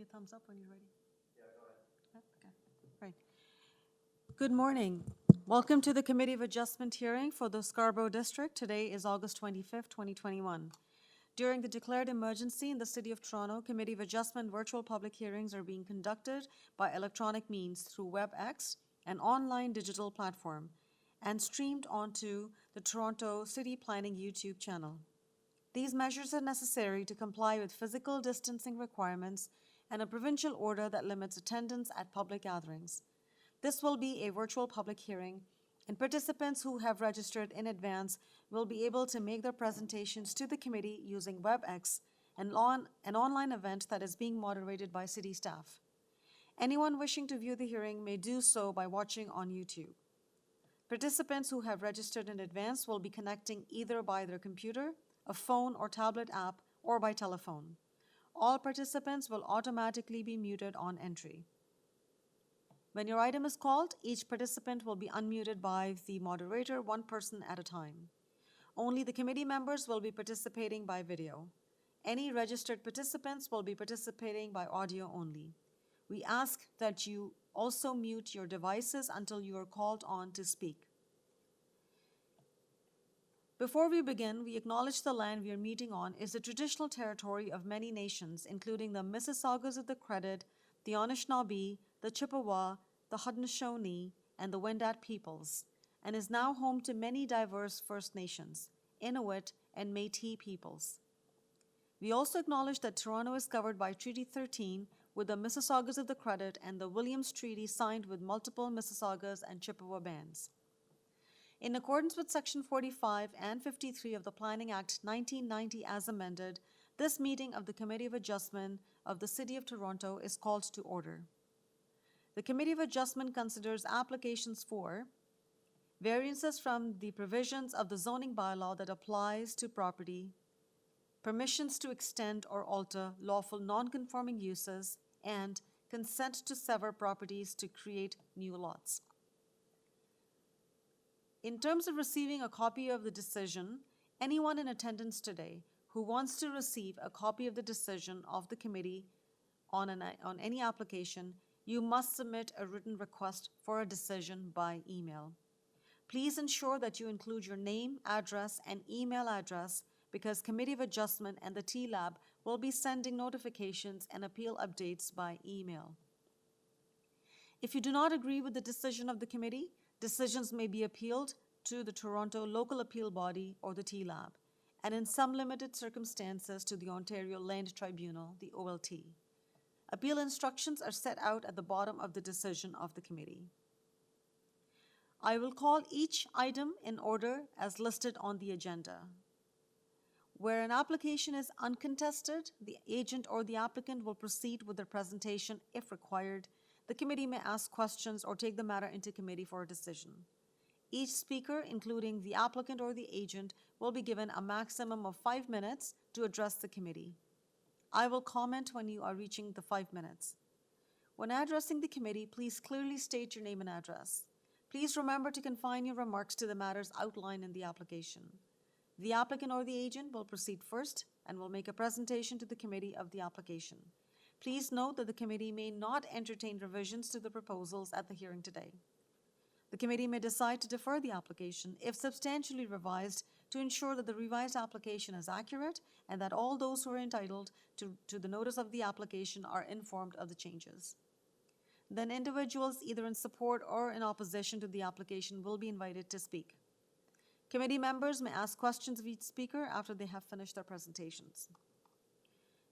me a thumbs up when you're ready. Yeah, go ahead. Okay, right. Good morning. Welcome to the Committee of Adjustment hearing for the Scarborough District. Today is August 25th, 2021. During the declared emergency in the City of Toronto, Committee of Adjustment virtual public hearings are being conducted by electronic means through WebEx, an online digital platform, and streamed onto the Toronto City Planning YouTube channel. These measures are necessary to comply with physical distancing requirements and a provincial order that limits attendance at public gatherings. This will be a virtual public hearing, and participants who have registered in advance will be able to make their presentations to the committee using WebEx, an online event that is being moderated by city staff. Anyone wishing to view the hearing may do so by watching on YouTube. Participants who have registered in advance will be connecting either by their computer, a phone or tablet app, or by telephone. All participants will automatically be muted on entry. When your item is called, each participant will be unmuted by the moderator, one person at a time. Only the committee members will be participating by video. Any registered participants will be participating by audio only. We ask that you also mute your devices until you are called on to speak. Before we begin, we acknowledge the land we are meeting on is the traditional territory of many nations, including the Mississaugas of the Credit, the Anishinaabe, the Chippewa, the Haudenosaunee, and the Wendat peoples, and is now home to many diverse First Nations, Inuit, and Métis peoples. We also acknowledge that Toronto is covered by Treaty 13 with the Mississaugas of the Credit and the Williams Treaty signed with multiple Mississaugas and Chippewa bands. In accordance with Section 45 and 53 of the Planning Act 1990 as amended, this meeting of the Committee of Adjustment of the City of Toronto is called to order. The Committee of Adjustment considers applications for variances from the provisions of the zoning bylaw that applies to property, permissions to extend or alter lawful non-conforming uses, and consent to sever properties to create new lots. In terms of receiving a copy of the decision, anyone in attendance today who wants to receive a copy of the decision of the committee on any application, you must submit a written request for a decision by email. Please ensure that you include your name, address, and email address because Committee of Adjustment and the T-Lab will be sending notifications and appeal updates by email. If you do not agree with the decision of the committee, decisions may be appealed to the Toronto Local Appeal Body or the T-Lab, and in some limited circumstances to the Ontario Land Tribunal, the OLT. Appeal instructions are set out at the bottom of the decision of the committee. I will call each item in order as listed on the agenda. Where an application is uncontested, the agent or the applicant will proceed with their presentation if required. The committee may ask questions or take the matter into committee for a decision. Each speaker, including the applicant or the agent, will be given a maximum of 5 minutes to address the committee. I will comment when you are reaching the 5 minutes. When addressing the committee, please clearly state your name and address. Please remember to confine your remarks to the matters outlined in the application. The applicant or the agent will proceed first and will make a presentation to the committee of the application. Please note that the committee may not entertain revisions to the proposals at the hearing today. The committee may decide to defer the application if substantially revised to ensure that the revised application is accurate and that all those who are entitled to the notice of the application are informed of the changes. Then individuals either in support or in opposition to the application will be invited to speak. Committee members may ask questions of each speaker after they have finished their presentations.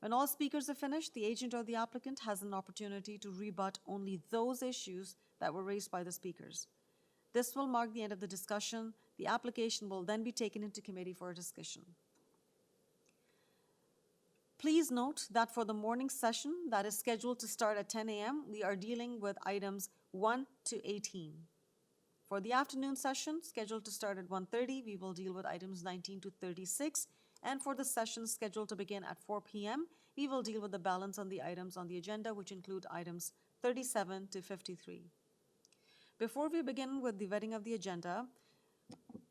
When all speakers are finished, the agent or the applicant has an opportunity to rebut only those issues that were raised by the speakers. This will mark the end of the discussion. The application will then be taken into committee for a discussion. Please note that for the morning session that is scheduled to start at 10 a.m., we are dealing with items 1 to 18. For the afternoon session, scheduled to start at 1:30, we will deal with items 19 to 36. And for the session scheduled to begin at 4 p.m., we will deal with the balance on the items on the agenda, which include items 37 to 53. Before we begin with the vetting of the agenda,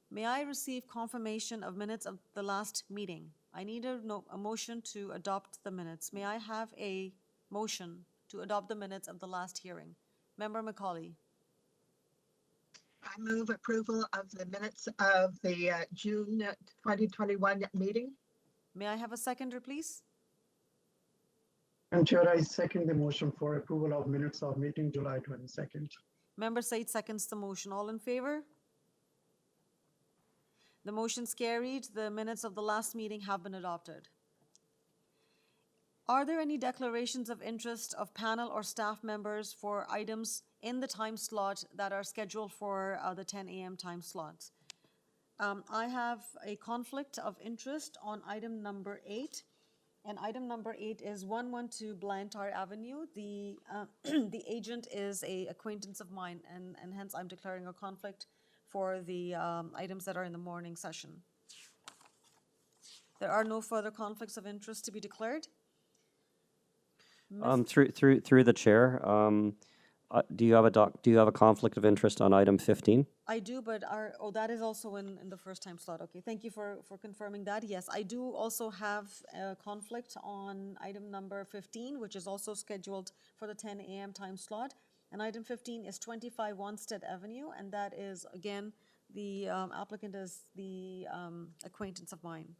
may I receive confirmation of minutes of the last meeting? I need a motion to adopt the minutes. May I have a motion to adopt the minutes of the last hearing? Member Macaulay. I move approval of the minutes of the June 2021 meeting. May I have a seconder, please? Madam Chair, I second the motion for approval of minutes of meeting July 22nd. Member Said seconds the motion. All in favor? The motion's carried. The minutes of the last meeting have been adopted. Are there any declarations of interest of panel or staff members for items in the time slot that are scheduled for the 10 a.m. time slot? I have a conflict of interest on item number 8. And item number 8 is 112 Blantyre Avenue. The the agent is a acquaintance of mine, and hence I'm declaring a conflict for the items that are in the morning session. There are no further conflicts of interest to be declared. Through the chair, do you have a conflict of interest on item 15? I do, but that is also in the first time slot. Okay, thank you for confirming that. Yes, I do also have a conflict on item number 15, which is also scheduled for the 10 a.m. time slot. And item 15 is 25 Wanstead Avenue, and that is, again, the applicant is the acquaintance of mine.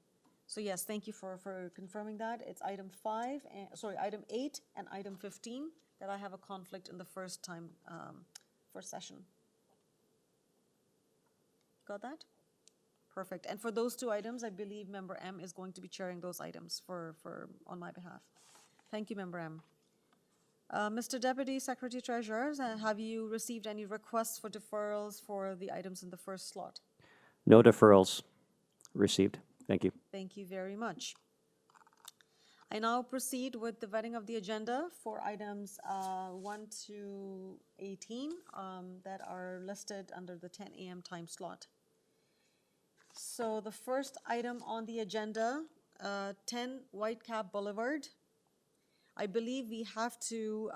So yes, thank you for confirming that. It's item 8 and item 15 that I have a conflict in the first session. Got that? Perfect. And for those two items, I believe Member M is going to be chairing those items on my behalf. Thank you, Member M. Mr. Deputy Secretary Treasurer, have you received any requests for deferrals for the items in the first slot? No deferrals received. Thank you. Thank you very much. I now proceed with the vetting of the agenda for items 1 to 18 that are listed under the 10 a.m. time slot. So the first item on the agenda, 10 Whitecap Boulevard. I believe we have to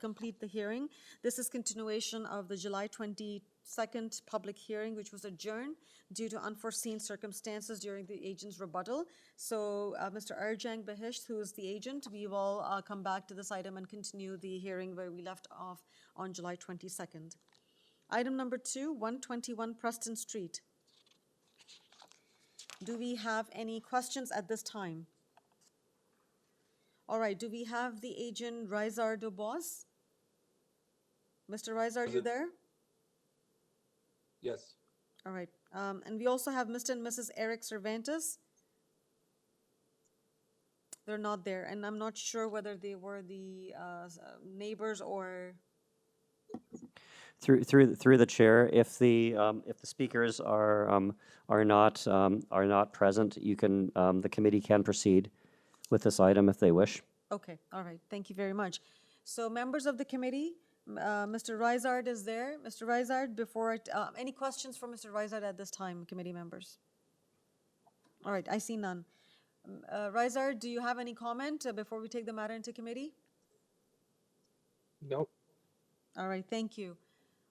complete the hearing. This is continuation of the July 22nd public hearing, which was adjourned due to unforeseen circumstances during the agent's rebuttal. So Mr. Arjang Bahisht, who is the agent, we will come back to this item and continue the hearing where we left off on July 22nd. Item number 2, 121 Preston Street. Do we have any questions at this time? All right, do we have the agent Rizar Dubois? Mr. Rizar, you there? Yes. All right, and we also have Mr. and Mrs. Eric Cervantes. They're not there, and I'm not sure whether they were the neighbors or... Through the chair, if the speakers are not present, you can the committee can proceed with this item if they wish. Okay, all right, thank you very much. So members of the committee, Mr. Rizard is there. Mr. Rizard, any questions for Mr. Rizard at this time, committee members? All right, I see none. Rizard, do you have any comment before we take the matter into committee? Nope. All right, thank you.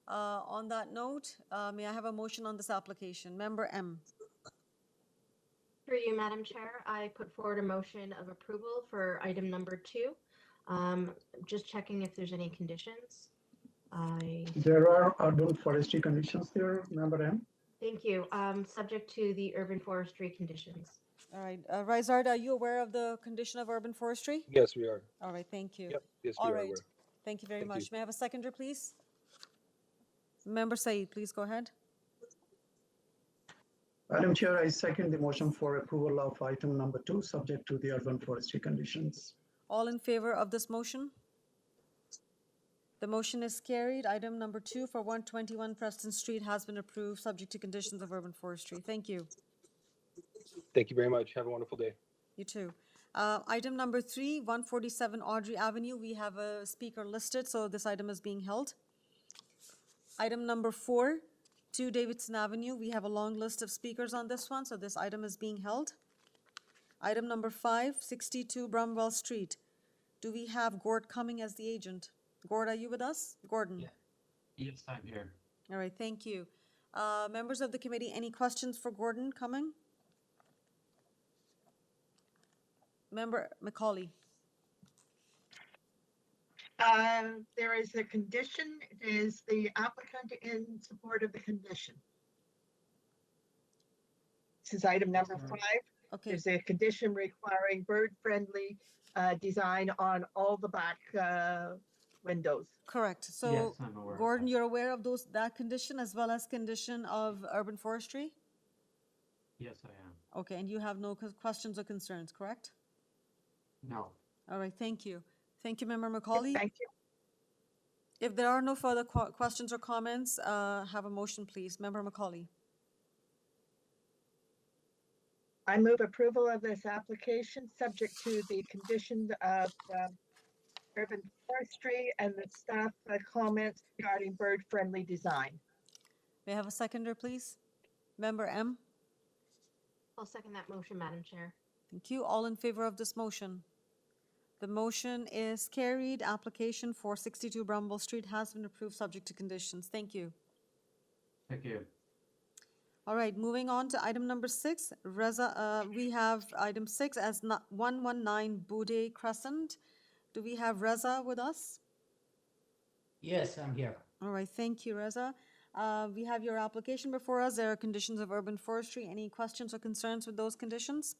On that note, may I have a motion on this application? Member M. Through you, Madam Chair, I put forward a motion of approval for item number 2. Just checking if there's any conditions. There are urban forestry conditions there, Member M. Thank you. Subject to the urban forestry conditions. All right, Rizard, are you aware of the condition of urban forestry? Yes, we are. All right, thank you. Yep. Yes, All we are right, aware. thank you very Thank much. you. May I have a seconder, please? Member Said, please go ahead. Madam Chair, I second the motion for approval of item number 2, subject to the urban forestry conditions. All in favor of this motion? The motion is carried. Item number 2 for 121 Preston Street has been approved, subject to conditions of urban forestry. Thank you. Thank you very much. Have a wonderful day. You too. Item number 3, 147 Audrey Avenue. We have a speaker listed, so this item is being held. Item number 4, 2 Davidson Avenue. We have a long list of speakers on this one, so this item is being held. Item number 5, 62 Bromwell Street. Do we have Gord coming as the agent? Gord, are you with us? Gordon? Yeah. Yes, I'm here. All right, thank you. Members of the committee, any questions for Gordon coming? Member Macaulay. There is a condition. Is the applicant in support of the condition? This is item number ma'am. 5. Okay, There's a condition requiring bird-friendly design on all the back windows. correct. Yes, So I'm aware of Gordon, that. you're aware of that condition as well as condition of urban forestry? Yes, I am. Okay, and you have no questions or concerns, correct? No. All right, thank you. Thank you, Member Macaulay. Thank you. If there are no further questions or comments, have a motion, please. Member Macaulay. I move approval of this application, subject to the condition of urban forestry and the staff comments regarding bird-friendly design. May I have a seconder, please? Member M. I'll second that motion, Madam Chair. Thank you. All in favor of this motion? The motion is carried. Application for 62 Bramble Street has been approved, subject to conditions. Thank you. Thank you. All right, moving on to item number 6. Reza, we have item 6 as 119 Boudet Crescent. Do we have Reza with us? Yes, I'm here. All right, thank you, Reza. We have your application before us. There are conditions of urban forestry. Any questions or concerns with those conditions?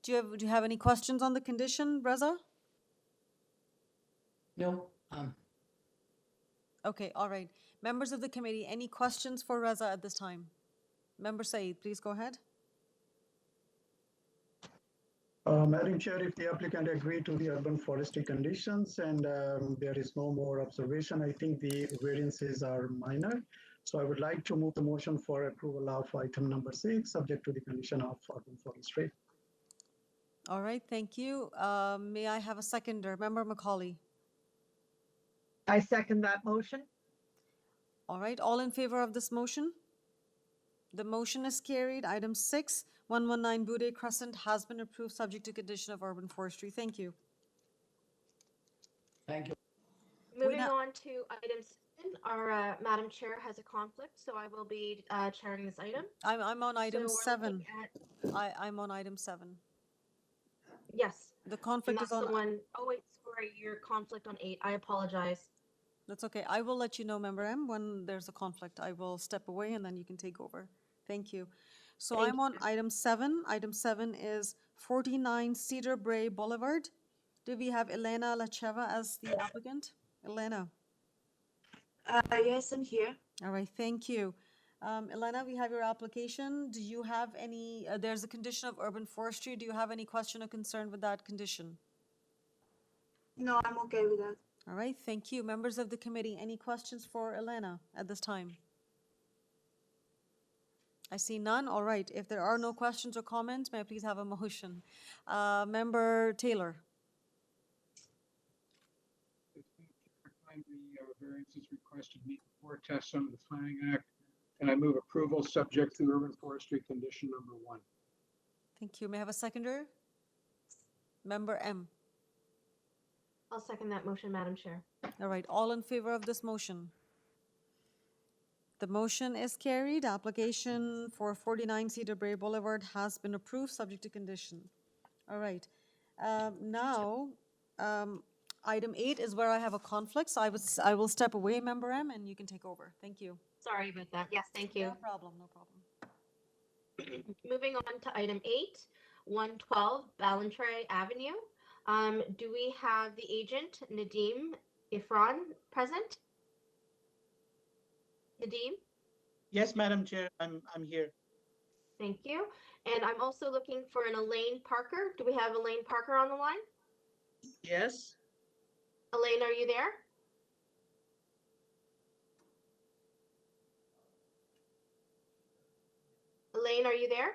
Do you have any questions on the condition, Reza? No, Okay, all right. Members of the committee, any questions for Reza at this time? Member Saeed, please go ahead. Madam Chair, if the applicant agreed to the urban forestry conditions and there is no more observation, I think the variances are minor. So I would like to move the motion for approval of item number 6, subject to the condition of urban forestry. All right, thank you. May I have a seconder? Member Macaulay. I second that motion. All right, all in favor of this motion? The motion is carried. Item 6, 119 Boudet Crescent has been approved, subject to condition of urban forestry. Thank you. thank you. Moving now- on to item 7, our Madam Chair has a conflict, so I will be chairing this item. I'm on item So we're 7. looking at- I'm on item 7. Yes, The and conflict that's is the on, one, oh wait, sorry, your conflict on 8. I apologize. that's okay. I will let you know, Member M, when there's a conflict. I will step away and then you can take over. Thank you. So Thank I'm on item 7. Item 7 is 49 Cedar Brae Boulevard. Do we have Elena Lacheva as the applicant? Elena? Yes, I'm here. All right, thank you. Elena, we have your application. Do you have any, there's a condition of urban forestry. Do you have any question or concern with that condition? No, I'm okay with that. All right, thank you. Members of the committee, any questions for Elena at this time? I see none. All right, if there are no questions or comments, may I please have a motion? Member Taylor. Find the variances requested meet the 4 tests under the Planning Act, and I move approval subject to urban forestry condition number 1. Thank you. May I have a seconder? Member M. I'll second that motion, Madam Chair. All right, all in favor of this motion? The motion is carried. Application for 49 Cedar Brae Boulevard has been approved, subject to condition. All right. Now, item 8 is where I have a conflict, so I will step away, Member M, and you can take over. Thank you. Sorry about that. Yes, thank you. No problem, no problem. Moving on to item 8, 112 Ballantrae Avenue. Do we have the agent, Nadeem Ifran, present? Nadeem? Yes, Madam Chair, I'm here. Thank you. And I'm also looking for an Elaine Parker. Do we have Elaine Parker on the line? Yes, Elaine, are you there? Elaine, are you there?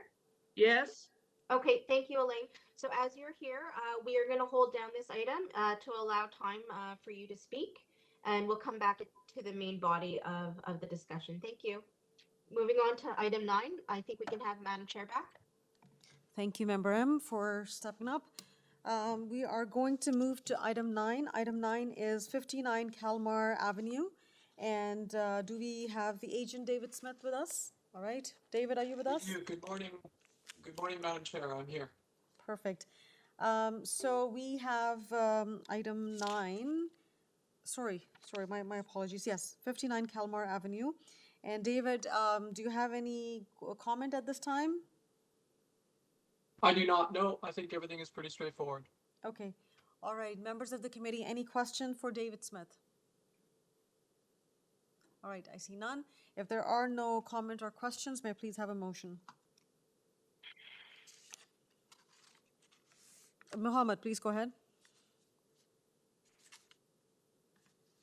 yes, Okay, thank you, Elaine. So as you're here, we are going to hold down this item to allow time for you to speak, and we'll come back to the main body of the discussion. Thank you. Moving on to item 9, I think we can have Madam Chair back. Thank you, Member M, for stepping up. We are going to move to item 9. Item 9 is 59 Kalmar Avenue. And do we have the agent, David Smith, with us? All right. David, are you with us? Thank you. Good morning. Good morning, Madam Chair. I'm here. Perfect. So we have item 9. Sorry, my apologies. Yes, 59 Kalmar Avenue. And David, do you have any comment at this time? I do not know. I think everything is pretty straightforward. Okay. All right. Members of the committee, any question for David Smith? All right. I see none. If there are no comment or questions, may I please have a motion? Mohammed, please go ahead.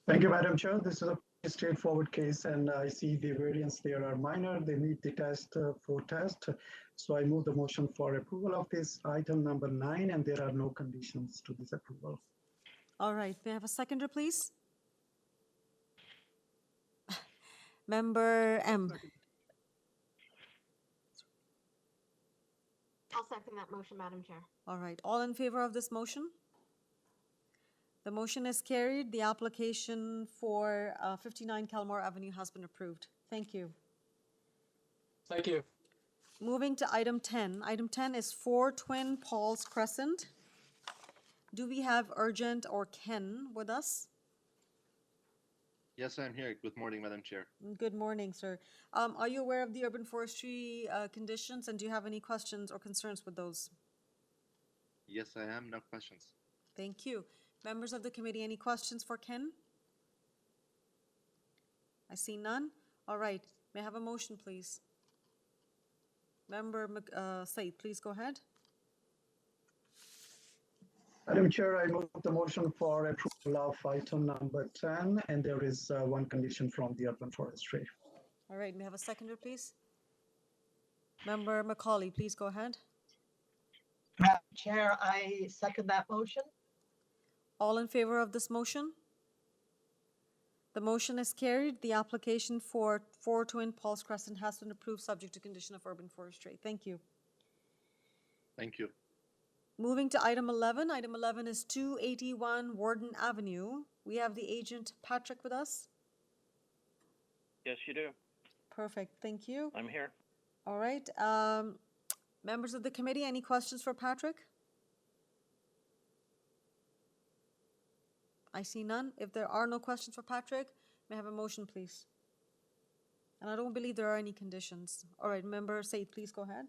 Thank you, Madam Chair. This is a straightforward case, and I see the variants there are minor. They meet the test for test. So I move the motion for approval of this item number 9, and there are no conditions to this approval. All right. May I have a seconder, please? Member M. I'll second that motion, Madam Chair. All right. All in favor of this motion? The motion is carried. The application for 59 Kalmar Avenue has been approved. Thank you. Thank you. Moving to item 10. Item 10 is 4 Twin Paul's Crescent. Do we have Urgent or Ken with us? Yes, I'm here. Good morning, Madam Chair. Good morning, sir. Are you aware of the urban forestry conditions, and do you have any questions or concerns with those? Yes, I am. No questions. Thank you. Members of the committee, any questions for Ken? I see none. All right. May I have a motion, please? Member Said, please go ahead. Madam Chair, I move the motion for approval of item number 10, and there is one condition from the urban forestry. All right. May I have a seconder, please? Member Macaulay, please go ahead. Madam Chair, I second that motion. All in favor of this motion? The motion is carried. The application for 4 Twin Paul's Crescent has been approved subject to condition of urban forestry. Thank you. Thank you. Moving to item 11. Item 11 is 281 Warden Avenue. We have the agent Patrick with us. Yes, you do. Perfect. Thank you. I'm here. All right. Members of the committee, any questions for Patrick? I see none. If there are no questions for Patrick, may I have a motion, please? And I don't believe there are any conditions. All right, Member Said, please go ahead.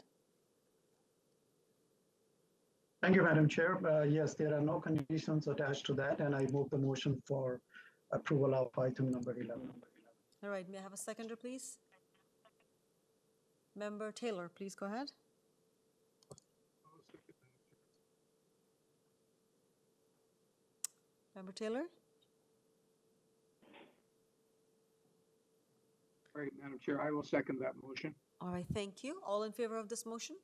Thank you, Madam Chair. Yes, there are no conditions attached to that, and I move the motion for approval of item number 11. All right, may I have a seconder, please? Member Taylor, please go ahead. Member Taylor? All right, Madam Chair, I will second that motion. All right, thank you. All in favor of this motion?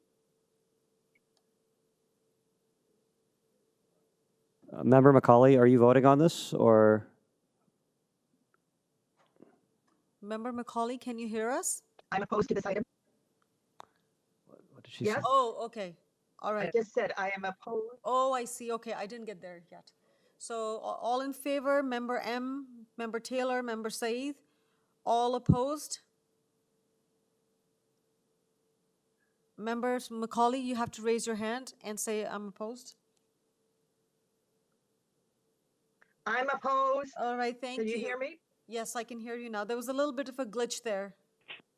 Member Macaulay, are you voting on this, or? Member Macaulay, can you hear us? I'm opposed to this item. What did she Yes. say? Oh, okay. All I right. just said I am opposed. Oh, I see. Okay, I didn't get there yet. So all in favor, Member M, Member Taylor, Member Said, all opposed? Members Macaulay, you have to raise your hand and say I'm opposed. I'm opposed. All right, thank you. Can you hear me? Yes, I can hear you now. There was a little bit of a glitch there.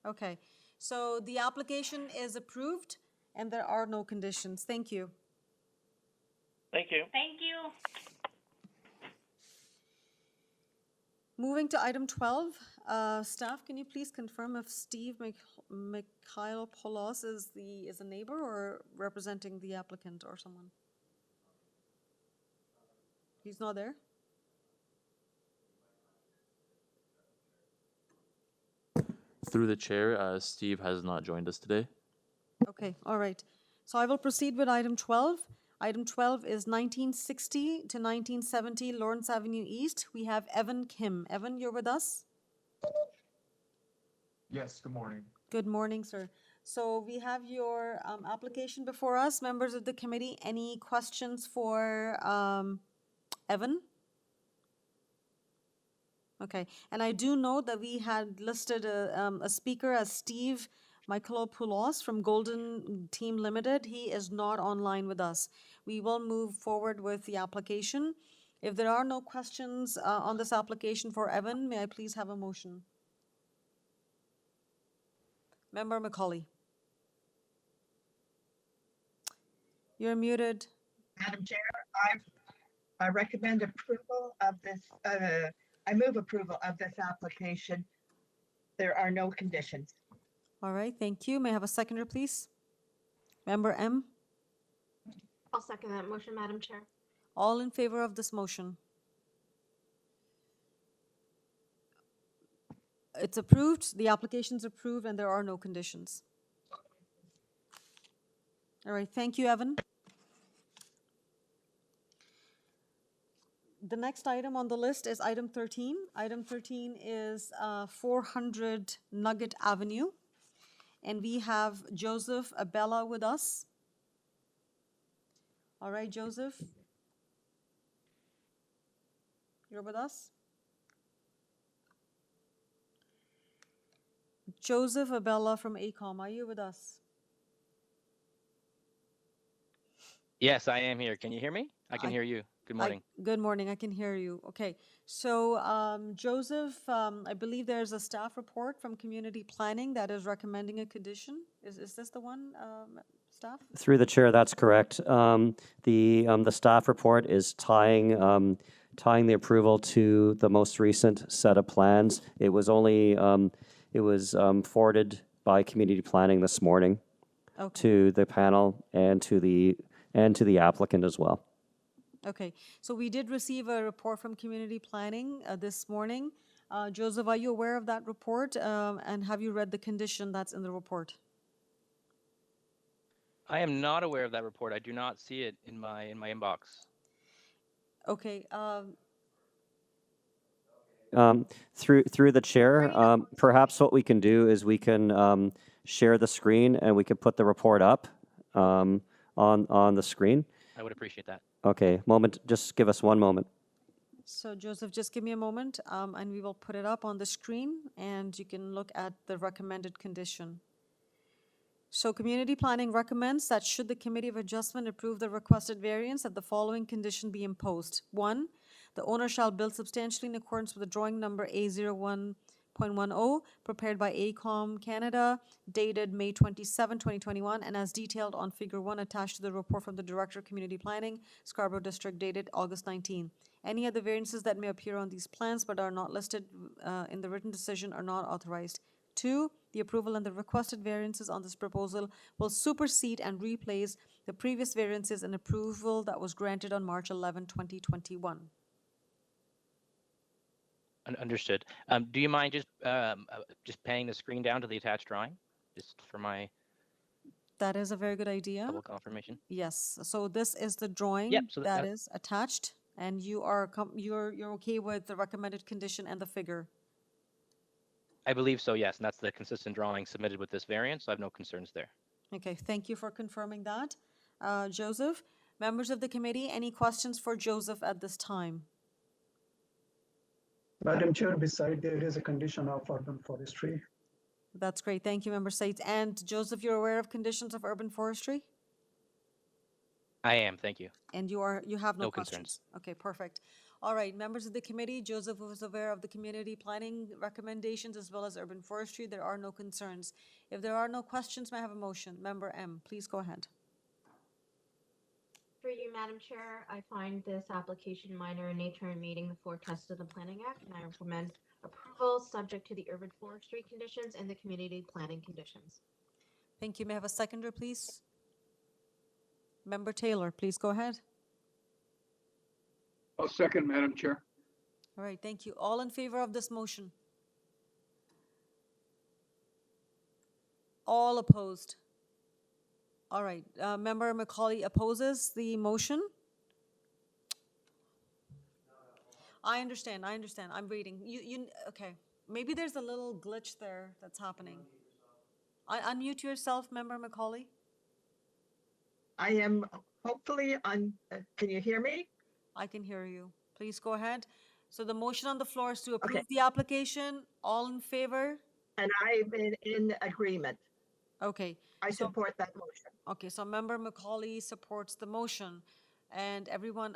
Okay, so the application is approved and there are no conditions. Thank you. Thank you. Thank you. Moving to item 12, staff, can you please confirm if Steve Mikhailopoulos is a neighbor or representing the applicant or someone? He's not there? Through the chair, Steve has not joined us today. Okay, all right. So I will proceed with item 12. Item 12 is 1960 to 1970 Lawrence Avenue East. We have Evan Kim. Evan, you're with us? Yes, good morning. Good morning, sir. So we have your application before us. Members of the committee, any questions for Evan? Okay, and I do know that we had listed a speaker as Steve Michaelopoulos from Golden Team Limited. He is not online with us. We will move forward with the application. If there are no questions on this application for Evan, may I please have a motion? Member Macaulay. You're muted. Madam Chair, I recommend approval of this, I move approval of this application. There are no conditions. All right, thank you. May I have a seconder, please? Member M. I'll second that motion, Madam Chair. All in favor of this motion? It's approved, the application's approved, and there are no conditions. All right, thank you, Evan. The next item on the list is item 13. Item 13 is 400 Nugget Avenue. And we have Joseph Abella with us. All right, Joseph. You're with us? Joseph Abella from ACOM, are you with us? Yes, I am here. Can you hear me? I can hear you. Good morning. Good morning, I can hear you. Okay, so Joseph, I believe there's a staff report from community planning that is recommending a condition. Is this the one, staff? Through the chair, that's correct. The staff report is tying the approval to the most recent set of plans. It was only forwarded by community planning this morning to the panel and to the applicant as well. Okay, so we did receive a report from community planning this morning. Joseph, are you aware of that report? And have you read the condition that's in the report? I am not aware of that report. I do not see it in my inbox. Okay. Through the chair, perhaps what we can do is we can share the screen and we can put the report up on the screen. I would appreciate that. Okay, just give us one moment. So Joseph, just give me a moment and we will put it up on the screen and you can look at the recommended condition. So community planning recommends that should the Committee of Adjustment approve the requested variance, that the following condition be imposed. 1, the owner shall build substantially in accordance with the drawing number A01.10 prepared by ACOM Canada, dated May 27, 2021, and as detailed on Figure 1 attached to the report from the Director of Community Planning, Scarborough District, dated August 19. Any other variances that may appear on these plans but are not listed in the written decision are not authorized. 2, the approval and the requested variances on this proposal will supersede and replace the previous variances and approval that was granted on March 11, 2021. Understood. Do you mind just panning the screen down to the attached drawing, just for my That is a very good idea. double confirmation? Yes. So this is the drawing So that is attached, and you are you're okay with the recommended condition and the figure. I believe so, yes, and that's the consistent drawing submitted with this variance, so I have no concerns there. Okay, thank you for confirming that. Joseph, members of the committee, any questions for Joseph at this time? Madam Chair, beside there is a condition of urban forestry. That's great. Thank you, Member Said. And Joseph, you're aware of conditions of urban forestry? I am, thank you. And you have no concerns. questions? Okay, perfect. All right, members of the committee, Joseph was aware of the community planning recommendations as well as urban forestry. There are no concerns. If there are no questions, may I have a motion? Member M, please go ahead. Through you, Madam Chair, I find this application minor in nature and meeting the 4 tests of the Planning Act, and I recommend approval subject to the urban forestry conditions and the community planning conditions. Thank you. May I have a seconder, please? Member Taylor, please go ahead. I'll second, Madam Chair. All right, thank you. All in favor of this motion? All opposed? All right, Member Macaulay opposes the motion? I understand, I'm reading. Okay, maybe there's a little glitch there that's happening. Unmute yourself, Member Macaulay. I am hopefully on, can you hear me? I can hear you. Please go ahead. So the motion on the floor is to approve the application. All in favor? And I'm in agreement. Okay. I So, support that motion. okay, so Member Macaulay supports the motion, and everyone,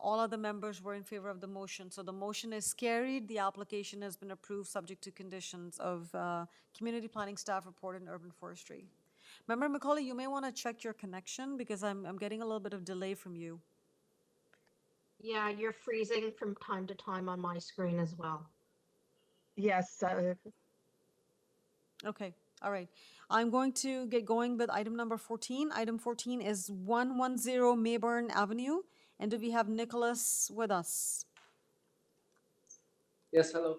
all other members were in favor of the motion. So the motion is carried. The application has been approved, subject to conditions of Community Planning Staff Report and Urban Forestry. Member Macaulay, you may want to check your connection because I'm getting a little bit of delay from you. Yeah, you're freezing from time to time on my screen as well. Yes, Okay, all right. I'm going to get going with item number 14. Item 14 is 110 Mayburn Avenue. And do we have Nicholas with us? Yes, hello.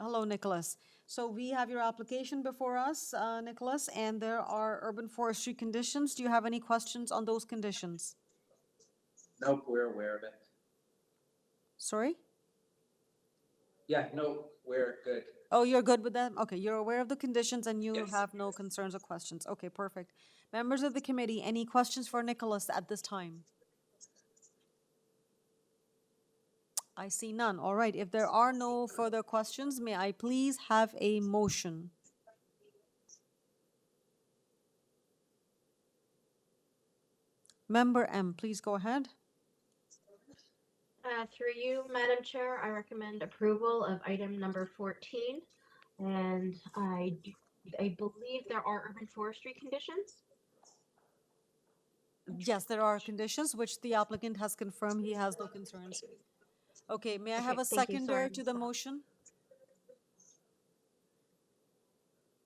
Hello, Nicholas. So we have your application before us, Nicholas, and there are urban forestry conditions. Do you have any questions on those conditions? Nope, we're aware of it. Sorry? Yeah, no, we're good. Oh, you're good with that? Okay, you're aware of the conditions and you Yes. have no concerns or questions. Okay, perfect. Members of the committee, any questions for Nicholas at this time? I see none. All right, if there are no further questions, may I please have a motion? Member M, please go ahead. Through you, Madam Chair, I recommend approval of item number 14. And I believe there are urban forestry conditions. Yes, there are conditions which the applicant has confirmed he has no concerns. Okay, may I have a Okay, thank you. seconder Sorry. to the motion?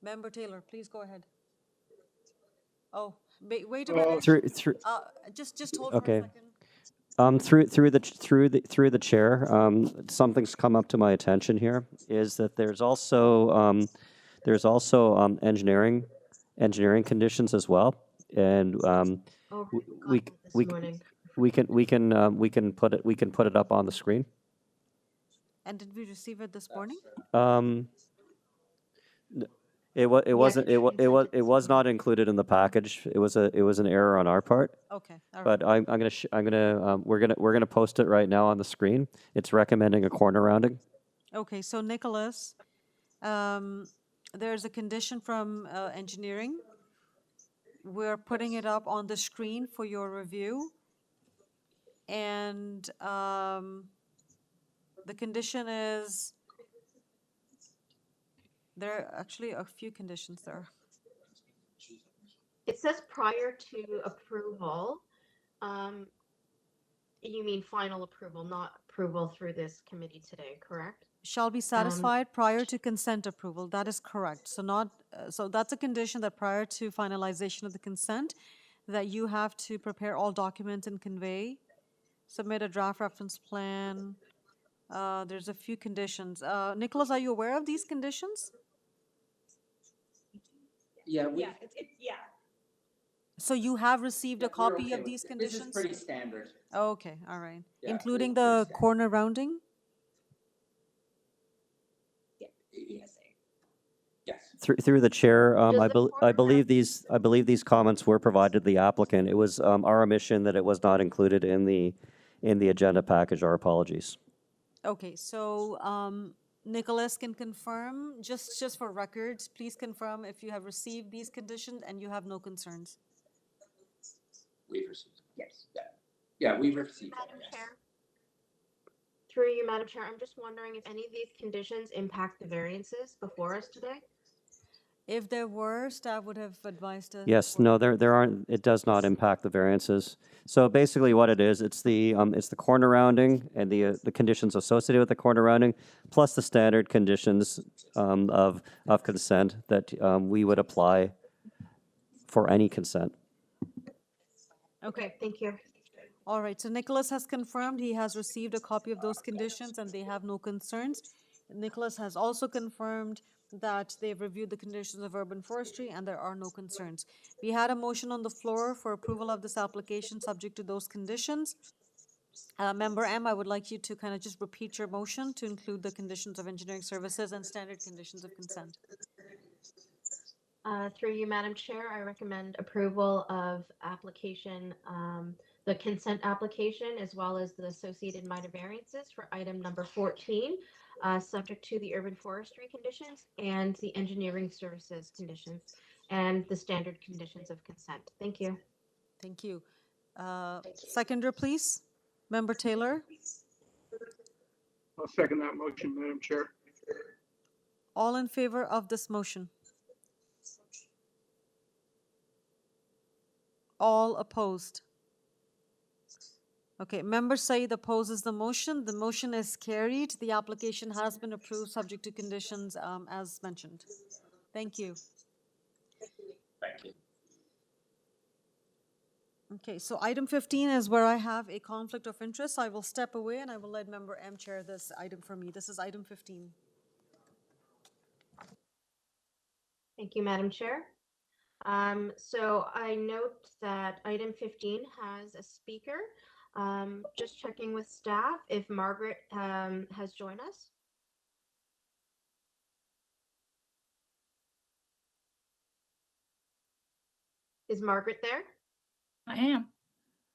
Member Taylor, please go ahead. Oh, wait a minute. Just hold for a Okay. second. Through the chair, something's come up to my attention here, is that there's also engineering conditions as well. And Oh, we got that this we morning. we can put it up on the screen. And did we receive it this morning? It was not included in the package. It was an error on our part. Okay, all right. But we're gonna post it right now on the screen. It's recommending a corner rounding. Okay, so Nicholas, there's a condition from engineering. We're putting it up on the screen for your review. And the condition is, there are actually a few conditions there. It says prior to approval. You mean final approval, not approval through this committee today, correct? Shall be satisfied prior to consent approval. That is correct. So so that's a condition that prior to finalization of the consent, that you have to prepare all documents and convey, submit a draft reference plan. There's a few conditions. Nicholas, are you aware of these conditions? Yeah, So you have received a we're copy okay of with these it. conditions? This is pretty standard. Okay, all right. Yeah, Including pretty the standard. corner rounding? Yes. Yes. Through the chair, Does I the believe these comments were provided to the applicant. It was our omission that it was not included in the agenda package. Our apologies. Okay, so Nicholas can confirm, just for records, please confirm if you have received these conditions and you have no concerns. We've received. Yes. Yeah, we've received. Madam Chair. Through you, Madam Chair, I'm just wondering if any of these conditions impact the variances before us today? If there were, staff would have advised us. Yes, no, there aren't. It does not impact the variances. So basically, what it is, it's the corner rounding and the conditions associated with the corner rounding, plus the standard conditions of consent that we would apply for any consent. Okay, thank you. All right, so Nicholas has confirmed he has received a copy of those conditions and they have no concerns. Nicholas has also confirmed that they've reviewed the conditions of urban forestry and there are no concerns. We had a motion on the floor for approval of this application subject to those conditions. Member M, I would like you to kind of just repeat your motion to include the conditions of engineering services and standard conditions of consent. Through you, Madam Chair, I recommend approval of application, the consent application, as well as the associated minor variances for item number 14, subject to the urban forestry conditions and the engineering services conditions. and the standard conditions of consent. Thank you. Thank you. Seconder, please. Member Taylor. I'll second that motion, Madam Chair. All in favor of this motion? All opposed? Okay, Member Said opposes the motion. The motion is carried. The application has been approved subject to conditions as mentioned. Thank you. Thank you. Okay, so item 15 is where I have a conflict of interest. I will step away and I will let Member M chair this item for me. This is item 15. Thank you, Madam Chair. So I note that item 15 has a speaker. Just checking with staff if Margaret has joined us. Is Margaret there? I am.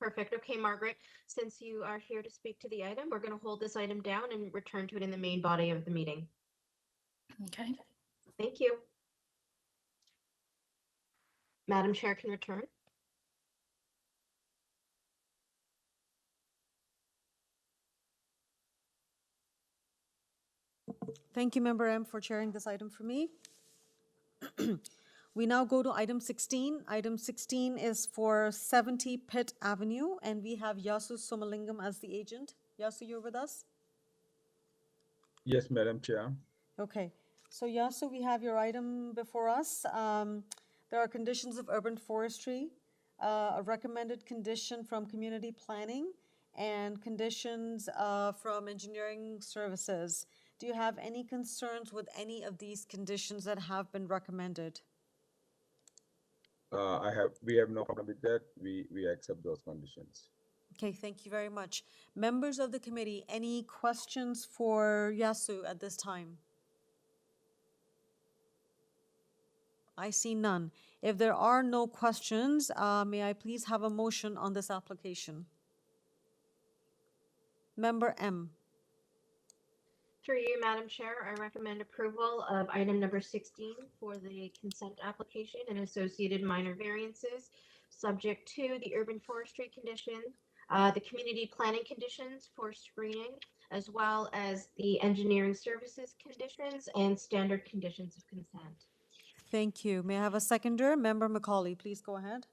Perfect. Okay, Margaret, since you are here to speak to the item, we're going to hold this item down and return to it in the main body of the meeting. Okay. Thank you. Madam Chair can return. Thank you, Member M, for chairing this item for me. We now go to item 16. Item 16 is for 70 Pitt Avenue, and we have Yasu Somalingam as the agent. Yasu, you're with us? Yes, Madam Chair. Okay. So Yasu, we have your item before us. There are conditions of urban forestry, a recommended condition from community planning, and conditions from engineering services. Do you have any concerns with any of these conditions that have been recommended? We have no problem with that. We accept those conditions. Okay, thank you very much. Members of the committee, any questions for Yasu at this time? I see none. If there are no questions, may I please have a motion on this application? Member M. Through you, Madam Chair, I recommend approval of item number 16 for the consent application and associated minor variances, subject to the urban forestry condition, the community planning conditions for screening, as well as the engineering services conditions and standard conditions of consent. Thank you. May I have a seconder? Member McCauley, please go ahead.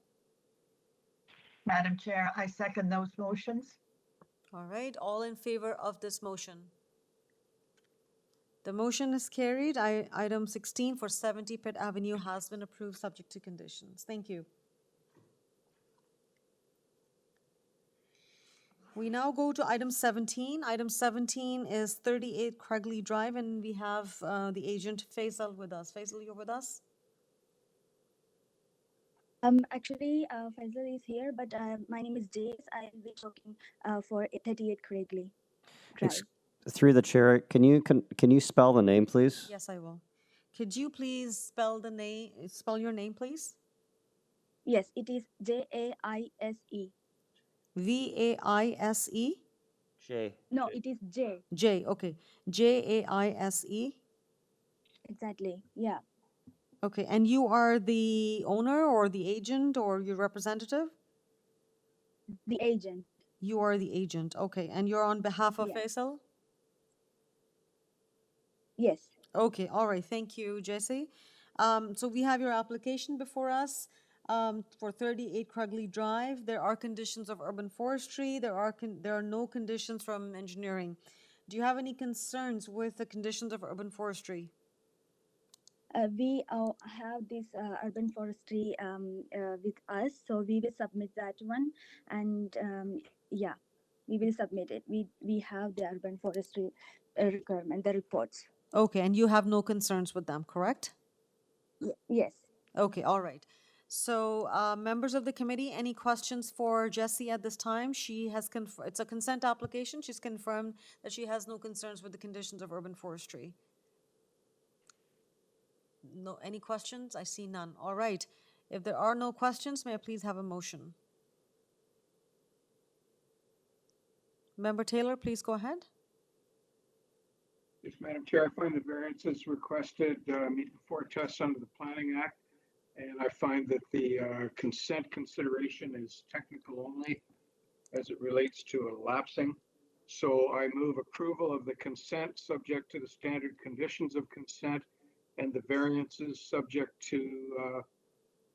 Madam Chair, I second those motions. All right, all in favor of this motion? The motion is carried. Item 16 for 70 Pitt Avenue has been approved subject to conditions. Thank you. We now go to item 17. Item 17 is 38 Craigley Drive, and we have the agent Faisal with us. Faisal, you're with us? Actually, Faisal is here, but my name is Jace. I will be talking for 38 Craigley Drive. Through the chair, can you spell the name, please? Yes, I will. Could you please spell your name, please? Yes, it is Jaise. Vaise? J. No, it is J. J, okay. Jaise? Exactly, yeah. Okay, and you are the owner or the agent or your representative? The agent. You are the agent, okay. And you're on behalf of Yeah. Faisal? Yes. Okay, all right, thank you, Jesse. So we have your application before us for 38 Craigley Drive. There are conditions of urban forestry. There are no conditions from engineering. Do you have any concerns with the conditions of urban forestry? We have this urban forestry with us, so we will submit that one, and yeah, we will submit it. We have the urban forestry requirement, the reports. Okay, and you have no concerns with them, correct? Yes. Okay, all right. So, members of the committee, any questions for Jessie at this time? She has it's a consent application. She's confirmed that she has no concerns with the conditions of urban forestry. No, any questions? I see none. All right. If there are no questions, may I please have a motion? Member Taylor, please go ahead. Yes, Madam Chair, I find the variances requested meet the four tests under the Planning Act and I find that the consent consideration is technical only as it relates to elapsing. So I move approval of the consent subject to the standard conditions of consent and the variances subject to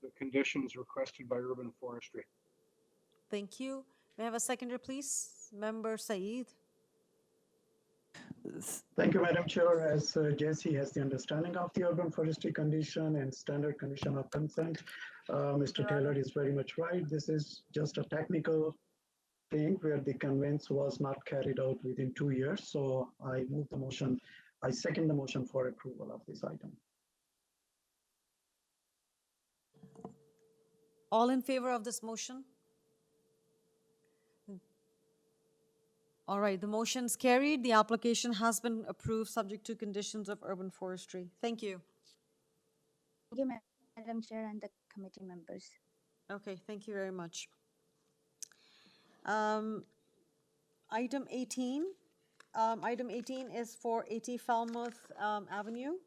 the conditions requested by Urban Forestry. Thank you. May I have a seconder, please? Member Saeed. Thank you, Madam Chair. As Jesse has the understanding of the urban forestry condition and standard condition of consent, Mr. Taylor is very much right. This is just a technical thing where the conveyance was not carried out within 2 years. So I move the motion. I second the motion for approval of this item. All in favor of this motion? All right, the motion's carried. The application has been approved subject to conditions of urban forestry. Thank you. Thank you, Madam Chair and the committee members. Okay, thank you very much. Item 18. Item 18 is for 80 Falmouth Avenue.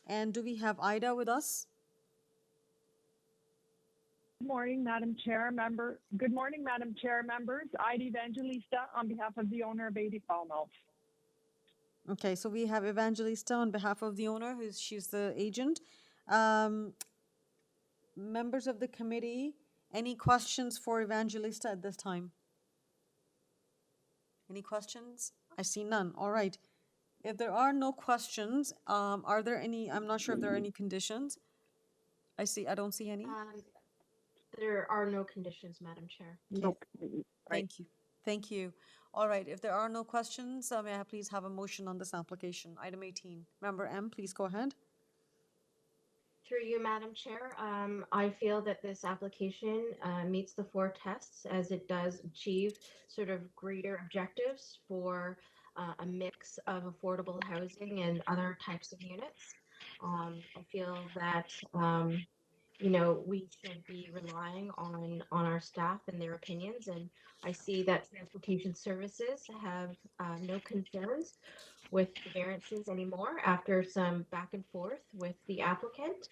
And do we have Ida with us? Good morning, Madam Chair, Good morning, Madam Chair, members. Ida Evangelista on behalf of the owner of 80 Falmouth. Okay, so we have Evangelista on behalf of the owner, she's the agent. Members of the committee, any questions for Evangelista at this time? Any questions? I see none. All right. If there are no questions, are there any, I'm not sure if there are any conditions. I don't see any. There are no conditions, Madam Chair. Nope. Thank you. Thank you. All right, if there are no questions, may I please have a motion on this application? Item 18. Member M, please go ahead. Through you, Madam Chair, I feel that this application meets the 4 tests as it does achieve sort of greater objectives for a mix of affordable housing and other types of units. I feel that we should be relying on our staff and their opinions, and I see that transportation services have no concerns with the variances anymore after some back and forth with the applicant.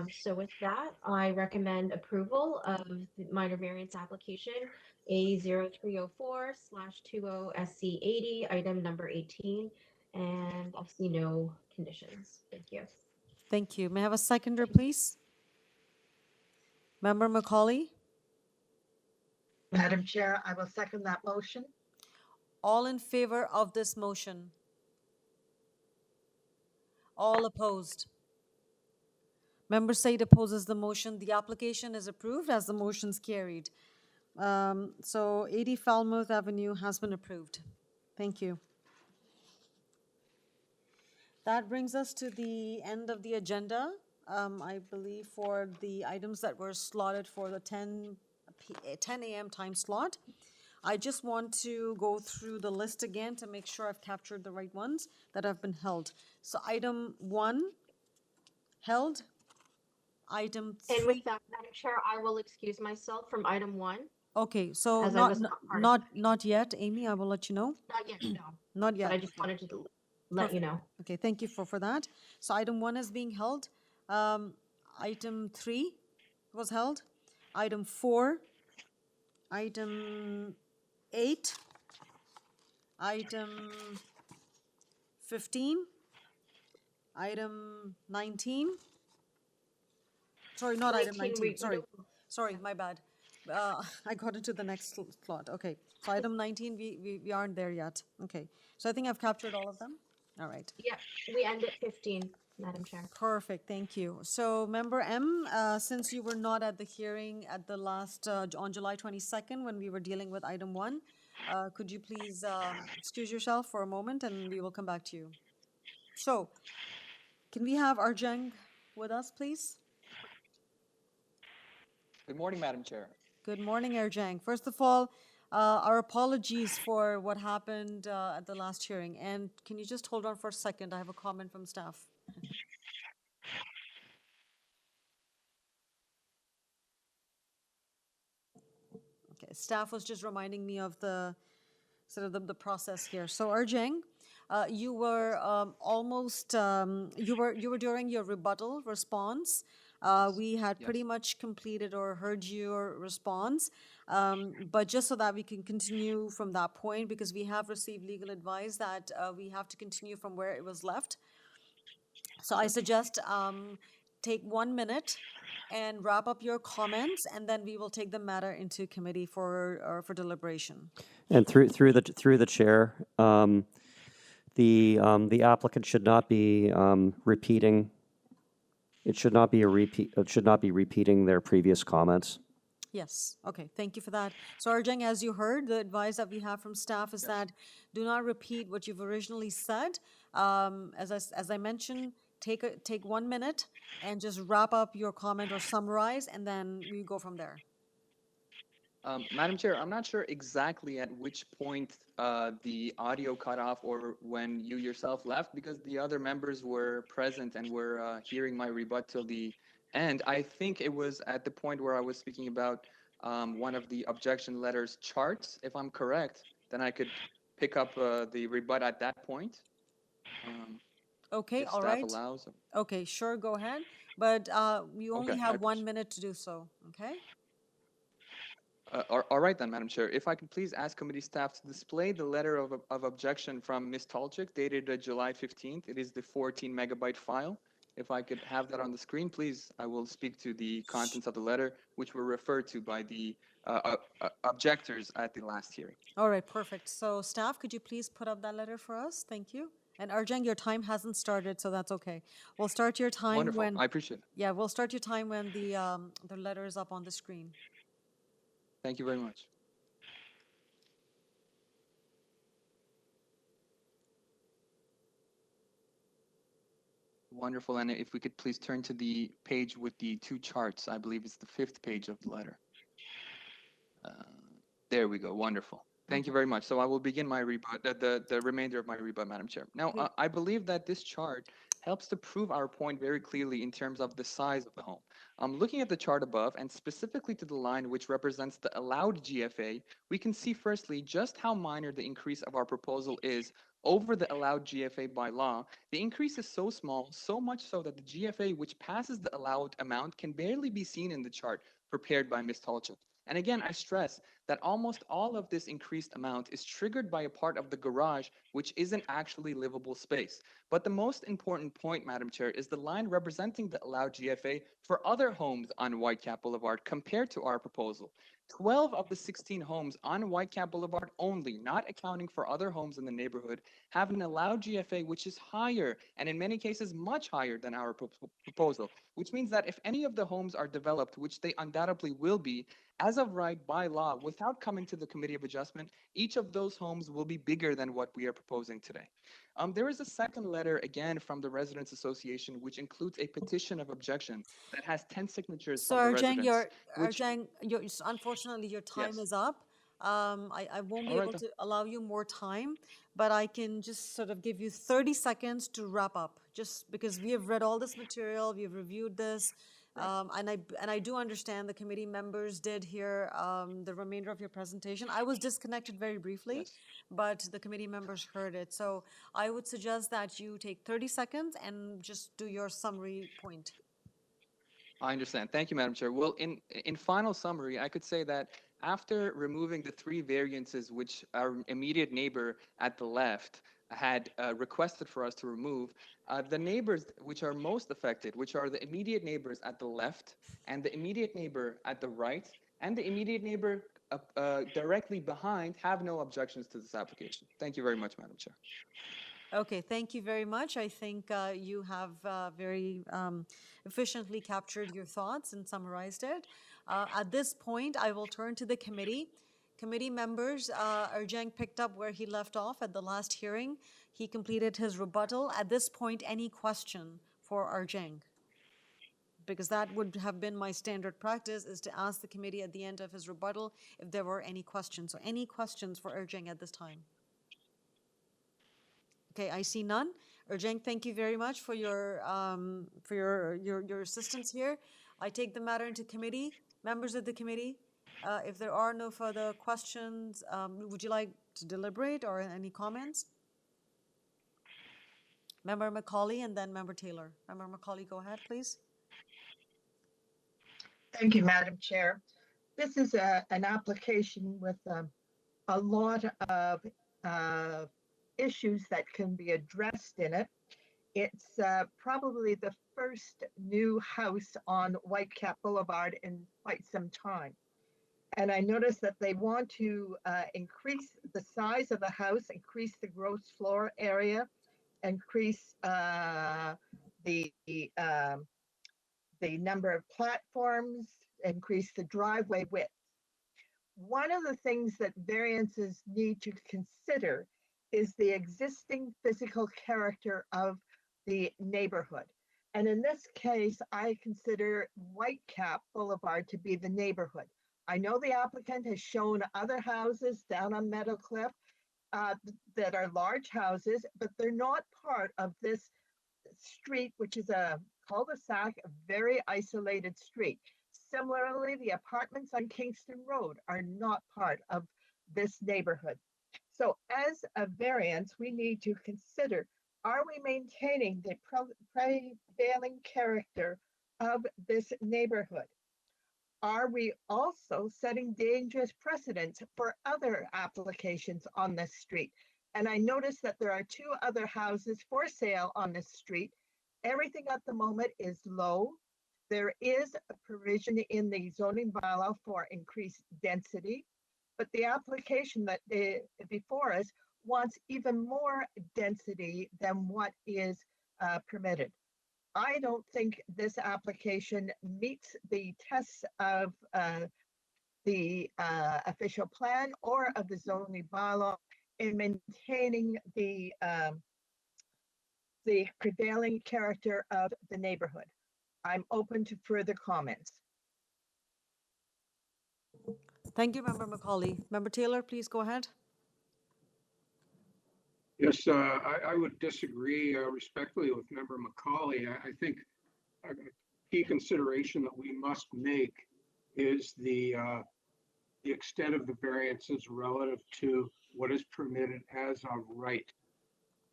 So with that, I recommend approval of the minor variance application A0304/20SC80, item number 18, and I see no conditions. Thank you. Thank you. May I have a seconder, please? Member Macaulay? Madam Chair, I will second that motion. All in favor of this motion? All opposed? Member Said opposes the motion. The application is approved as the motion's carried. So 80 Falmouth Avenue has been approved. Thank you. That brings us to the end of the agenda. I believe for the items that were slotted for the 10 a.m. time slot. I just want to go through the list again to make sure I've captured the right ones that have been held. So item 1, held. Item 3. And with that, Madam Chair, I will excuse myself from item 1. Okay, so as I was not part of not yet, Amy, I will let you know. Not yet, no. Not yet. But I just wanted to let you know. Okay, thank you for that. So item 1 is being held. Item 3 was held. Item 4. Item 8. Item 15. Item 19. Sorry, not item 19. Sorry, my bad. I got into the next slot. Okay, so item 19, we aren't there yet. Okay, so I think I've captured all of them. All right. Yeah, we end at 15, Madam Chair. Perfect, thank you. So Member M, since you were not at the hearing at the last, on July 22nd, when we were dealing with item 1, could you please excuse yourself for a moment and we will come back to you. So, can we have Arjang with us, please? Good morning, Madam Chair. Good morning, Arjang. First of all, our apologies for what happened at the last hearing. And can you just hold on for a second? I have a comment from staff. Okay, staff was just reminding me of the sort of the process here. So Arjang, you were almost you were during your rebuttal response. We had pretty much completed or heard your response, but just so that we can continue from that point, because we have received legal advice that we have to continue from where it was left. So I suggest take 1 minute and wrap up your comments, and then we will take the matter into committee for deliberation. And through the chair, the applicant should not be repeating. It should not be a repeat. It should not be repeating their previous comments. Yes, okay, thank you for that. So Arjang, as you heard, the advice that we have from staff is that do not repeat what you've originally said. As I mentioned, take 1 minute and just wrap up your comment or summarize, and then we go from there. Madam Chair, I'm not sure exactly at which point the audio cut off or when you yourself left, because the other members were present and were hearing my rebut till the end. I think it was at the point where I was speaking about one of the objection letters charts. If I'm correct, then I could pick up the rebut at that point. Okay, if all staff right. allows. Okay, sure, go ahead. But you only Okay, I have 1 minute to do so, okay? All right then, Madam Chair. If I could please ask committee staff to display the letter of objection from Ms. Tolchik dated July 15th. It is the 14 megabyte file. If I could have that on the screen, please, I will speak to the contents of the letter, which were referred to by the objectors at the last hearing. All right, perfect. So staff, could you please put up that letter for us? Thank you. And Arjang, your time hasn't started, so that's okay. We'll start your time Wonderful. when... I appreciate it. Yeah, we'll start your time when the letter is up on the screen. Thank you very much. Wonderful. And if we could please turn to the page with the two charts, I believe it's the 5th page of the letter. There we go. Wonderful. Thank you very much. So I will begin my rebut, the remainder of my rebut, Madam Chair. Now, I believe that this chart helps to prove our point very clearly in terms of the size of the home. Looking at the chart above, and specifically to the line which represents the allowed GFA, we can see firstly just how minor the increase of our proposal is over the allowed GFA by law. The increase is so small, so much so that the GFA which passes the allowed amount can barely be seen in the chart prepared by Ms. Tolchik. And again, I stress that almost all of this increased amount is triggered by a part of the garage which isn't actually livable space. But the most important point, Madam Chair, is the line representing the allowed GFA for other homes on Whitecap Boulevard compared to our proposal. 12 of the 16 homes on Whitecap Boulevard only, not accounting for other homes in the neighborhood, have an allowed GFA which is higher, and in many cases much higher than our proposal, which means that if any of the homes are developed, which they undoubtedly will be, as of right, by law, without coming to the Committee of Adjustment, each of those homes will be bigger than what we are proposing today. There is a second letter, again, from the Residents Association, which includes a petition of objection that has 10 signatures So from the Arjang, residents. unfortunately, your time Yes. is up. I won't be All right able then. to allow you more time, but I can just sort of give you 30 seconds to wrap up, just because we have read all this material, we have reviewed this, and I do understand the committee members did hear the remainder of your presentation. I was disconnected very briefly, but the committee members heard it. So I would suggest that you take 30 seconds and just do your summary point. I understand. Thank you, Madam Chair. Well, in final summary, I could say that after removing the 3 variances which our immediate neighbor at the left had requested for us to remove, the neighbors which are most affected, which are the immediate neighbors at the left and the immediate neighbor at the right and the immediate neighbor directly behind, have no objections to this application. Thank you very much, Madam Chair. Okay, thank you very much. I think you have very efficiently captured your thoughts and summarized it. At this point, I will turn to the committee. Committee members, Arjang picked up where he left off at the last hearing. He completed his rebuttal. At this point, any question for Arjang? Because that would have been my standard practice, is to ask the committee at the end of his rebuttal if there were any questions. So any questions for Arjang at this time? Okay, I see none. Arjang, thank you very much for your assistance here. I take the matter into committee. Members of the committee, if there are no further questions, would you like to deliberate or any comments? Member McCauley and then Member Taylor. Member McCauley, go ahead, please. Thank you, Madam Chair. This is an application with a lot of issues that can be addressed in it. It's probably the first new house on Whitecap Boulevard in quite some time. And I noticed that they want to increase the size of the house, increase the gross floor area, increase the number of platforms, increase the driveway width. One of the things that variances need to consider is the existing physical character of the neighborhood. And in this case, I consider Whitecap Boulevard to be the neighborhood. I know the applicant has shown other houses down on Meadowcliff that are large houses, but they're not part of this street, which is a cul-de-sac, a very isolated street. Similarly, the apartments on Kingston Road are not part of this neighborhood. So as a variance, we need to consider, are we maintaining the prevailing character of this neighborhood? Are we also setting dangerous precedents for other applications on this street? And I noticed that there are 2 other houses for sale on this street. Everything at the moment is low. There is a provision in the zoning bylaw for increased density, but the application that before us wants even more density than what is permitted. I don't think this application meets the tests of the official plan or of the zoning bylaw in maintaining the prevailing character of the neighborhood. I'm open to further comments. Thank you, Member Macaulay. Member Taylor, please go ahead. Yes, I would disagree respectfully with Member Macaulay. I think a key consideration that we must make is the extent of the variances relative to what is permitted as of right.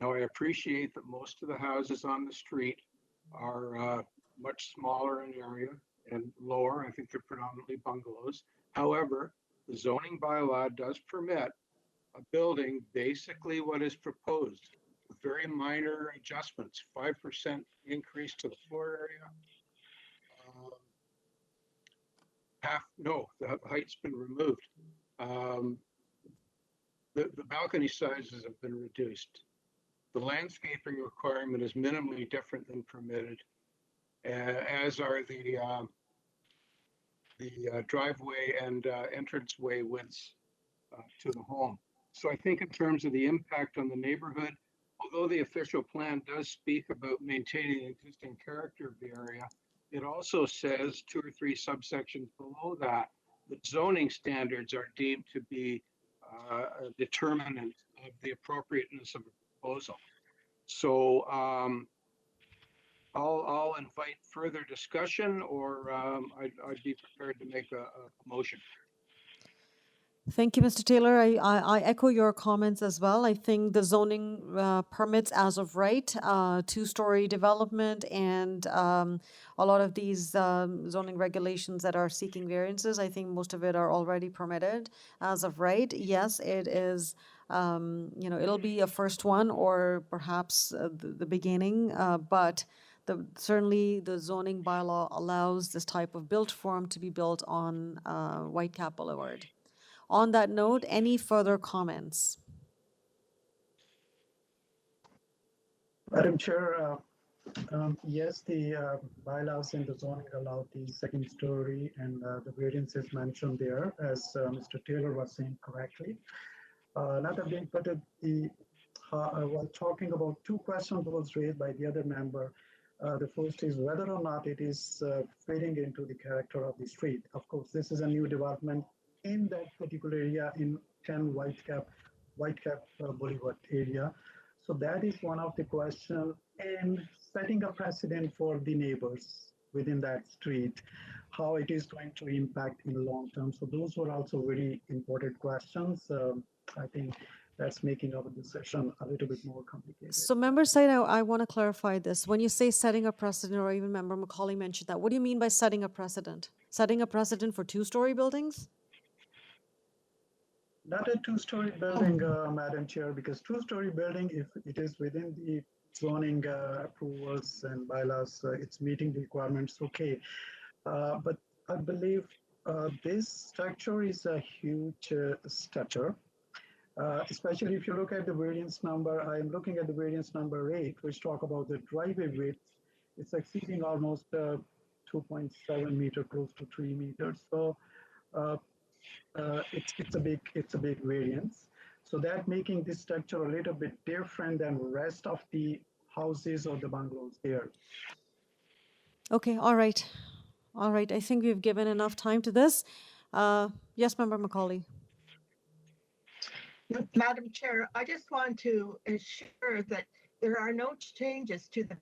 Now, I appreciate that most of the houses on the street are much smaller in area and lower. I think they're predominantly bungalows. However, the zoning bylaw does permit a building basically what is proposed, with very minor adjustments, 5% increase to the floor area. The height's been removed. The balcony sizes have been reduced. The landscaping requirement is minimally different than permitted, as are the driveway and entranceway widths to the home. So I think in terms of the impact on the neighborhood, although the official plan does speak about maintaining the existing character of the area, it also says 2 or 3 subsections below that zoning standards are deemed to be a determinant of the appropriateness of a proposal. So I'll invite further discussion, or I'd be prepared to make a motion. Thank you, Mr. Taylor. I echo your comments as well. I think the zoning permits as of right, 2-story development, and a lot of these zoning regulations that are seeking variances, I think most of it are already permitted as of right. Yes, it is, it'll be a first one or perhaps the beginning, but certainly the zoning bylaw allows this type of built form to be built on Whitecap Boulevard. On that note, any further comments? Madam Chair, yes, the bylaws in the zoning allow the 2nd story, and the variances mentioned there, as Mr. Taylor was saying correctly. Not again, but while talking about 2 questions was raised by the other member. The first is whether or not it is fitting into the character of the street. Of course, this is a new development in that particular area in 10 Whitecap Boulevard area. So that is one of the questions, and setting a precedent for the neighbors within that street, how it is going to impact in the long term. So those were also very important questions. I think that's making our decision a little bit more complicated. So member side, I want to clarify this. When you say setting a precedent, or even member Macaulay mentioned that, what do you mean by setting a precedent? Setting a precedent for two-story buildings? Not a two-story building, Madam Chair, because two-story building, if it is within the zoning approvals and bylaws, it's meeting the requirements, okay. But I believe this structure is a huge structure, especially if you look at the variance number. I'm looking at the variance number 8, which talk about the driveway width. It's exceeding almost 2.7 meter, close to 3 meters. So it's a big variance. So that making this structure a little bit different than rest of the houses or the bungalows there. Okay, all right. All right, I think we've given enough time to this. Yes, member Macaulay. Madam Chair, I just want to ensure that there are no changes to the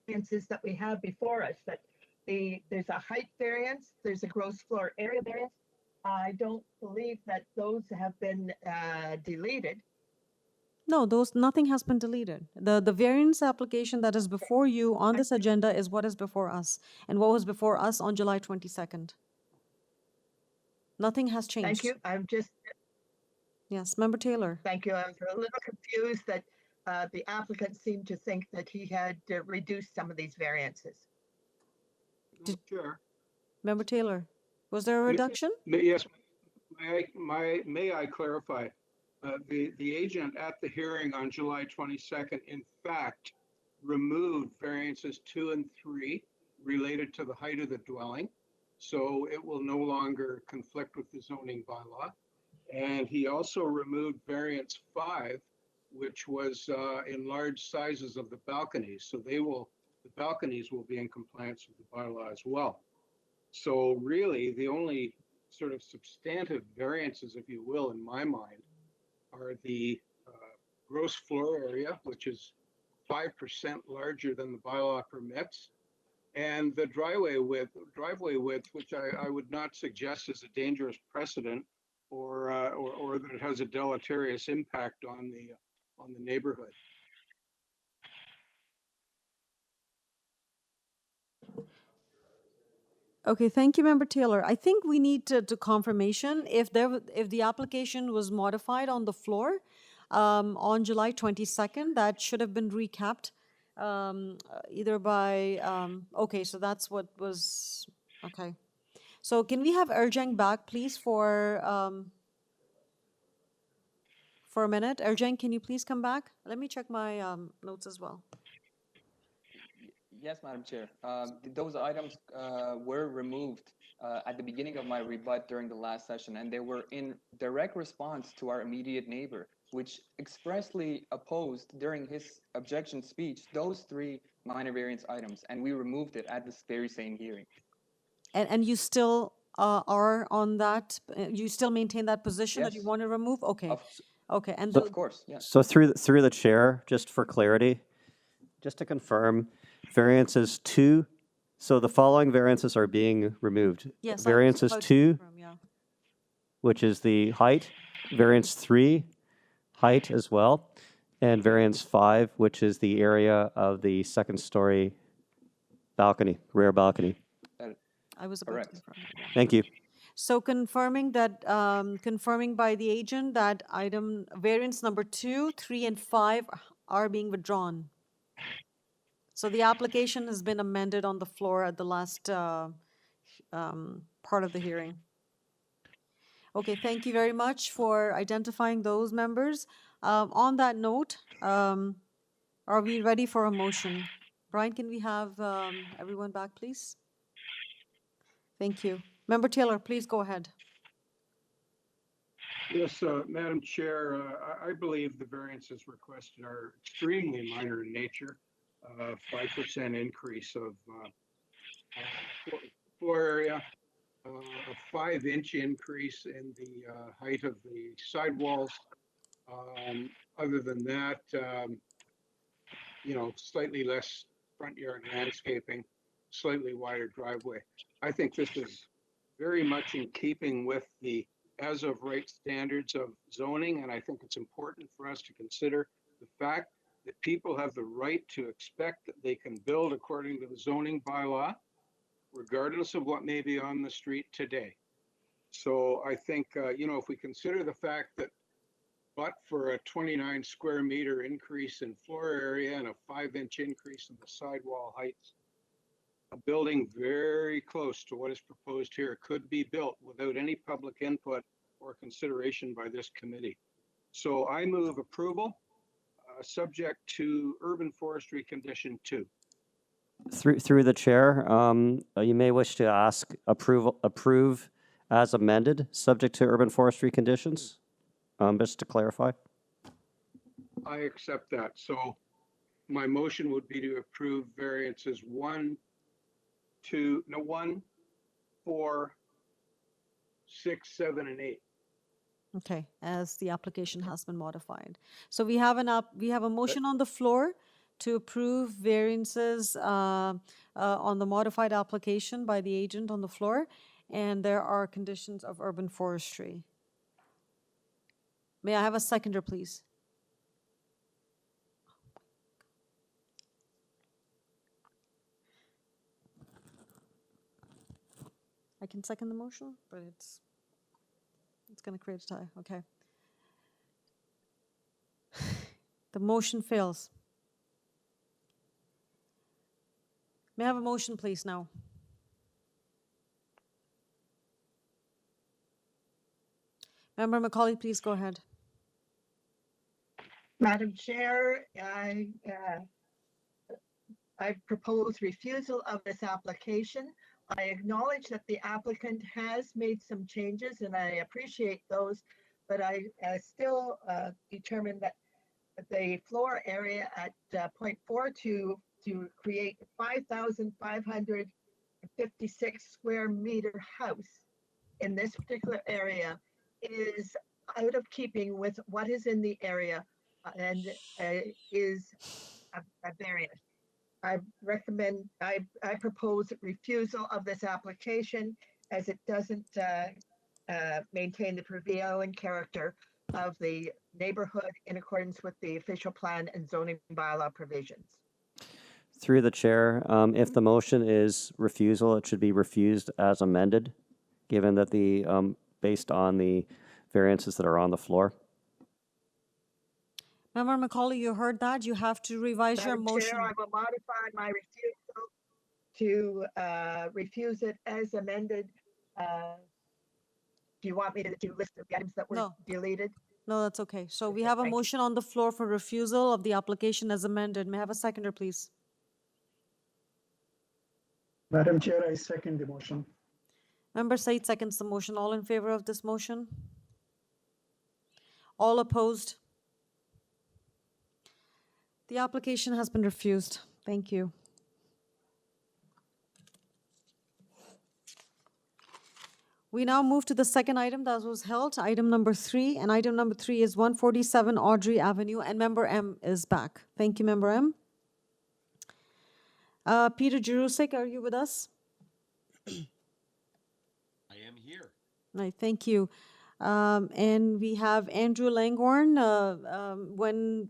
variances that we have before us, that there's a height variance, there's a gross floor area variance. I don't believe that those have been deleted. No, nothing has been deleted. The variance application that is before you on this agenda is what is before us, and what was before us on July 22nd. Nothing has changed. Thank you. I'm just. Yes, member Taylor. Thank you. I was a little confused that the applicant seemed to think that he had reduced some of these variances. Sure. Member Taylor, was there a reduction? Yes. May I clarify? The agent at the hearing on July 22nd, in fact, removed variances 2 and 3 related to the height of the dwelling. So it will no longer conflict with the zoning bylaw. And he also removed variance 5, which was enlarged sizes of the balconies. So the balconies will be in compliance with the bylaw as well. So really the only sort of substantive variances, if you will, in my mind, are the gross floor area, which is 5% larger than the bylaw permits, and the driveway width, which I would not suggest is a dangerous precedent, or that it has a deleterious impact on the neighborhood. Okay, thank you, member Taylor. I think we need to confirmation if the application was modified on the floor on July 22nd. That should have been recapped either by. Okay, so that's what was okay. So can we have Erjang back, please, for a minute? Erjang, can you please come back? Let me check my notes as well. Yes, Madam Chair. Those items were removed at the beginning of my rebut during the last session, and they were in direct response to our immediate neighbor, which expressly opposed during his objection speech those 3 minor variance items, and we removed it at this very same hearing. And you still are on that? You still maintain that position that you Yes. want to remove? Okay. Okay. And Of course, yes. So through the chair, just for clarity, just to confirm, variances 2, so the following variances are being removed. Yes, Variances I was 2, confirm, yeah. which is the height, variance 3, height as well, and variance 5, which is the area of the second story balcony, rear balcony. I was about to confirm. Yeah. Thank you. So confirming that, confirming by the agent that item variance number 2, 3, and 5 are being withdrawn. So the application has been amended on the floor at the last part of the hearing. Okay, thank you very much for identifying those members. On that note, are we ready for a motion? Brian, can we have everyone back, please? Thank you. Member Taylor, please go ahead. Yes, Madam Chair, I believe the variances requested are extremely minor in nature. 5% increase of floor area, a 5-inch increase in the height of the sidewalls. Other than that, slightly less front yard landscaping, slightly wider driveway. I think this is very much in keeping with the as of right standards of zoning. And I think it's important for us to consider the fact that people have the right to expect that they can build according to the zoning bylaw, regardless of what may be on the street today. So I think, if we consider the fact that but for a 29 square meter increase in floor area and a 5-inch increase in the sidewall heights, a building very close to what is proposed here could be built without any public input or consideration by this committee. So I move approval, subject to urban forestry condition 2. Through the chair, you may wish to ask approve as amended, subject to urban forestry conditions, just to clarify. I accept that. So my motion would be to approve variances 1, 4, 6, 7, and 8. Okay, as the application has been modified. So we have a motion on the floor to approve variances on the modified application by the agent on the floor, and there are conditions of urban forestry. May I have a seconder, please? I can second the motion, but it's going to create a tie. Okay. The motion fails. May I have a motion, please, now? Member Macaulay, please go ahead. Madam Chair, I propose refusal of this application. I acknowledge that the applicant has made some changes and I appreciate those, but I still determine that the floor area at point 4.2 to create 5,556 square meter house in this particular area is out of keeping with what is in the area and is a variance. I propose refusal of this application as it doesn't maintain the prevailing character of the neighborhood in accordance with the official plan and zoning bylaw provisions. Through the chair, if the motion is refusal, it should be refused as amended, given that based on the variances that are on the floor. Member Macaulay, you heard that. You have to revise your Madam motion. Chair, I will modify my refusal to refuse it as amended. Do you want me to list the items that were deleted? No, that's okay. So we have a motion on the floor for refusal of the application as amended. May I have a seconder, please? Madam Chair, I second the motion. Member Said seconds the motion. All in favor of this motion? All opposed? The application has been refused. Thank you. We now move to the second item that was held, item number 3. And item number 3 is 147 Audrey Avenue, and Member M is back. Thank you, Member M. Peter Jerusik, are you with us? I am here. Right, thank you. And we have Andrew Langhorn. When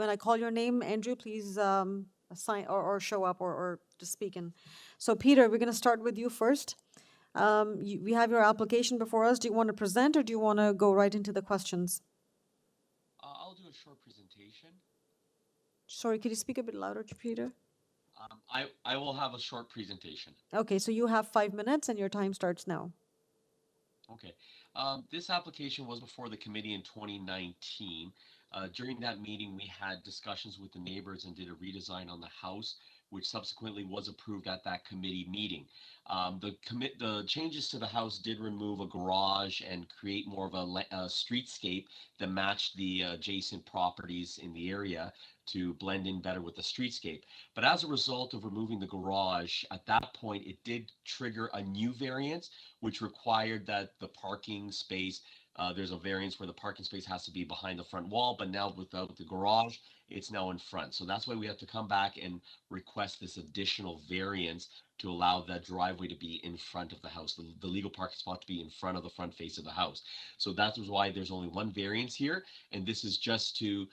I call your name, Andrew, please sign or show up or just speak in. So Peter, we're going to start with you first. We have your application before us. Do you want to present or do you want to go right into the questions? I'll do a short presentation. Sorry, could you speak a bit louder, Peter? I will have a short presentation. Okay, so you have 5 minutes and your time starts now. Okay. This application was before the committee in 2019. During that meeting, we had discussions with the neighbors and did a redesign on the house, which subsequently was approved at that committee meeting. The changes to the house did remove a garage and create more of a streetscape that matched the adjacent properties in the area to blend in better with the streetscape. But as a result of removing the garage, at that point, it did trigger a new variance, which required that the parking space There's a variance where the parking space has to be behind the front wall, but now without the garage, it's now in front. So that's why we have to come back and request this additional variance to allow that driveway to be in front of the house, the legal parking spot to be in front of the front face of the house. So that was why there's only one variance here. And this is just to,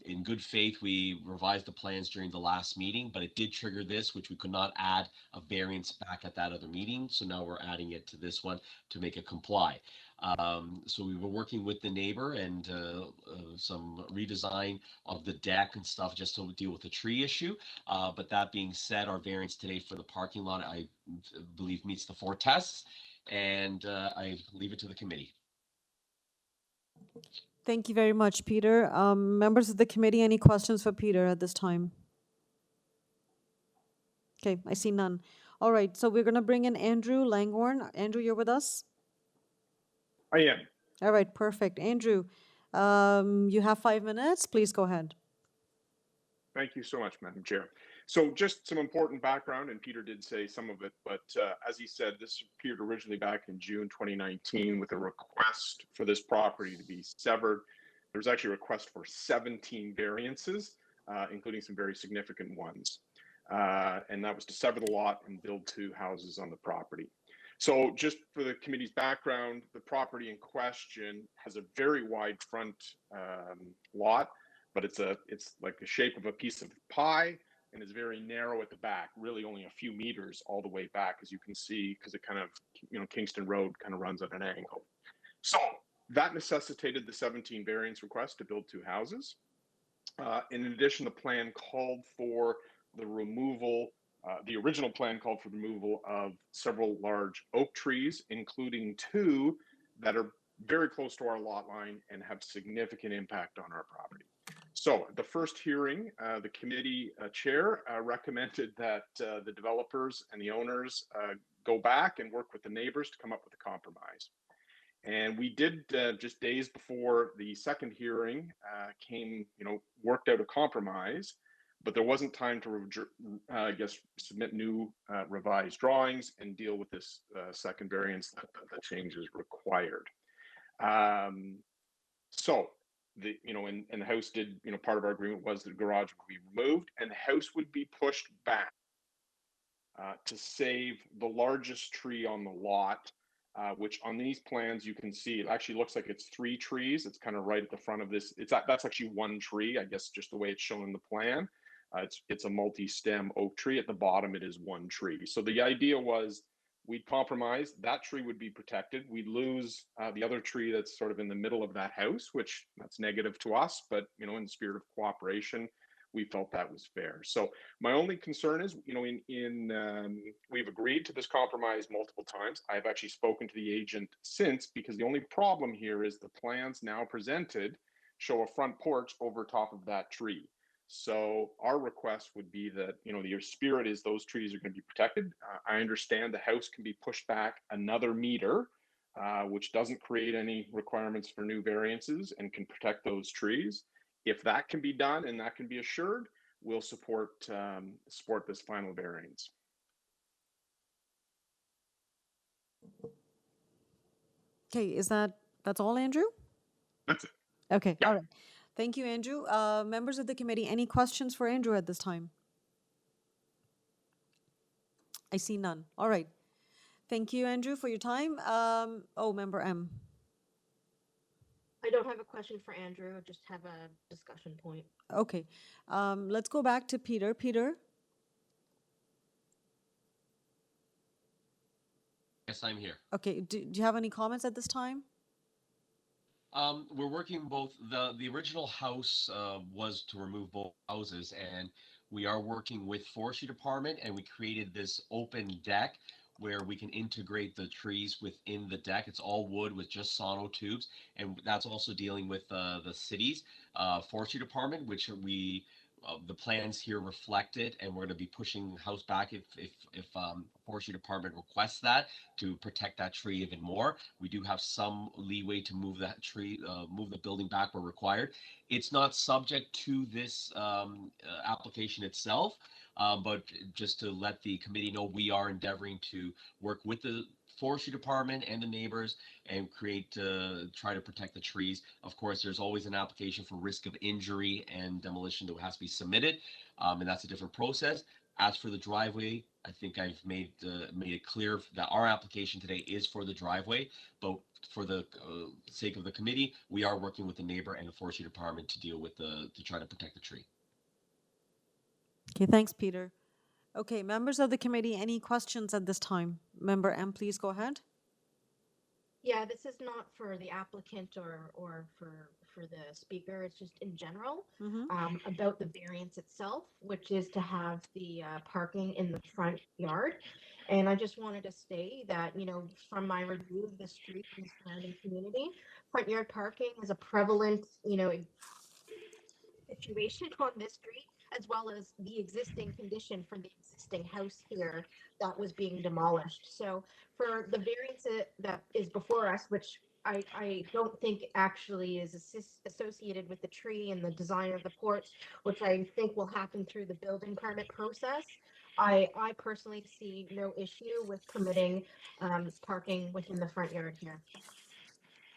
in good faith, we revised the plans during the last meeting, but it did trigger this, which we could not add a variance back at that other meeting. So now we're adding it to this one to make it comply. So we were working with the neighbor and some redesign of the deck and stuff just to deal with the tree issue. But that being said, our variance today for the parking lot, I believe, meets the 4 tests, and I leave it to the committee. Thank you very much, Peter. Members of the committee, any questions for Peter at this time? Okay, I see none. All right, so we're going to bring in Andrew Langhorn. Andrew, you're with us? I am. All right, perfect. Andrew, you have 5 minutes. Please go ahead. Thank you so much, Madam Chair. So just some important background, and Peter did say some of it, but as he said, this appeared originally back in June 2019 with a request for this property to be severed. There was actually a request for 17 variances, including some very significant ones. And that was to sever the lot and build 2 houses on the property. So just for the committee's background, the property in question has a very wide front lot, but it's like the shape of a piece of pie and is very narrow at the back, really only a few meters all the way back, as you can see, because it kind of, Kingston Road kind of runs at an angle. So that necessitated the 17 variance request to build 2 houses. In addition, the plan called for the removal, the original plan called for the removal of several large oak trees, including 2 that are very close to our lot line and have significant impact on our property. So at the first hearing, the committee chair recommended that the developers and the owners go back and work with the neighbors to come up with a compromise. And we did just days before the second hearing worked out a compromise, but there wasn't time to, submit new revised drawings and deal with this second variance that the changes required. So and the house did, part of our agreement was the garage would be removed and the house would be pushed back to save the largest tree on the lot, which on these plans you can see it actually looks like it's 3 trees. It's kind of right at the front of this. That's actually 1 tree, I guess, just the way it's shown in the plan. It's a multi-stem oak tree. At the bottom, it is 1 tree. So the idea was we'd compromise. That tree would be protected. We'd lose the other tree that's sort of in the middle of that house, which that's negative to us. But in the spirit of cooperation, we felt that was fair. So my only concern is, we've agreed to this compromise multiple times. I've actually spoken to the agent since, because the only problem here is the plans now presented show a front porch over top of that tree. So our request would be that, your spirit is those trees are going to be protected. I understand the house can be pushed back another meter, which doesn't create any requirements for new variances and can protect those trees. If that can be done and that can be assured, we'll support this final variance. Okay, that's all, Andrew? That's it. Okay, all right. Thank you, Andrew. Members of the committee, any questions for Andrew at this time? I see none. All right. Thank you, Andrew, for your time. Member M. I don't have a question for Andrew. I just have a discussion point. Okay. Let's go back to Peter. Peter? Yes, I'm here. Okay. Do you have any comments at this time? We're working both. The original house was to remove both houses, and we are working with Forestry Department, and we created this open deck where we can integrate the trees within the deck. It's all wood with just sono tubes, and that's also dealing with the city's Forestry Department, which the plans here reflect it, and we're going to be pushing the house back if Forestry Department requests that to protect that tree even more. We do have some leeway to move that tree, move the building back where required. It's not subject to this application itself, but just to let the committee know, we are endeavoring to work with the forestry department and the neighbors and try to protect the trees. Of course, there's always an application for risk of injury and demolition that has to be submitted, and that's a different process. As for the driveway, I think I've made it clear that our application today is for the driveway, but for the sake of the committee, we are working with the neighbor and the forestry department to deal with to try to protect the tree. Okay, thanks, Peter. Okay, members of the committee, any questions at this time? Member M, please go ahead. Yeah, this is not for the applicant or for the speaker. It's just in general about the variance itself, which is to have the parking in the front yard. And I just wanted to say that, you know, from my review of the street and surrounding community, front yard parking is a prevalent, you know, situation on this street, as well as the existing condition from the existing house here that was being demolished. So for the variance that is before us, which I don't think actually is associated with the tree and the design of the porch, which I think will happen through the building permit process, I personally see no issue with permitting parking within the front yard here.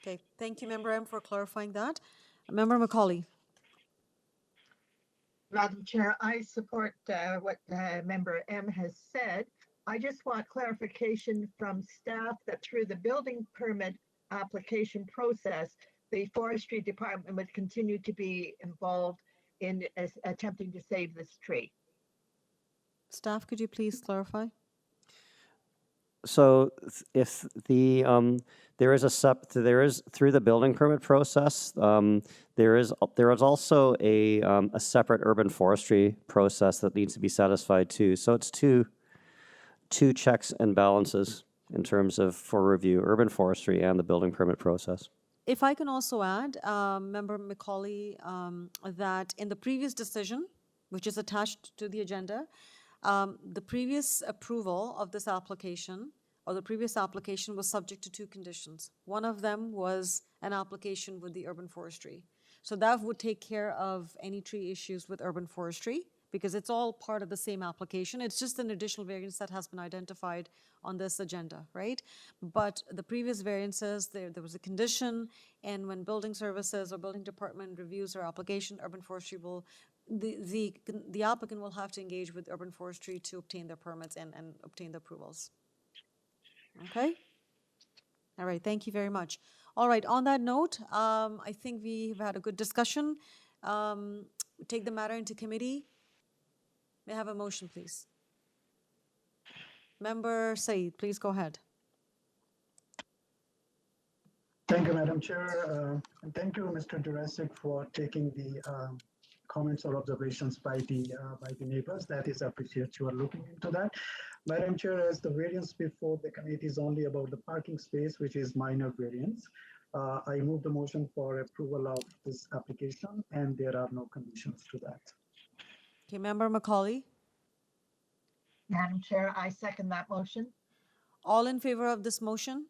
Okay, thank you, Member M, for clarifying that. Member Macaulay. Madam Chair, I support what Member M has said. I just want clarification from staff that through the building permit application process, the forestry department would continue to be involved in attempting to save this tree. Staff, could you please clarify? So if the there is through the building permit process, there is also a separate urban forestry process that needs to be satisfied too. So it's two checks and balances in terms of for review, urban forestry and the building permit process. If I can also add, Member Macaulay, that in the previous decision, which is attached to the agenda, the previous approval of this application or the previous application was subject to two conditions. One of them was an application with the urban forestry. So that would take care of any tree issues with urban forestry because it's all part of the same application. It's just an additional variance that has been identified on this agenda, right? But the previous variances, there was a condition, and when building services or building department reviews our application, urban forestry will the applicant will have to engage with urban forestry to obtain their permits and obtain the approvals. Okay? All right, thank you very much. All right, on that note, I think we've had a good discussion. Take the matter into committee. May I have a motion, please? Member Saeed, please go ahead. Thank you, Madam Chair. And thank you, Mr. Jurassic, for taking the comments or observations by the neighbors. That is appreciated. You are looking into that. Madam Chair, as the variance before the committee is only about the parking space, which is minor variance, I move the motion for approval of this application, and there are no conditions to that. Okay, Member Macaulay. Madam Chair, I second that motion. All in favor of this motion?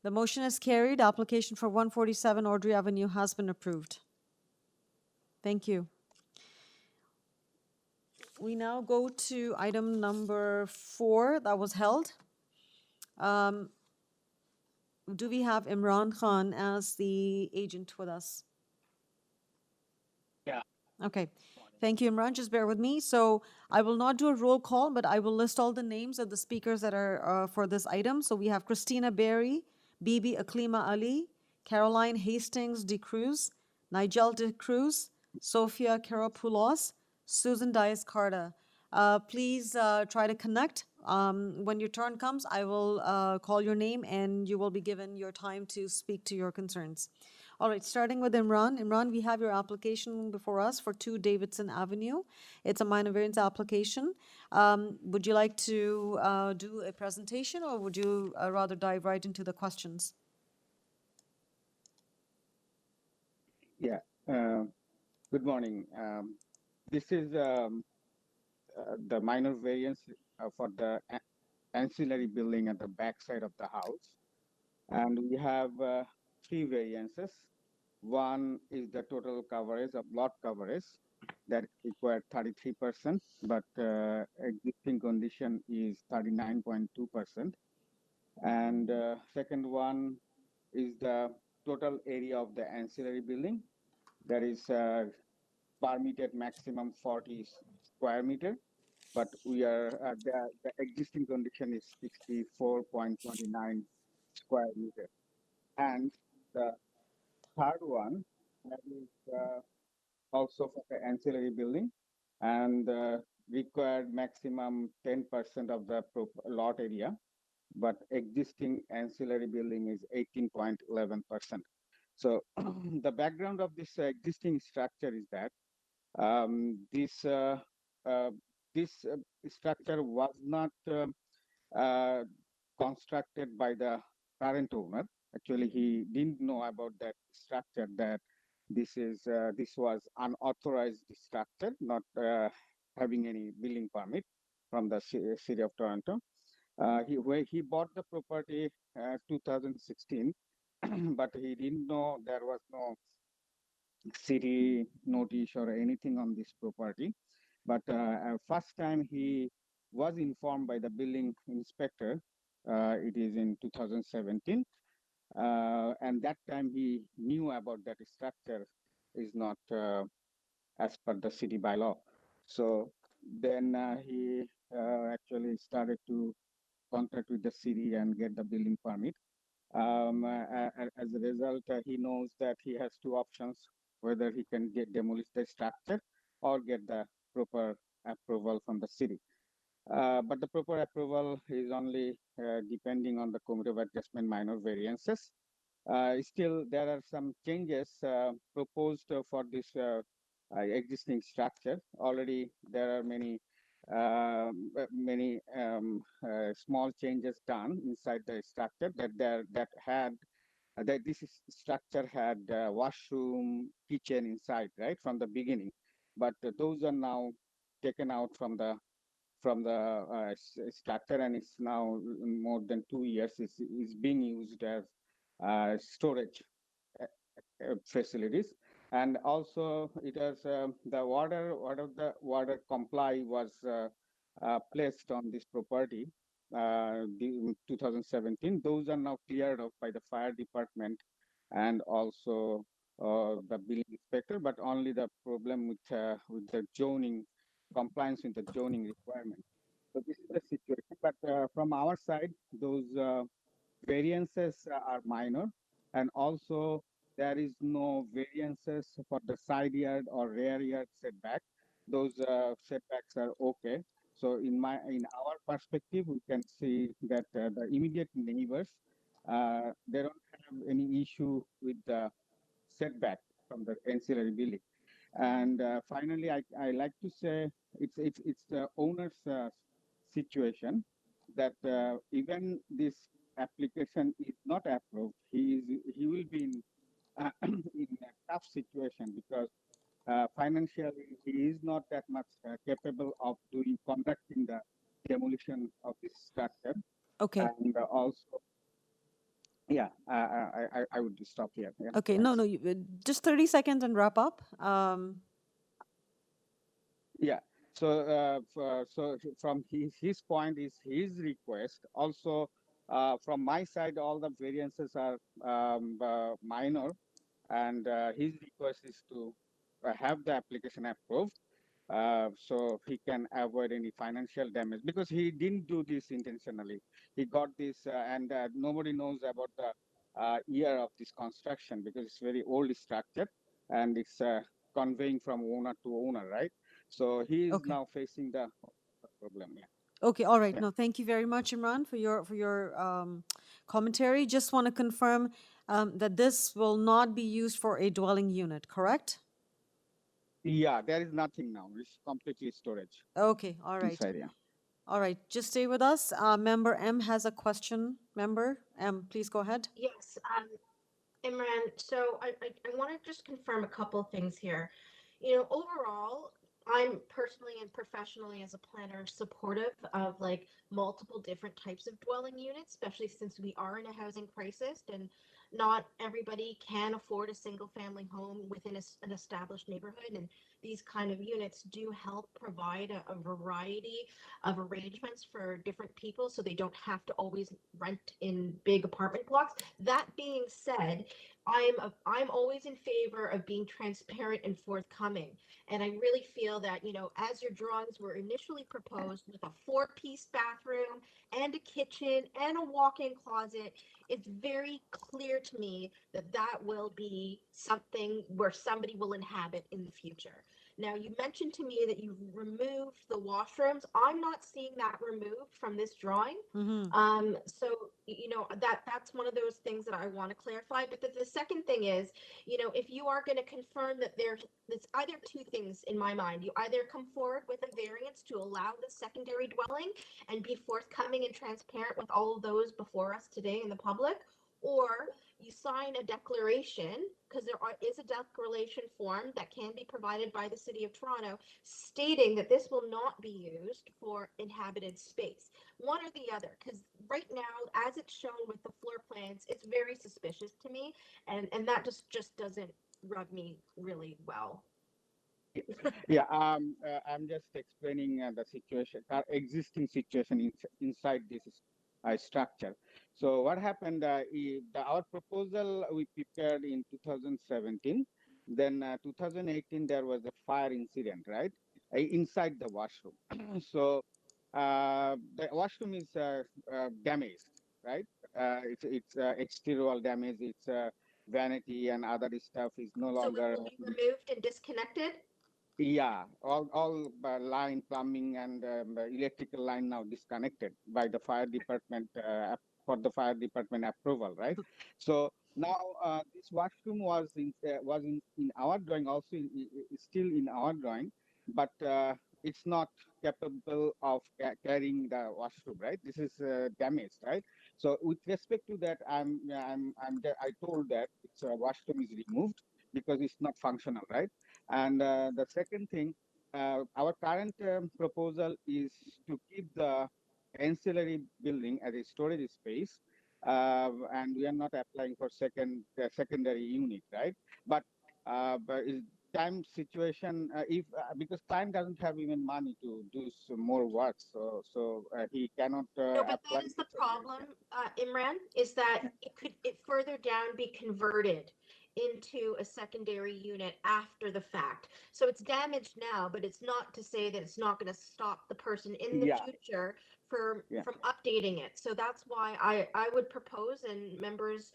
The motion is carried. Application for 147 Audrey Avenue has been approved. Thank you. We now go to item number 4 that was held. Do we have Imran Khan as the agent with us? Yeah. Okay. Thank you, Imran. Just bear with me. So I will not do a roll call, but I will list all the names of the speakers that are for this item. So we have Christina Berry, Bibi Aklima Ali, Caroline Hastings de Cruz, Nigel de Cruz, Sophia Karopoulos, Susan Dias-Carta. Please try to connect. When your turn comes, I will call your name and you will be given your time to speak to your concerns. All right, starting with Imran. Imran, we have your application before us for 2 Davidson Avenue. It's a minor variance application. Would you like to do a presentation or would you rather dive right into the questions? Yeah. Good morning. This is the minor variance for the ancillary building at the back side of the house. And we have 3 variances. One is the total coverage of lot coverage. that required 33%, but existing condition is 39.2%. And second one is the total area of the ancillary building. That is permitted maximum 40 square meter, but we are the existing condition is 64.29 square meter. And the third one, that is also for the ancillary building, and required maximum 10% of the lot area, but existing ancillary building is 18.11%. So the background of this existing structure is that this structure was not uh, constructed by the current owner. Actually, he didn't know about that structure, that this was unauthorized structure, not having any building permit from the city of Toronto. He bought the property 2016, but he didn't know there was no city notice or anything on this property. But first time he was informed by the building inspector, it is in 2017, and that time he knew about that structure is not as per the city bylaw. So then he actually started to contact with the city and get the building permit. As a result, he knows that he has two options, whether he can demolish the structure or get the proper approval from the city. But the proper approval is only depending on the cumulative adjustment minor variances. Still, there are some changes proposed for this existing structure. Already, there are many small changes done inside the structure that this structure had washroom, kitchen inside, right, from the beginning. But those are now taken out from the structure, and it's now more than 2 years is being used as storage facilities. And also it has the water comply was placed on this property in 2017. Those are now cleared up by the fire department and also the building inspector, but only the problem with the zoning compliance with the zoning requirement. So this is the situation. But from our side, those variances are minor, and also there is no variances for the side yard or rear yard setback. Those setbacks are okay. So in our perspective, we can see that the immediate neighbors, they don't have any issue with the setback from the ancillary building. And finally, I like to say it's the owner's situation that even this application is not approved, he will be in a tough situation, because financially he is not that much capable of conducting the demolition of this structure. Okay. And also, yeah, I would stop here. Yeah, Okay, thanks. no, just 30 seconds and wrap up. Yeah. So, so from his point is his request. Also, from my side, all the variances are minor, and his request is to have the application approved, so he can avoid any financial damage, because he didn't do this intentionally. He got this, and nobody knows about the year of this construction, because it's very old structure and it's conveying from owner to owner, right? So he is now facing the problem. Yeah. Okay, all right. Yeah. No, thank you very much, Imran, for your commentary. Just want to confirm that this will not be used for a dwelling unit, correct? Yeah, there is nothing now. It's completely storage. Okay, all right. Inside, yeah. All right, just stay with us. Member M has a question. Member M, please go ahead. Yes, Imran, so I want to just confirm a couple of things here. You know, overall, I'm personally and professionally as a planner supportive of like multiple different types of dwelling units, especially since we are in a housing crisis. And not everybody can afford a single family home within an established neighborhood, and these kind of units do help provide a variety of arrangements for different people, so they don't have to always rent in big apartment blocks. That being said, I'm always in favor of being transparent and forthcoming. And I really feel that, you know, as your drawings were initially proposed with a 4-piece bathroom and a kitchen and a walk-in closet, it's very clear to me that that will be something where somebody will inhabit in the future. Now, you mentioned to me that you've removed the washrooms. I'm not seeing that removed from this drawing. So, you know, that's one of those things that I want to clarify. But the second thing is, you know, if you are going to confirm that there's either two things in my mind. You either come forward with a variance to allow the secondary dwelling and be forthcoming and transparent with all of those before us today in the public, or you sign a declaration, because is a declaration form that can be provided by the City of Toronto stating that this will not be used for inhabited space. One or the other, because right now, as it's shown with the floor plans, it's very suspicious to me, and that just doesn't rub me really well. Yeah, I'm just explaining the situation, existing situation inside this structure. So what happened, our proposal we prepared in 2017, then 2018 there was a fire incident, right, inside the washroom. So the washroom is damaged, right? It's exterior damage, it's vanity and other stuff is no So longer. it will be removed and disconnected? Yeah, all line plumbing and electrical line now disconnected by the fire department for the fire department approval, right? So now this washroom was in our drawing, also still in our drawing, but it's not capable of carrying the washroom, right? This is damaged, right? So with respect to that, I told that it's washroom is removed because it's not functional, right? And the second thing, our current proposal is to keep the ancillary building as a storage space, and we are not applying for secondary unit, right? But is time situation, if because client doesn't have even money to do some more work, so he cannot No, but apply. that is the problem, Imran, is that it further down be converted into a secondary unit after the fact. So it's damaged now, but it's not to say that it's not going to stop the person in the future from updating it. So that's why I would propose, and members,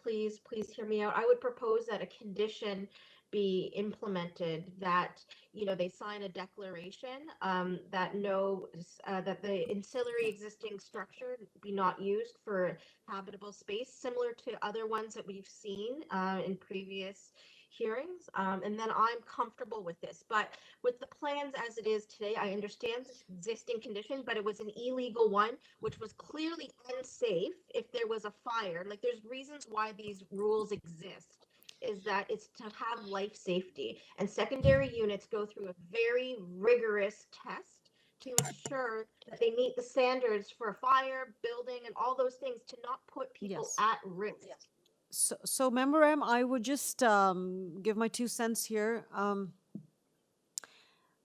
please hear me out. I would propose that a condition be implemented that, you know, they sign a declaration that that the ancillary existing structure be not used for habitable space, similar to other ones that we've seen in previous hearings. And then I'm comfortable with this. But with the plans as it is today, I understand this existing condition, but it was an illegal one, which was clearly unsafe if there was a fire. Like, there's reasons why these rules exist, is that it's to have life safety. And secondary units go through a very rigorous test to ensure that they meet the standards for fire, building, and all those things, to not put people at risk. So Member M, I would just give my 2 cents here.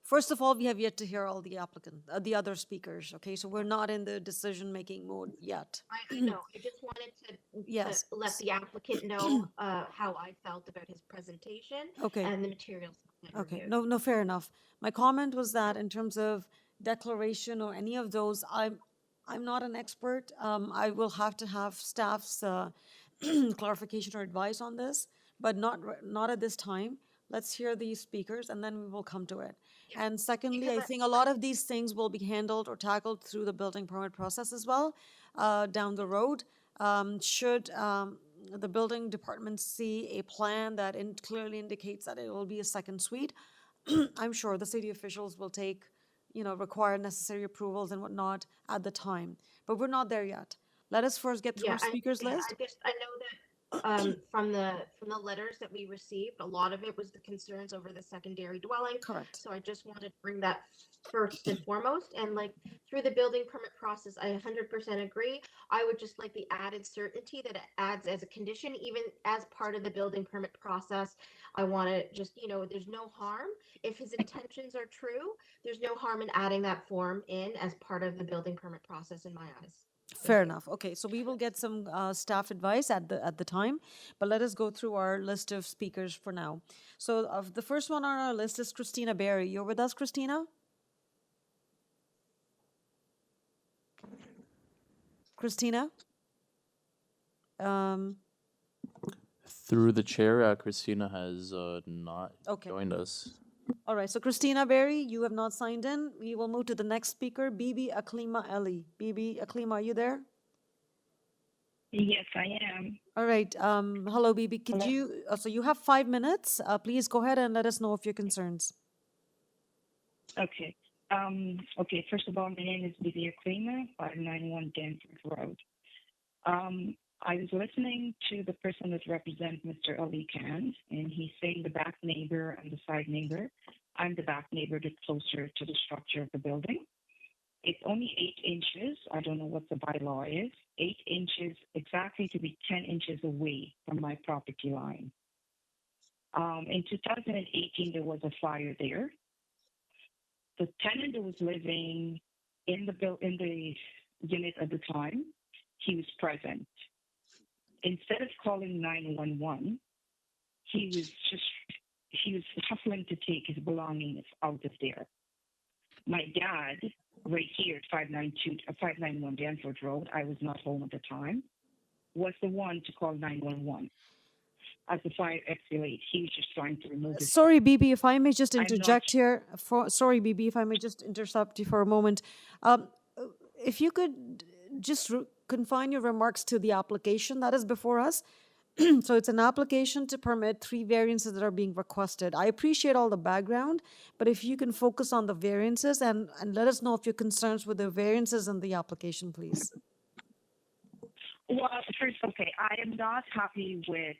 First of all, we have yet to hear all the other speakers, okay? So we're not in the decision-making mode yet. I know. I just wanted to let the applicant know how I felt about his presentation and the materials. Okay, no, fair enough. My comment was that in terms of declaration or any of those, I'm not an expert. I will have to have staff's clarification or advice on this, but not at this time. Let's hear these speakers and then we will come to it. And secondly, I think a lot of these things will be handled or tackled through the building permit process as well down the road. Should the building department see a plan that clearly indicates that it will be a second suite, I'm sure the city officials will take, require necessary approvals and whatnot at the time. But we're not there yet. Let us first get through our speakers list. I know that from the letters that we received. A lot of it was the concerns over the secondary dwelling. Correct. So I just wanted to bring that first and foremost. And like through the building permit process, I 100% agree. I would just like the added certainty that it adds as a condition, even as part of the building permit process. I want to just, there's no harm. If his intentions are true, there's no harm in adding that form in as part of the building permit process in my eyes. Fair enough. Okay, so we will get some staff advice at the time, but let us go through our list of speakers for now. So the first one on our list is Christina Berry. You're with us, Christina? Christina? Through the chair, Christina has not Okay. joined us. All right, so Christina Berry, you have not signed in. We will move to the next speaker, Bibi Aklima Ali. Bibi Aklima, are you there? Yes, I am. All right. Hello, Bibi. Could you? So you have 5 minutes. Please go ahead and let us know of your concerns. Okay. Okay. First of all, my name is Bibi Aklima, 591 Danforth Road. I was listening to the person that represents Mr. Ali Khan, and he's saying the back neighbor and the side neighbor. I'm the back neighbor that's closer to the structure of the building. It's only 8 inches. I don't know what the bylaw is. 8 inches exactly to be 10 inches away from my property line. In 2018, there was a fire there. The tenant that was living in the unit at the time, he was present. Instead of calling 911, he was hustling to take his belongings out of there. My dad, right here at 591 Danforth Road, I was not home at the time, was the one to call 911. As the fire escalated, he was just trying to remove his... Sorry, Bibi, if I may just I'm not- interject here. Sorry, Bibi, if I may just interrupt you for a moment. If you could just confine your remarks to the application that is before us. So it's an application to permit 3 variances that are being requested. I appreciate all the background, but if you can focus on the variances and let us know if you're concerns with the variances in the application, please. Well, first, okay, I am not happy with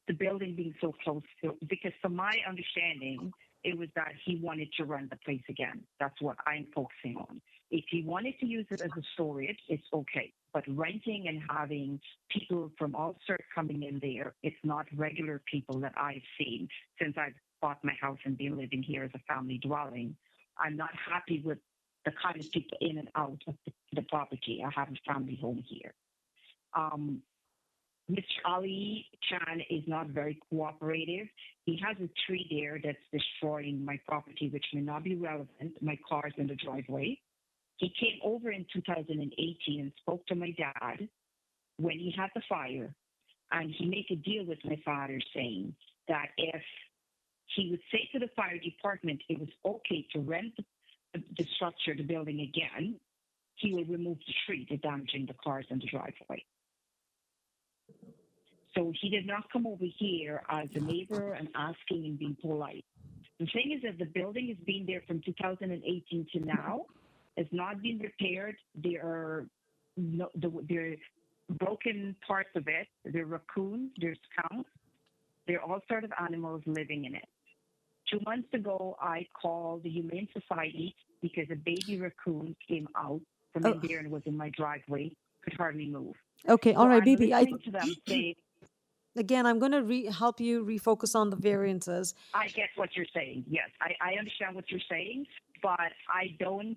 the building being so close to, because from my understanding, it was that he wanted to rent the place again. That's what I'm focusing on. If he wanted to use it as a storage, it's okay. But renting and having people from all sorts coming in there, it's not regular people that I've seen since I've bought my house and been living here as a family dwelling. I'm not happy with the kind of people in and out of the property. I have a family home here. Mr. Ali Chan is not very cooperative. He has a tree there that's destroying my property, which may not be relevant. My car's in the driveway. He came over in 2018 and spoke to my dad when he had the fire, and he made a deal with my father saying that if he would say to the fire department it was okay to rent the structure, the building again, he will remove the tree that's damaging the cars in the driveway. So he did not come over here as a neighbor and asking and being polite. The thing is that the building has been there from 2018 to now. It's not been repaired. There are broken parts of it. There are raccoons, there's skunks. There are all sorts of animals living in it. 2 months ago, I called the Humane Society because a baby raccoon came out from in there and was in my driveway, could hardly move. Okay, all right, I'm Bibi. listening to them say, Again, I'm going to help you refocus on the variances. I get what you're saying. Yes, I understand what you're saying, but I don't,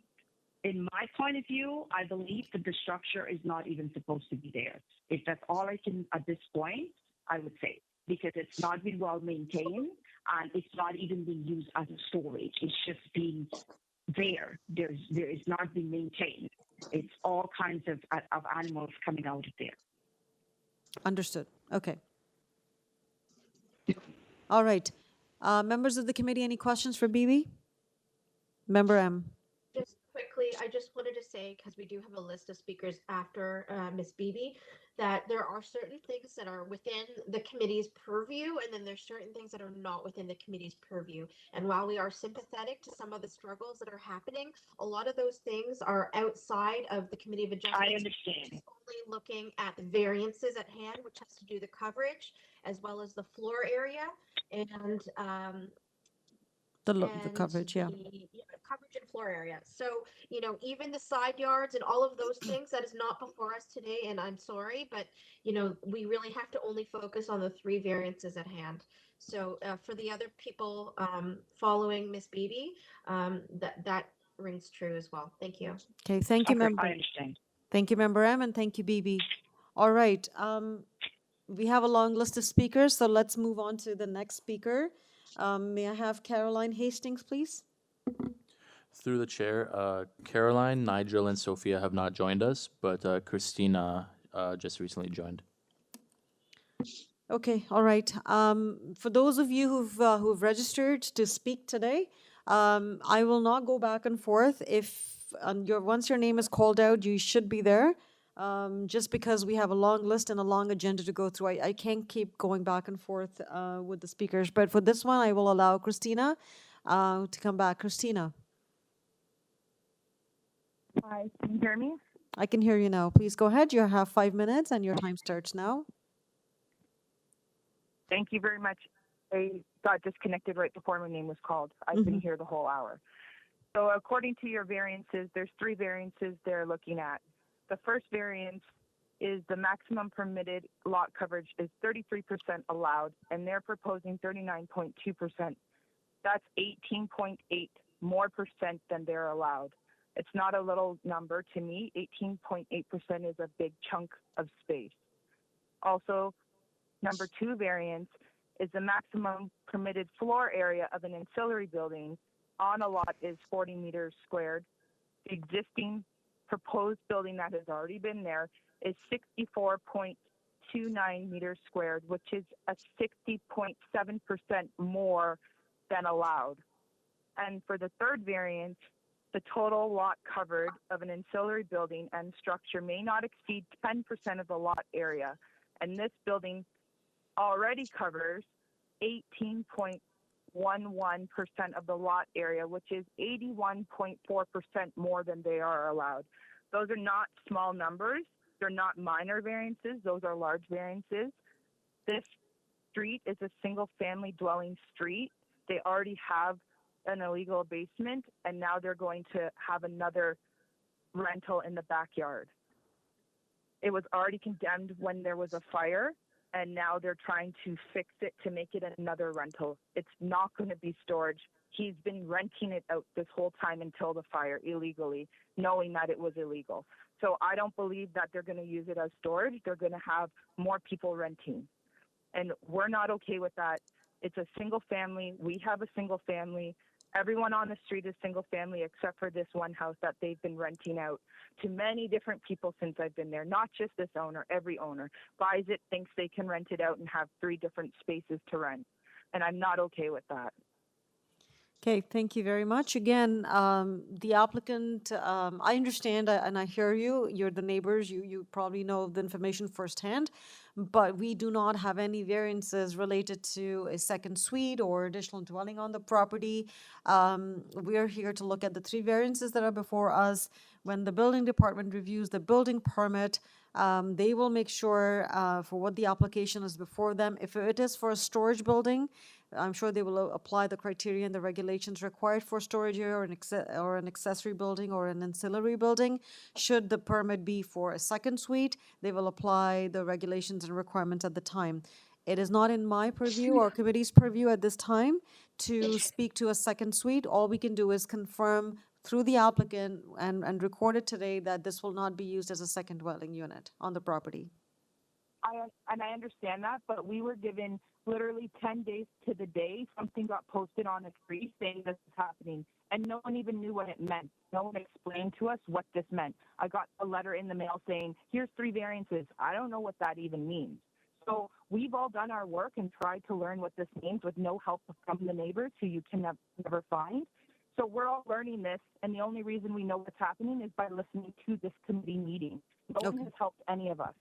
in my point of view, I believe that the structure is not even supposed to be there. If that's all I can, at this point, I would say, because it's not been well maintained and it's not even being used as a storage. It's just being there. There is not being maintained. It's all kinds of animals coming out of there. Understood. Okay. All right. Members of the committee, any questions for Bibi? Member M. Just quickly, I just wanted to say, because we do have a list of speakers after Ms. Beebe, that there are certain things that are within the committee's purview, and then there's certain things that are not within the committee's purview. And while we are sympathetic to some of the struggles that are happening, a lot of those things are outside of the Committee of Adjustments. I understand. It's only looking at the variances at hand, which has to do the coverage as well as the floor area and The coverage, yeah. coverage and floor area. So, even the side yards and all of those things, that is not before us today, and I'm sorry, but, we really have to only focus on the 3 variances at hand. So, for the other people following Miss Beebe, that rings true as well. Thank you. Okay, thank you, Okay, member. I understand. Thank you, member M, and thank you, BB. All right, we have a long list of speakers, so let's move on to the next speaker. May I have Caroline Hastings, please? Through the chair, Caroline, Nigel, and Sophia have not joined us, but Christina just recently joined. Okay, all right. For those of you who've registered to speak today, I will not go back and forth. If once your name is called out, you should be there. Just because we have a long list and a long agenda to go through, I can't keep going back and forth with the speakers. But for this one, I will allow Christina to come back. Christina. Hi, can you hear me? I can hear you now. Please go ahead. You have 5 minutes and your time starts now. Thank you very much. I got disconnected right before my name was called. I've been here the whole hour. So according to your variances, there's 3 variances they're looking at. The first variance is the maximum permitted lot coverage is 33% allowed, and they're proposing 39.2%. That's 18.8 more percent than they're allowed. It's not a little number to me. 18.8% is a big chunk of space. Also, number 2 variance is the maximum permitted floor area of an ancillary building on a lot is 40 meters squared. The existing proposed building that has already been there is 64.29 meters squared, which is a 60.7% more than allowed. And for the third variance, the total lot covered of an ancillary building and structure may not exceed 10% of the lot area. And this building already covers 18.11% of the lot area, which is 81.4% more than they are allowed. Those are not small numbers. They're not minor variances. Those are large variances. This street is a single family dwelling street. They already have an illegal basement, and now they're going to have another rental in the backyard. It was already condemned when there was a fire, and now they're trying to fix it to make it another rental. It's not going to be storage. He's been renting it out this whole time until the fire illegally, knowing that it was illegal. So I don't believe that they're going to use it as storage. They're going to have more people renting. And we're not okay with that. It's a single family. We have a single family. Everyone on the street is single family except for this one house that they've been renting out to many different people since I've been there. Not just this owner, every owner buys it, thinks they can rent it out and have 3 different spaces to rent. And I'm not okay with that. Okay, thank you very much. Again, the applicant, I understand and I hear you. You're the neighbors. You probably know the information firsthand, but we do not have any variances related to a second suite or additional dwelling on the property. We are here to look at the 3 variances that are before us. When the building department reviews the building permit, they will make sure for what the application is before them. If it is for a storage building, I'm sure they will apply the criteria and the regulations required for storage area or an accessory building or an ancillary building. Should the permit be for a second suite, they will apply the regulations and requirements at the time. It is not in my purview or committee's purview at this time to speak to a second suite. All we can do is confirm through the applicant and record it today that this will not be used as a second dwelling unit on the property. I understand that, but we were given literally 10 days to the day. Something got posted on a tree saying this is happening, and no one even knew what it meant. No one explained to us what this meant. I got a letter in the mail saying, here's 3 variances. I don't know what that even means. So we've all done our work and tried to learn what this means with no help from the neighbors who you can never find. So we're all learning this, and the only reason we know what's happening is by listening to this committee meeting. No one has helped any of us.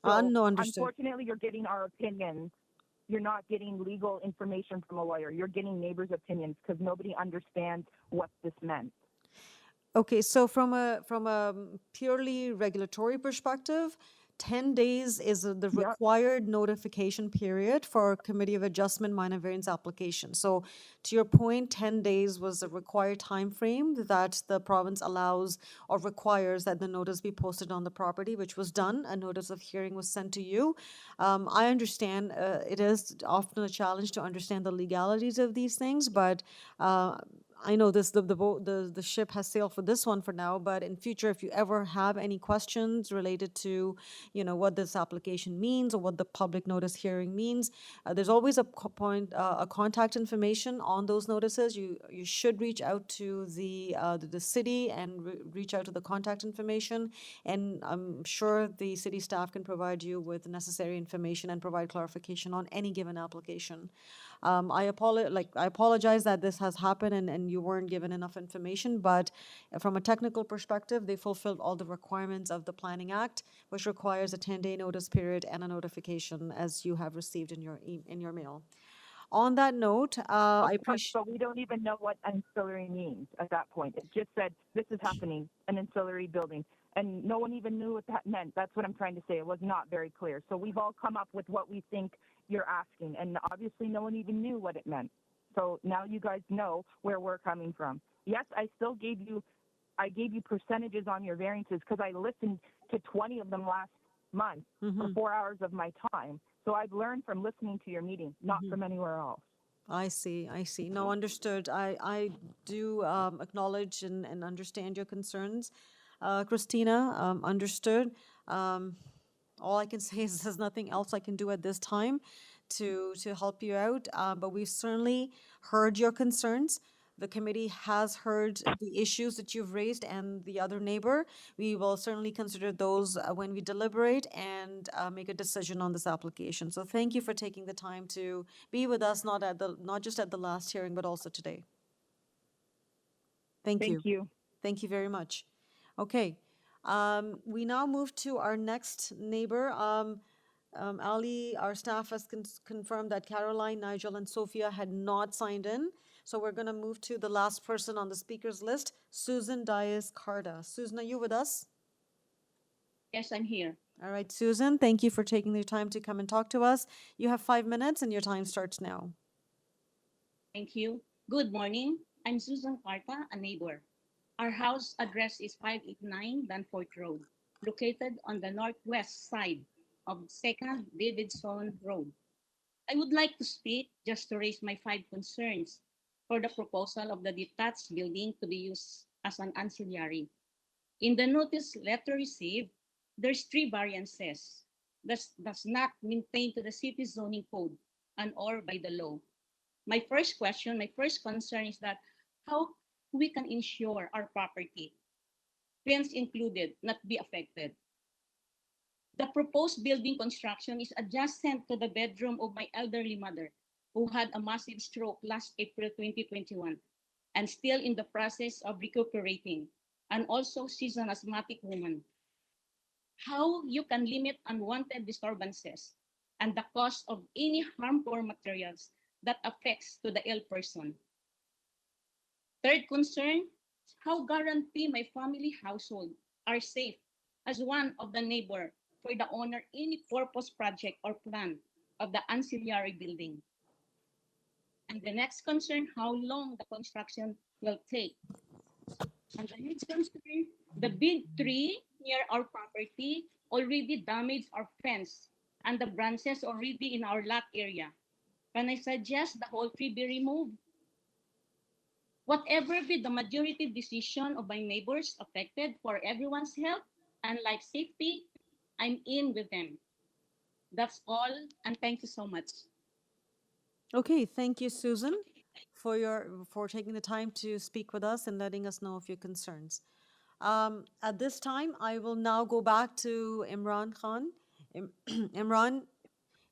So No, understood. unfortunately, you're getting our opinions. You're not getting legal information from a lawyer. You're getting neighbors' opinions because nobody understands what this meant. Okay, so from a purely regulatory perspective, 10 days is the required notification period for Committee of Adjustment minor variance application. So to your point, 10 days was the required time frame that the province allows or requires that the notice be posted on the property, which was done. A notice of hearing was sent to you. I understand it is often a challenge to understand the legalities of these things, but I know this the ship has sailed for this one for now, but in future, if you ever have any questions related to, what this application means or what the public notice hearing means, there's always a contact information on those notices. You should reach out to the city and reach out to the contact information, and I'm sure the city staff can provide you with the necessary information and provide clarification on any given application. I apologize that this has happened and you weren't given enough information, but from a technical perspective, they fulfilled all the requirements of the Planning Act, which requires a 10-day notice period and a notification as you have received in your mail. On that note, I appreciate. But we don't even know what ancillary means at that point. It just said, this is happening, an ancillary building. And no one even knew what that meant. That's what I'm trying to say. It was not very clear. So we've all come up with what we think you're asking. And obviously no one even knew what it meant. So now you guys know where we're coming from. Yes, I gave you percentages on your variances because I listened to 20 of them last month for 4 hours of my time. So I've learned from listening to your meeting, not from anywhere else. I see. No, understood. I do acknowledge and understand your concerns. Christina, understood. All I can say is there's nothing else I can do at this time to help you out, but we've certainly heard your concerns. The committee has heard the issues that you've raised and the other neighbor. We will certainly consider those when we deliberate and make a decision on this application. So thank you for taking the time to be with us, not just at the last hearing, but also today. Thank you. Thank you very much. Okay, we now move to our next neighbor. Ali, our staff has confirmed that Caroline, Nigel, and Sophia had not signed in. So we're going to move to the last person on the speakers list, Susan Dias-Carda. Susan, are you with us? Yes, I'm here. All right, Susan, thank you for taking the time to come and talk to us. You have 5 minutes and your time starts now. Thank you. Good morning. I'm Susan Carta, a neighbor. Our house address is 589 Danforth Road, located on the northwest side of 2nd Davidson Road. I would like to speak just to raise my 5 concerns for the proposal of the detached building to be used as an ancillary. In the notice letter received, there's 3 variances that does not maintain to the city zoning code and or by the law. My first concern is that how we can ensure our property, fence included, not be affected. The proposed building construction is adjacent to the bedroom of my elderly mother, who had a massive stroke last April 2021 and still in the process of recuperating, and also she's an asthmatic woman. How you can limit unwanted disturbances and the cost of any harmful materials that affects to the ill person. Third concern, how guarantee my family household are safe as one of the neighbor for the owner any purpose project or plan of the ancillary building. And the next concern, how long the construction will take. And the next concern, the big tree near our property already damaged our fence and the branches already in our lot area. Can I suggest the whole tree be removed? Whatever be the majority decision of my neighbors affected for everyone's health and life safety, I'm in with them. That's all, and thank you so much. Okay, thank you, Susan, for taking the time to speak with us and letting us know of your concerns. At this time, I will now go back to Imran Khan. Imran,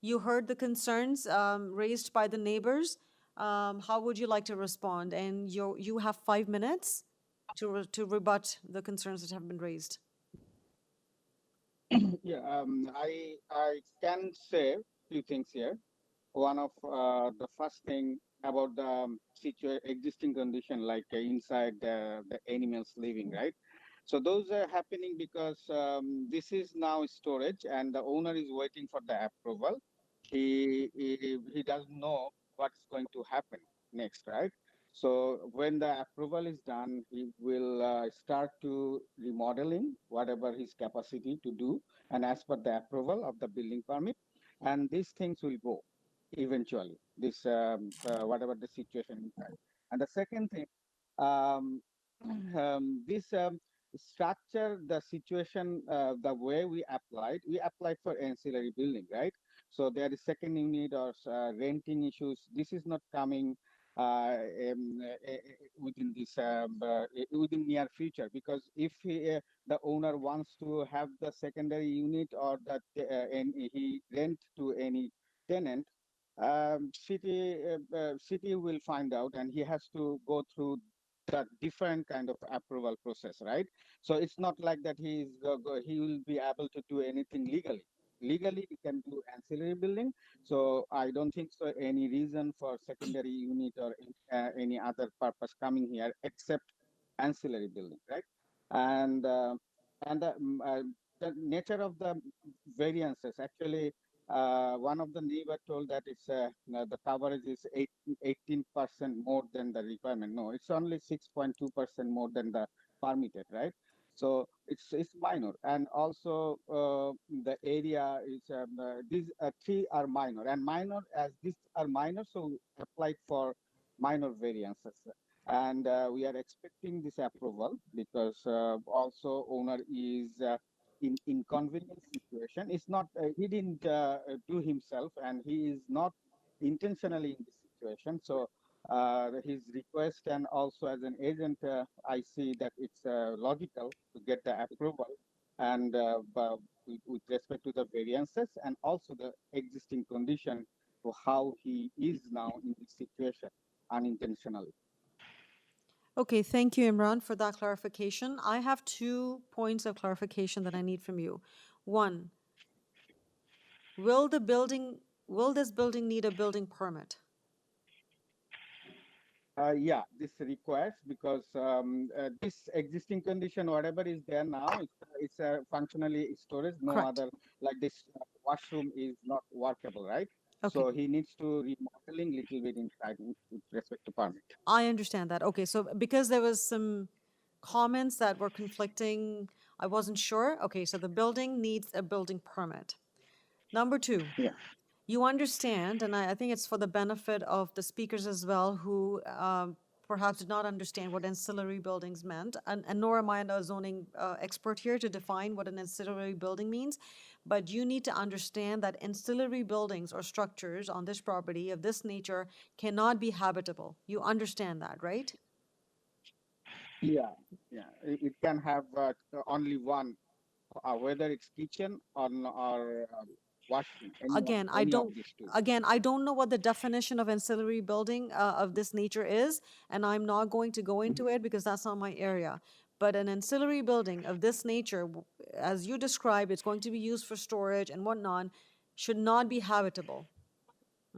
you heard the concerns raised by the neighbors. How would you like to respond? And you have 5 minutes to rebut the concerns that have been raised. Yeah, I can say few things here. One of the first thing about the existing condition, like inside the animals living, right? So those are happening because this is now storage, and the owner is waiting for the approval. He doesn't know what's going to happen next, right? So when the approval is done, he will start to remodeling whatever his capacity to do, and as per the approval of the building permit, and these things will go eventually. This whatever the situation is. And the second thing, um, this structure, the situation, the way we applied for ancillary building, right? So there is second unit or renting issues. This is not coming within this within near future, because if the owner wants to have the secondary unit, or that and he rent to any tenant, city will find out, and he has to go through the different kind of approval process, right? So it's not like that he will be able to do anything legally. Legally, he can do ancillary building. So I don't think so any reason for secondary unit or any other purpose coming here except ancillary building, right? And the nature of the variances, actually, one of the neighbor told that it's the coverage is 18% more than the requirement. No, it's only 6.2% more than the permitted, right? So it's minor, and also the area is these three are minor, and minor as these are minor, so applied for minor variances, and we are expecting this approval because also owner is in inconvenient situation. It's not he didn't do himself, and he is not intentionally in this situation. So his request, and also as an agent, I see that it's logical to get the approval, and with respect to the variances and also the existing condition to how he is now in this situation unintentionally. Okay, thank you, Imran, for that clarification. I have 2 points of clarification that I need from you. One, will this building need a building permit? Yeah, this requires, because this existing condition, whatever is there now, it's functionally storage. No Correct. other, like this washroom is not workable, right? Okay. So he needs to remodeling little bit inside with respect to permit. I understand that. Okay, so because there was some comments that were conflicting, I wasn't sure. Okay, so the building needs a building permit. Number 2, Yeah. you understand, and I think it's for the benefit of the speakers as well, who perhaps did not understand what ancillary buildings meant, and nor am I a zoning expert here to define what an ancillary building means, but you need to understand that ancillary buildings or structures on this property of this nature cannot be habitable. You understand that, right? Yeah, yeah. It can have only one, whether it's kitchen or washroom, Again, any of these two. I don't know what the definition of ancillary building of this nature is, and I'm not going to go into it because that's not my area. But an ancillary building of this nature, as you described, it's going to be used for storage and whatnot, should not be habitable,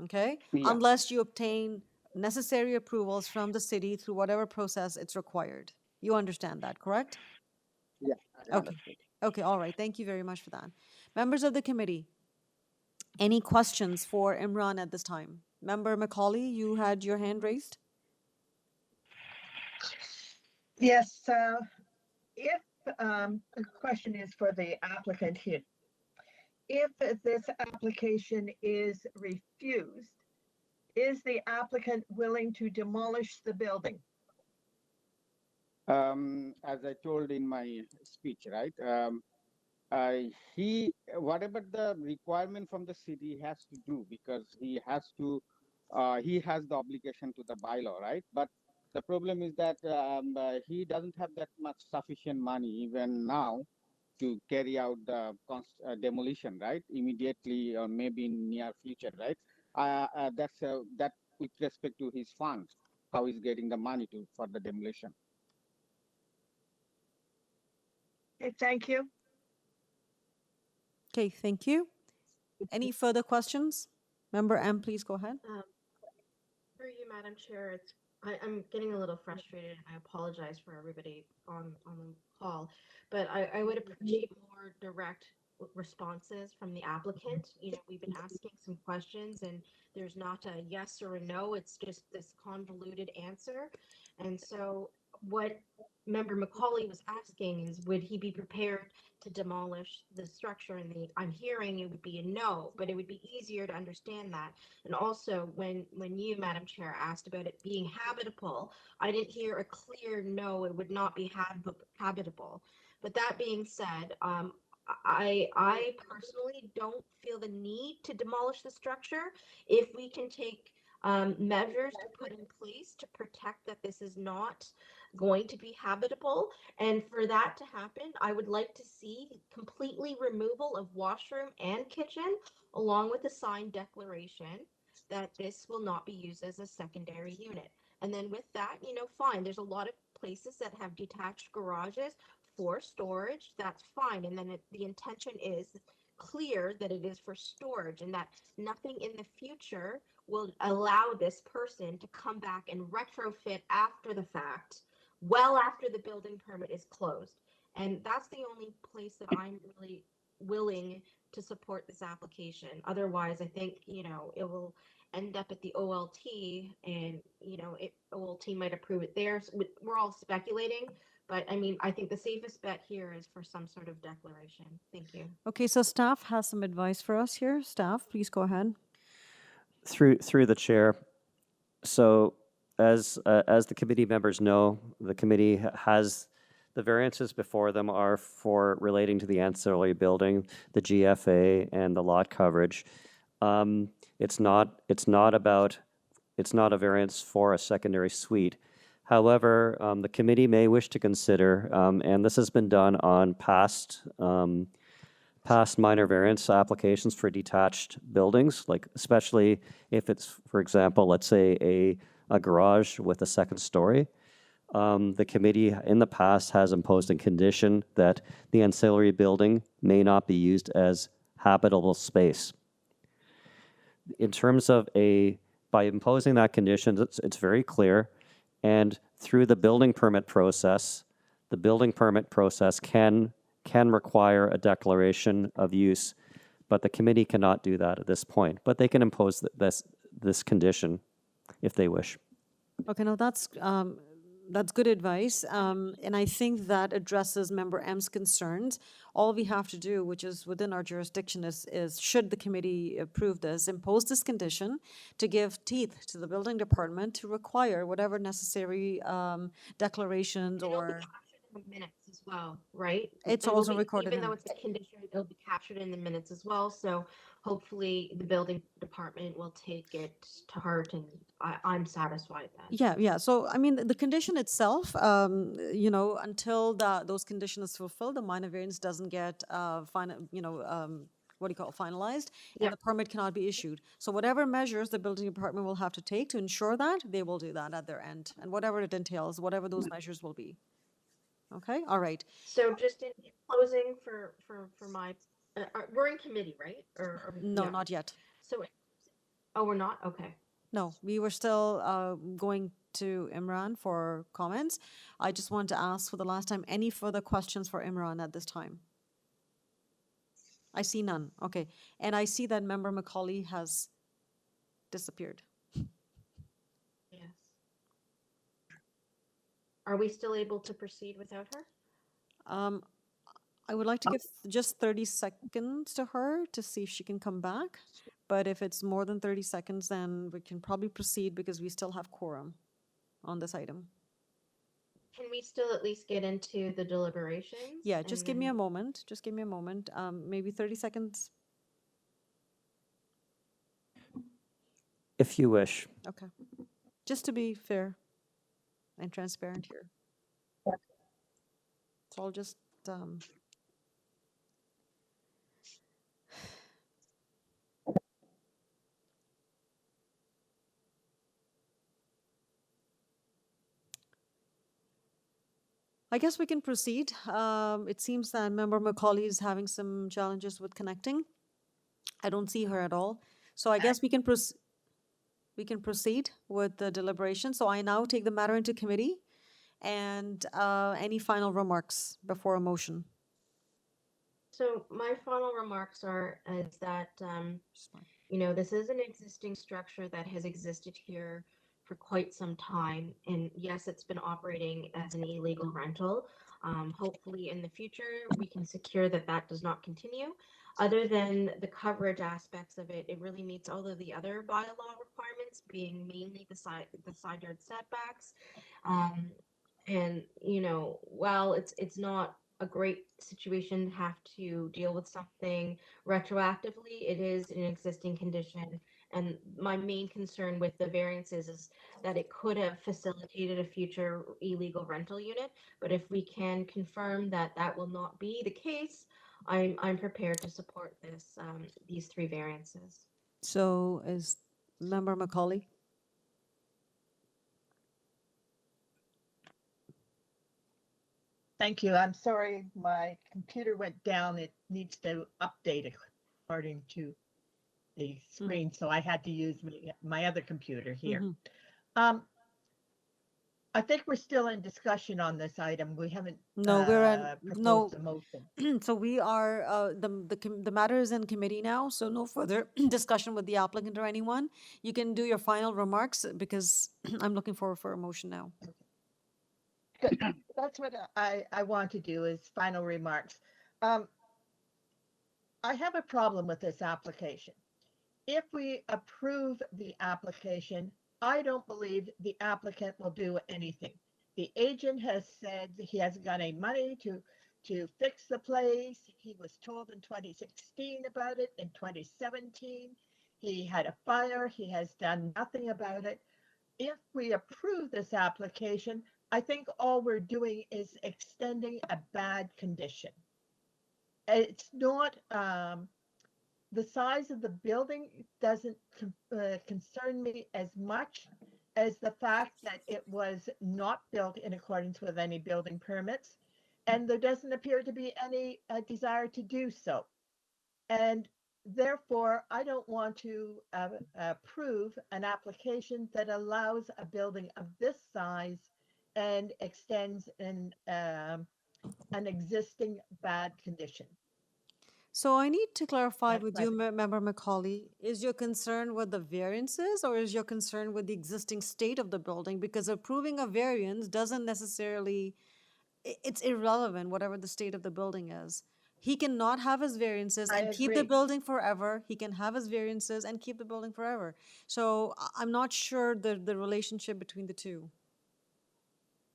okay? Yeah. Unless you obtain necessary approvals from the city through whatever process it's required. You understand that, correct? Yeah, I Okay. understood. Okay, all right. Thank you very much for that. Members of the committee, any questions for Imran at this time? Member Macaulay, you had your hand raised. Yes, if the question is for the applicant here, if this application is refused, is the applicant willing to demolish the building? As I told in my speech, right? He whatever the requirement from the city has to do, because he has to he has the obligation to the bylaw, right? But the problem is that he doesn't have that much sufficient money even now to carry out the demolition, right? Immediately, or maybe in near future, right? That with respect to his funds, how he's getting the money to for the demolition. Okay, thank you. Okay, thank you. Any further questions? Member M, please go ahead. Through you, Madam Chair, I'm getting a little frustrated, and I apologize for everybody on the call, but I would appreciate more direct responses from the applicant. You know, we've been asking some questions, and there's not a yes or a no. It's just this convoluted answer. And so what Member Macaulay was asking is, would he be prepared to demolish the structure? And I'm hearing it would be a no, but it would be easier to understand that. And also, when you, Madam Chair, asked about it being habitable, I didn't hear a clear no, it would not be habitable. But that being said, I personally don't feel the need to demolish the structure if we can take measures to put in place to protect that this is not going to be habitable. And for that to happen, I would like to see completely removal of washroom and kitchen, along with a signed declaration that this will not be used as a secondary unit. And then with that, you know, fine, there's a lot of places that have detached garages for storage, that's fine. And then the intention is clear that it is for storage, and that nothing in the future will allow this person to come back and retrofit after the fact, well after the building permit is closed. And that's the only place that I'm really willing to support this application. Otherwise, I think, you know, it will end up at the OLT, and, you know, OLT might approve it there. So we're all speculating, but I mean, I think the safest bet here is for some sort of declaration. Thank you. Okay, so staff has some advice for us here. Staff, please go ahead. Through the chair. So as the committee members know, the committee has the variances before them are for relating to the ancillary building, the GFA, and the lot coverage. It's not a variance for a secondary suite. However, the committee may wish to consider, and this has been done on past minor variance applications for detached buildings, like especially if it's, for example, let's say a garage with a second story. The committee in the past has imposed a condition that the ancillary building may not be used as habitable space. In terms of by imposing that condition, it's very clear, and through the building permit process, can require a declaration of use, but the committee cannot do that at this point. But they can impose this condition if they wish. Okay, now that's good advice, and I think that addresses Member M's concerns. All we have to do, which is within our jurisdiction, is should the committee approve this, impose this condition to give teeth to the building department to require whatever necessary declarations or. The minutes as well, right? It's And also recorded even in. though it's a condition, it'll be captured in the minutes as well. So hopefully the building department will take it to heart, and I'm satisfied then. Yeah. So, I mean, the condition itself, you know, until those conditions is fulfilled, the minor variance doesn't get finalized, and the permit cannot be issued. So whatever measures the building department will have to take to ensure that, they will do that at their end, and whatever it entails, whatever those measures will be. Okay, all right. So just in closing for my, we're in committee, right? Or No, not yet. So, oh, we're not? Okay. No, we were still going to Imran for comments. I just want to ask for the last time, any further questions for Imran at this time? I see none. Okay. And I see that Member Macaulay has disappeared. Yes. Are we still able to proceed without her? I would like to give just 30 seconds to her to see if she can come back. But if it's more than 30 seconds, then we can probably proceed because we still have quorum on this item. Can we still at least get into the deliberations? Yeah, just give me a moment. Just give me a moment. Maybe 30 seconds. If you wish. Okay. Just to be fair and transparent here. So I'll just I guess we can proceed. It seems that Member Macaulay is having some challenges with connecting. I don't see her at all. So I guess we can proceed with the deliberation. So I now take the matter into committee and any final remarks before a motion. So my final remarks are is that this is an existing structure that has existed here for quite some time, and yes, it's been operating as an illegal rental. Hopefully, in the future, we can secure that that does not continue. Other than the coverage aspects of it, it really meets all of the other bylaw requirements, being mainly the side yard setbacks. And while it's not a great situation to have to deal with something retroactively, it is an existing condition. And my main concern with the variances is that it could have facilitated a future illegal rental unit. But if we can confirm that that will not be the case, I'm prepared to support these three variances. So is Member Macaulay? Thank you. I'm sorry, my computer went down. It needs to update according to the screen, so I had to use my other computer here. I think we're still in discussion on this item. We haven't No, proposed a motion. So we are the matter is in committee now, so no further discussion with the applicant or anyone. You can do your final remarks because I'm looking forward for a motion now. Good. That's what I want to do is final remarks. I have a problem with this application. If we approve the application, I don't believe the applicant will do anything. The agent has said he hasn't got any money to fix the place. He was told in 2016 about it. In 2017, he had a fire. He has done nothing about it. If we approve this application, I think all we're doing is extending a bad condition. It's not, the size of the building doesn't concern me as much as the fact that it was not built in accordance with any building permits, and there doesn't appear to be any desire to do so. And therefore, I don't want to approve an application that allows a building of this size and extends an existing bad condition. So I need to clarify That's with you, Member Macaulay, is your concern with the variances or is your concern with the existing state of the building? Because approving a variance doesn't necessarily, it's irrelevant, whatever the state of the building is. He cannot have his variances and keep the building forever. He can have his variances and keep the building forever. So I'm not sure the relationship between the two.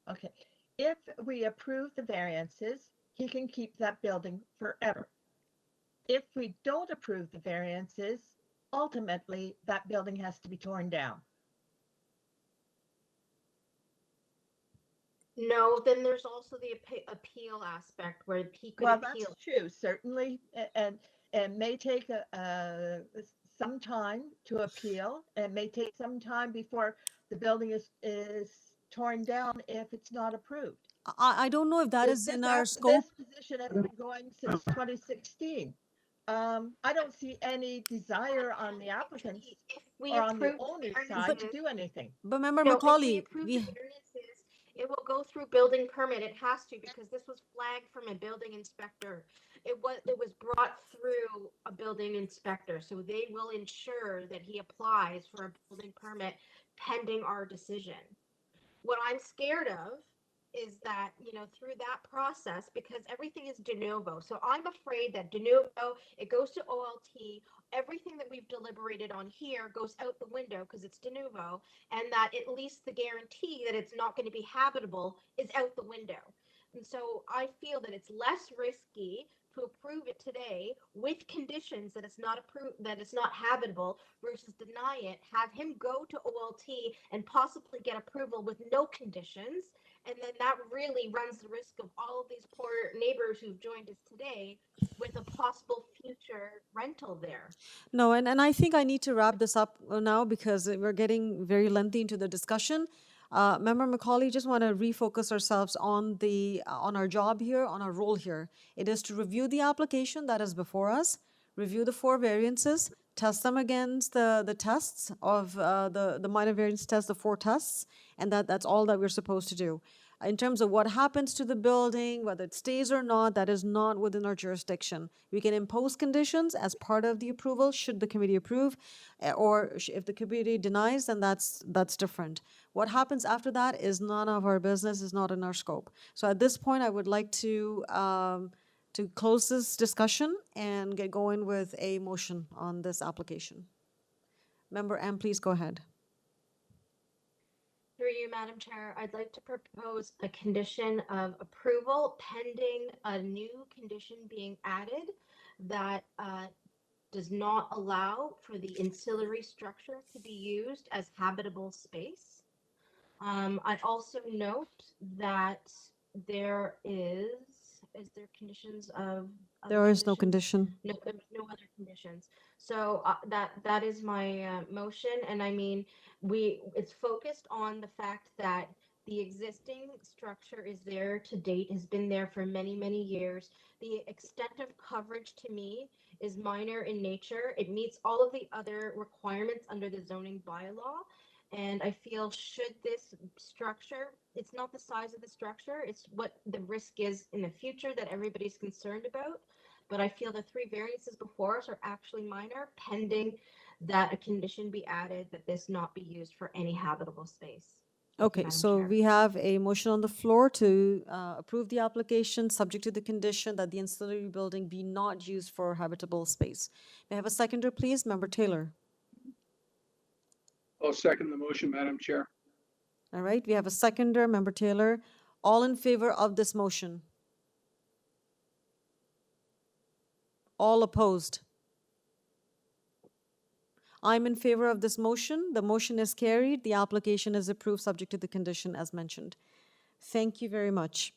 Okay. If we approve the variances, he can keep that building forever. If we don't approve the variances, ultimately that building has to be torn down. No, then there's also the appeal aspect where he could appeal. That's true, certainly, and may take some time to appeal, and may take some time before the building is torn down if it's not approved. I don't know if that is in our scope. This position has been going since 2016. I don't see any desire on the applicants or on the owner's side to do anything. But Member Macaulay, if we approve the variances, it will go through building permit. It has to, because this was flagged from a building inspector. It was brought through a building inspector, so they will ensure that he applies for a building permit pending our decision. What I'm scared of is that, through that process, because everything is de novo. So I'm afraid that de novo, it goes to OLT, everything that we've deliberated on here goes out the window because it's de novo, and that at least the guarantee that it's not going to be habitable is out the window. And so I feel that it's less risky to approve it today with conditions that it's not approved, that it's not habitable, versus deny it, have him go to OLT and possibly get approval with no conditions. And then that really runs the risk of all of these poor neighbors who've joined us today with a possible future rental there. No, and I think I need to wrap this up now because we're getting very lengthy into the discussion. Member Macaulay, just want to refocus ourselves on on our job here, on our role here. It is to review the application that is before us, review the 4 variances, test them against the tests of the minor variance test, the 4 tests, and that's all that we're supposed to do. In terms of what happens to the building, whether it stays or not, that is not within our jurisdiction. We can impose conditions as part of the approval, should the committee approve, if the committee denies, then that's different. What happens after that is none of our business, is not in our scope. So at this point, I would like to close this discussion and get going with a motion on this application. Member M, please go ahead. Through you, Madam Chair, I'd like to propose a condition of approval pending a new condition being added that does not allow for the ancillary structure to be used as habitable space. I also note that there is there conditions of other There is no conditions? condition. No, there's no other conditions. So that is my motion, and I mean, it's focused on the fact that the existing structure is there to date, has been there for many, many years. The extent of coverage to me is minor in nature. It meets all of the other requirements under the zoning bylaw. And I feel should this structure, it's not the size of the structure, it's what the risk is in the future that everybody's concerned about. But I feel the 3 variances before us are actually minor, pending that a condition be added that this not be used for any habitable space. Thank you, Okay, Madam so Chair. we have a motion on the floor to approve the application, subject to the condition that the ancillary building be not used for habitable space. May I have a seconder, please? Member Taylor. I'll second the motion, Madam Chair. All right, we have a seconder, Member Taylor. All in favor of this motion? All opposed? I'm in favor of this motion. The motion is carried. The application is approved subject to the condition as mentioned. Thank you very much.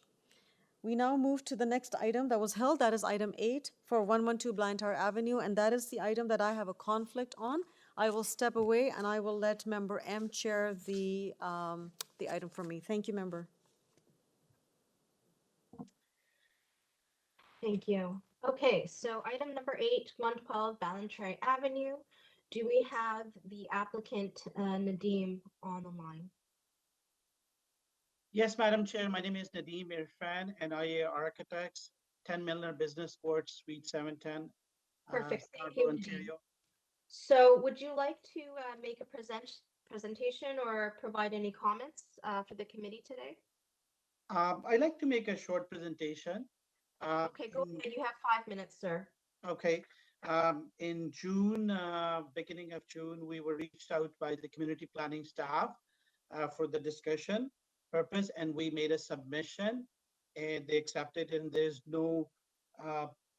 We now move to the next item that was held. That is item 8 for 112 Blantyre Avenue, and that is the item that I have a conflict on. I will step away and I will let Member M chair the item for me. Thank you, Member. Thank you. Okay, so item number 8, 112 Ballantrae Avenue. Do we have the applicant, Nadeem, on the line? Yes, Madam Chair, my name is Nadeem Irfan, NIA Architects, 10 Milner Business Court, Suite 710, Perfect, thank Scarborough, you, Nadeem. Ontario. So would you like to make a presentation or provide any comments for the committee today? I'd like to make a short presentation. Okay, go ahead. You have 5 minutes, sir. Okay. In June, beginning of June, we were reached out by the community planning staff for the discussion purpose, and we made a submission and they accepted, and there's no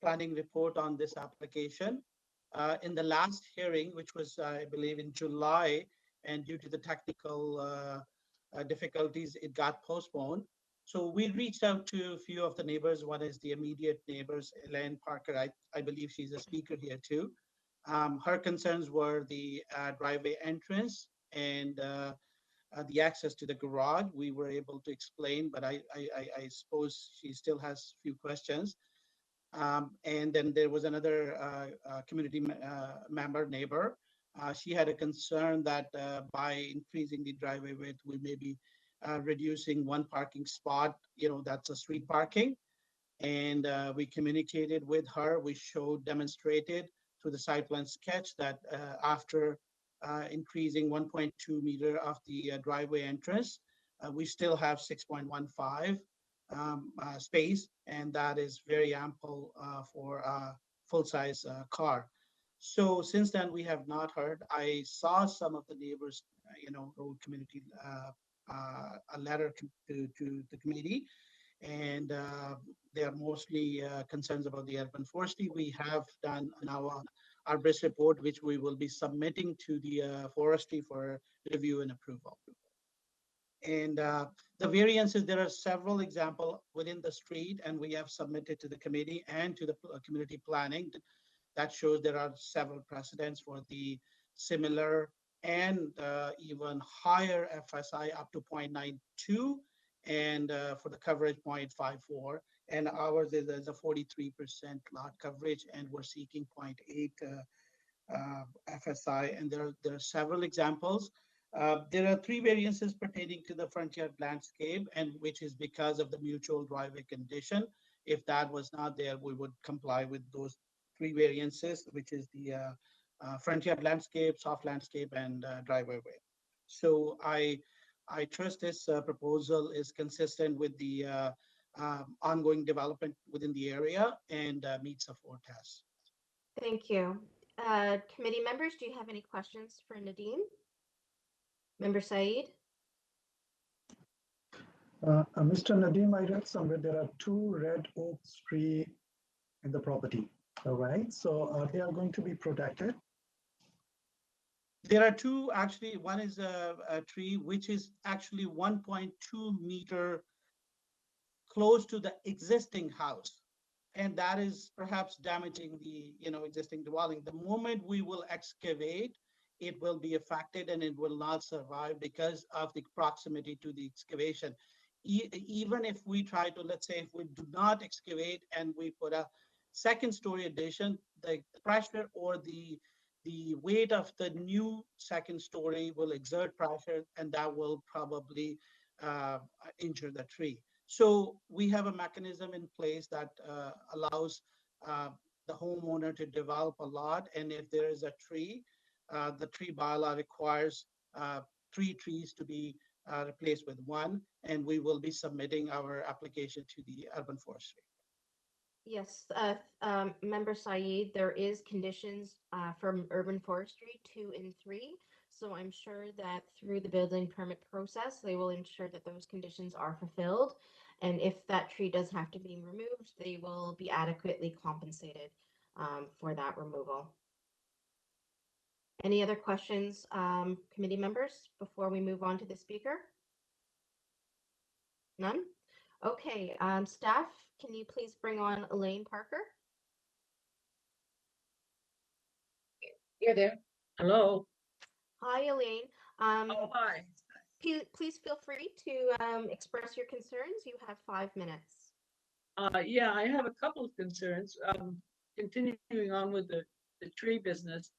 planning report on this application. In the last hearing, which was, I believe, in July, and due to the technical difficulties, it got postponed. So we reached out to a few of the neighbors. One is the immediate neighbors, Elaine Parker. I believe she's a speaker here too. Her concerns were the driveway entrance and the access to the garage. We were able to explain, but I suppose she still has a few questions. And then there was another community member, neighbor. She had a concern that by increasing the driveway width, we may be reducing one parking spot, that's a street parking. And we communicated with her. We demonstrated through the site plan sketch that after increasing 1.2 meter of the driveway entrance, we still have 6.15 space, and that is very ample for a full-size car. So since then, we have not heard. I saw some of the neighbors, wrote community a letter to the committee, and they are mostly concerns about the urban forestry. We have done now our BRIS report, which we will be submitting to the forestry for review and approval. And the variances, there are several examples within the street, and we have submitted to the committee and to the community planning that shows there are several precedents for the similar and even higher FSI up to 0.92, and for the coverage 0.54. And ours is a 43% lot coverage, and we're seeking 0.8 FSI. And there are several examples. There are three variances pertaining to the front yard landscape, and which is because of the mutual driveway condition. If that was not there, we would comply with those three variances, which is the front yard landscape, soft landscape, and driveway way. So I trust this proposal is consistent with the ongoing development within the area and meets the four tests. Thank you. Committee members, do you have any questions for Nadeem? Member Saeed? Mr. Nadeem, I read somewhere there are 2 red oak trees in the property. All right, so they are going to be protected. There are two, actually. One is a tree which is actually 1.2 meter close to the existing house, and that is perhaps damaging the existing dwelling. The moment we will excavate, it will be affected and it will not survive because of the proximity to the excavation. Even if we try to, let's say, if we do not excavate and we put a second story addition, the pressure or the weight of the new second story will exert pressure, and that will probably injure the tree. So we have a mechanism in place that allows the homeowner to develop a lot, and if there is a tree, the tree bylaw requires 3 trees to be replaced with 1, and we will be submitting our application to the urban forestry. Yes, Member Saeed, there is conditions from urban forestry 2 and 3. So I'm sure that through the building permit process, they will ensure that those conditions are fulfilled. And if that tree does have to be removed, they will be adequately compensated for that removal. Any other questions, committee members, before we move on to the speaker? None? Okay, staff, can you please bring on Elaine Parker? You're there. Hello. Hi, Elaine. Oh, hi. Please feel free to express your concerns. You have 5 minutes. Yeah, I have a couple of concerns. Continuing on with the tree business,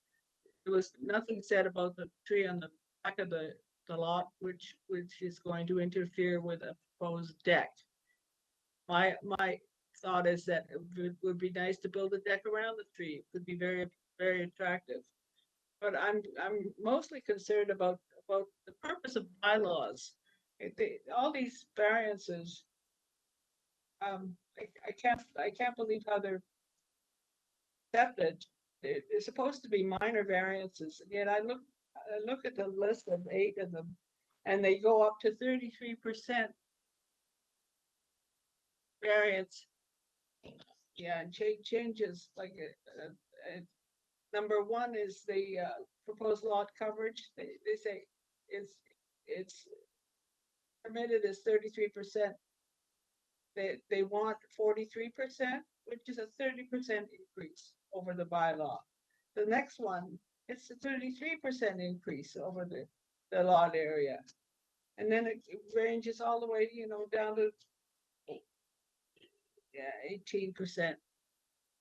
there was nothing said about the tree on the back of the lot, which is going to interfere with a proposed deck. My thought is that it would be nice to build a deck around the tree. It could be very, very attractive. But I'm mostly concerned about the purpose of bylaws. All these variances, I can't believe how they're accepted. They're supposed to be minor variances, and yet I look at the list of 8 of them, and they go up to 33% variance. Yeah, and changes like number 1 is the proposed lot coverage. They say it's permitted as 33%. They want 43%, which is a 30% increase over the bylaw. The next one, it's a 33% increase over the lot area. And then it ranges all the way, down to 18%.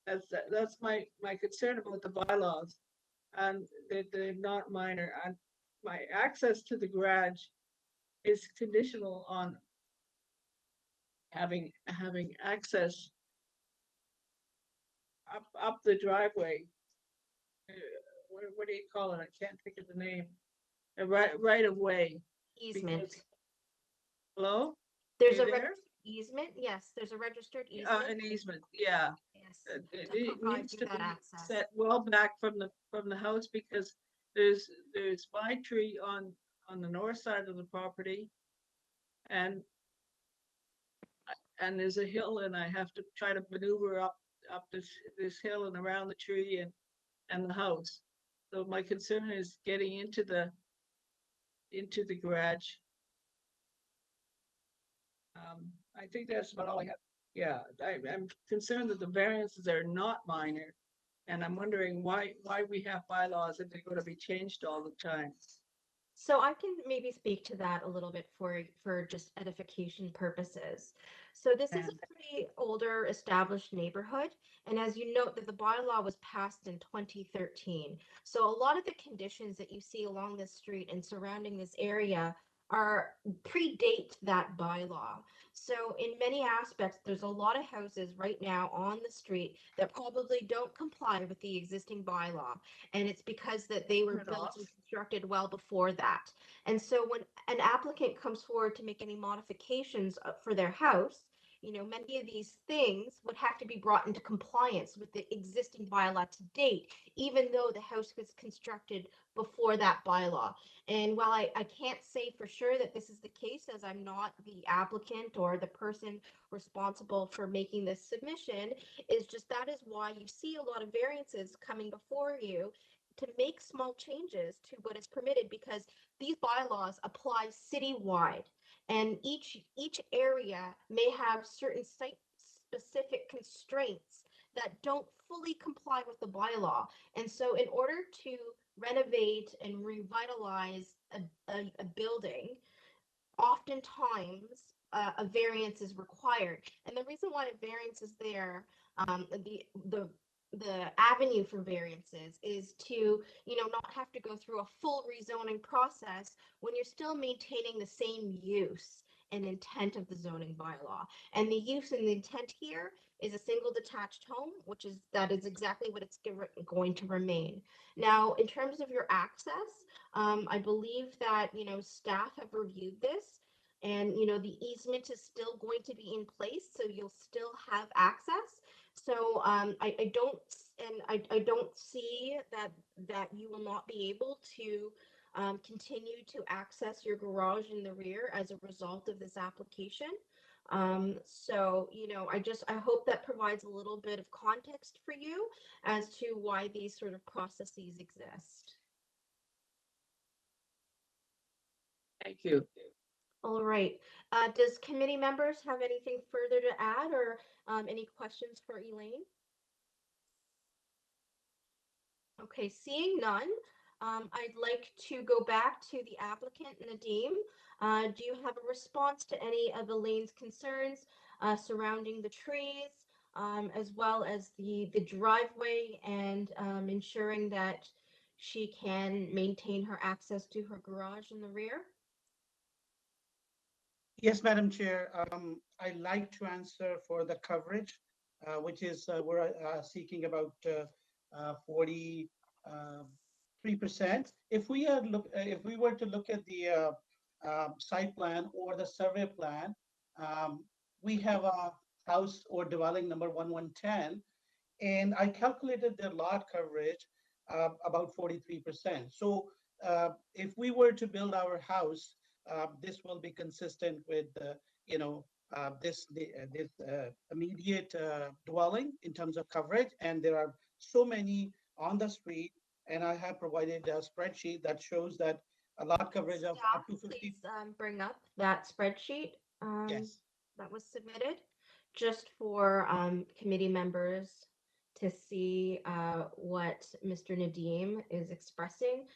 That's my concern about the bylaws, and they're not minor. And my access to the garage is conditional on having access up the driveway. What do you call it? I can't think of the name. A right of way. Easement. Hello? There's You a there? easement. Yes, there's a registered easement. An easement, yeah. Yes, It needs to that be access. set well back from the house, because there's my tree on the north side of the property, and there's a hill, and I have to try to maneuver up this hill and around the tree and the house. So my concern is getting into the garage. I think that's about all I have. Yeah, I'm concerned that the variances are not minor, And I'm wondering why we have bylaws if they're going to be changed all the time. So I can maybe speak to that a little bit for just edification purposes. So this is a pretty older established neighborhood, and as you note that the bylaw was passed in 2013. So a lot of the conditions that you see along this street and surrounding this area are predate that bylaw. So in many aspects, there's a lot of houses right now on the street that probably don't comply with the existing bylaw. And it's because that they were Turn built off. and constructed well before that. And so when an applicant comes forward to make any modifications for their house, you know, many of these things would have to be brought into compliance with the existing bylaw to date, even though the house was constructed before that bylaw. And while I can't say for sure that this is the case, as I'm not the applicant or the person responsible for making this submission, is just that is why you see a lot of variances coming before you to make small changes to what is permitted, because these bylaws apply citywide, and each area may have certain site specific constraints that don't fully comply with the bylaw. And so in order to renovate and revitalize a building, oftentimes a variance is required. And the reason why a variance is there, the avenue for variances is to, you know, not have to go through a full rezoning process when you're still maintaining the same use and intent of the zoning bylaw. And the use and the intent here is a single detached home, that is exactly what it's going to remain. Now, in terms of your access, I believe that, you know, staff have reviewed this, and, you know, the easement is still going to be in place, so you'll still have access. So I don't, and I don't see that you will not be able to continue to access your garage in the rear as a result of this application. So, you know, I hope that provides a little bit of context for you as to why these sort of processes exist. Thank you. All right. Does committee members have anything further to add, or any questions for Elaine? Okay, seeing none, I'd like to go back to the applicant, Nadeem. Do you have a response to any of Elaine's concerns surrounding the trees, as well as the driveway, and ensuring that she can maintain her access to her garage in the rear? Yes, Madam Chair. I'd like to answer for the coverage, which is we're seeking about 43%. If we if we were to look at the site plan or the survey plan, we have a house or dwelling number 1110, and I calculated their lot coverage about 43%. So if we were to build our house, this will be consistent with you know this immediate dwelling in terms of coverage, and there are so many on the street, and I have provided a spreadsheet that shows that a lot coverage of Staff, up to 50. please bring up that spreadsheet Yes. that was submitted, just for committee members to see what Mr. Nadeem is expressing.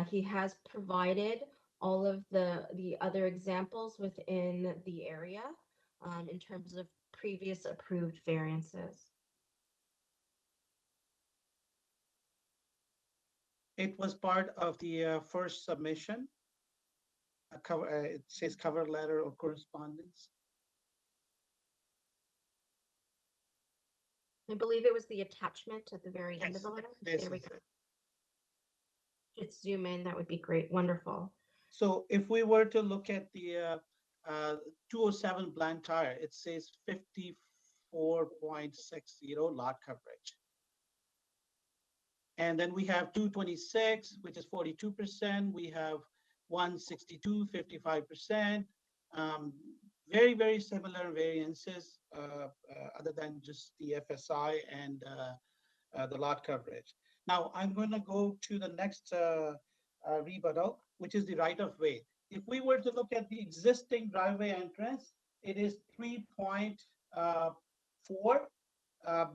He has provided all of the other examples within the area in terms of previous approved variances. It was part of the first submission. It says cover letter or correspondence. I believe it was the attachment at the very end of Yes, the letter. this There we is go. it. Just zoom in, that would be great. Wonderful. So if we were to look at the 207 Blantyre, it says 54.60 lot coverage. And then we have 226, which is 42%. We have 162, 55%. Very, very similar variances other than just the FSI and the lot coverage. Now I'm going to go to the next rebuttal, which is the right of way. If we were to look at the existing driveway entrance, it is 3.4,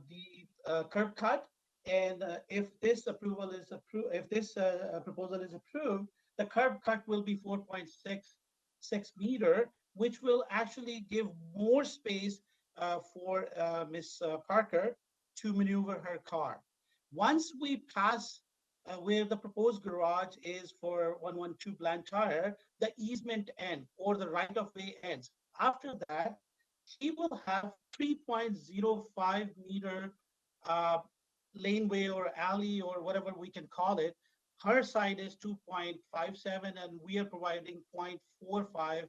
the curb cut, And if this approval is approved, if this proposal is approved, the curb cut will be 4.66 meter, which will actually give more space for Miss Parker to maneuver her car. Once we pass where the proposed garage is for 112 Blantyre, the easement end or the right of way ends. After that, she will have 3.05 meter uh, laneway or alley or whatever we can call it. Her side is 2.57 and we are providing 0.45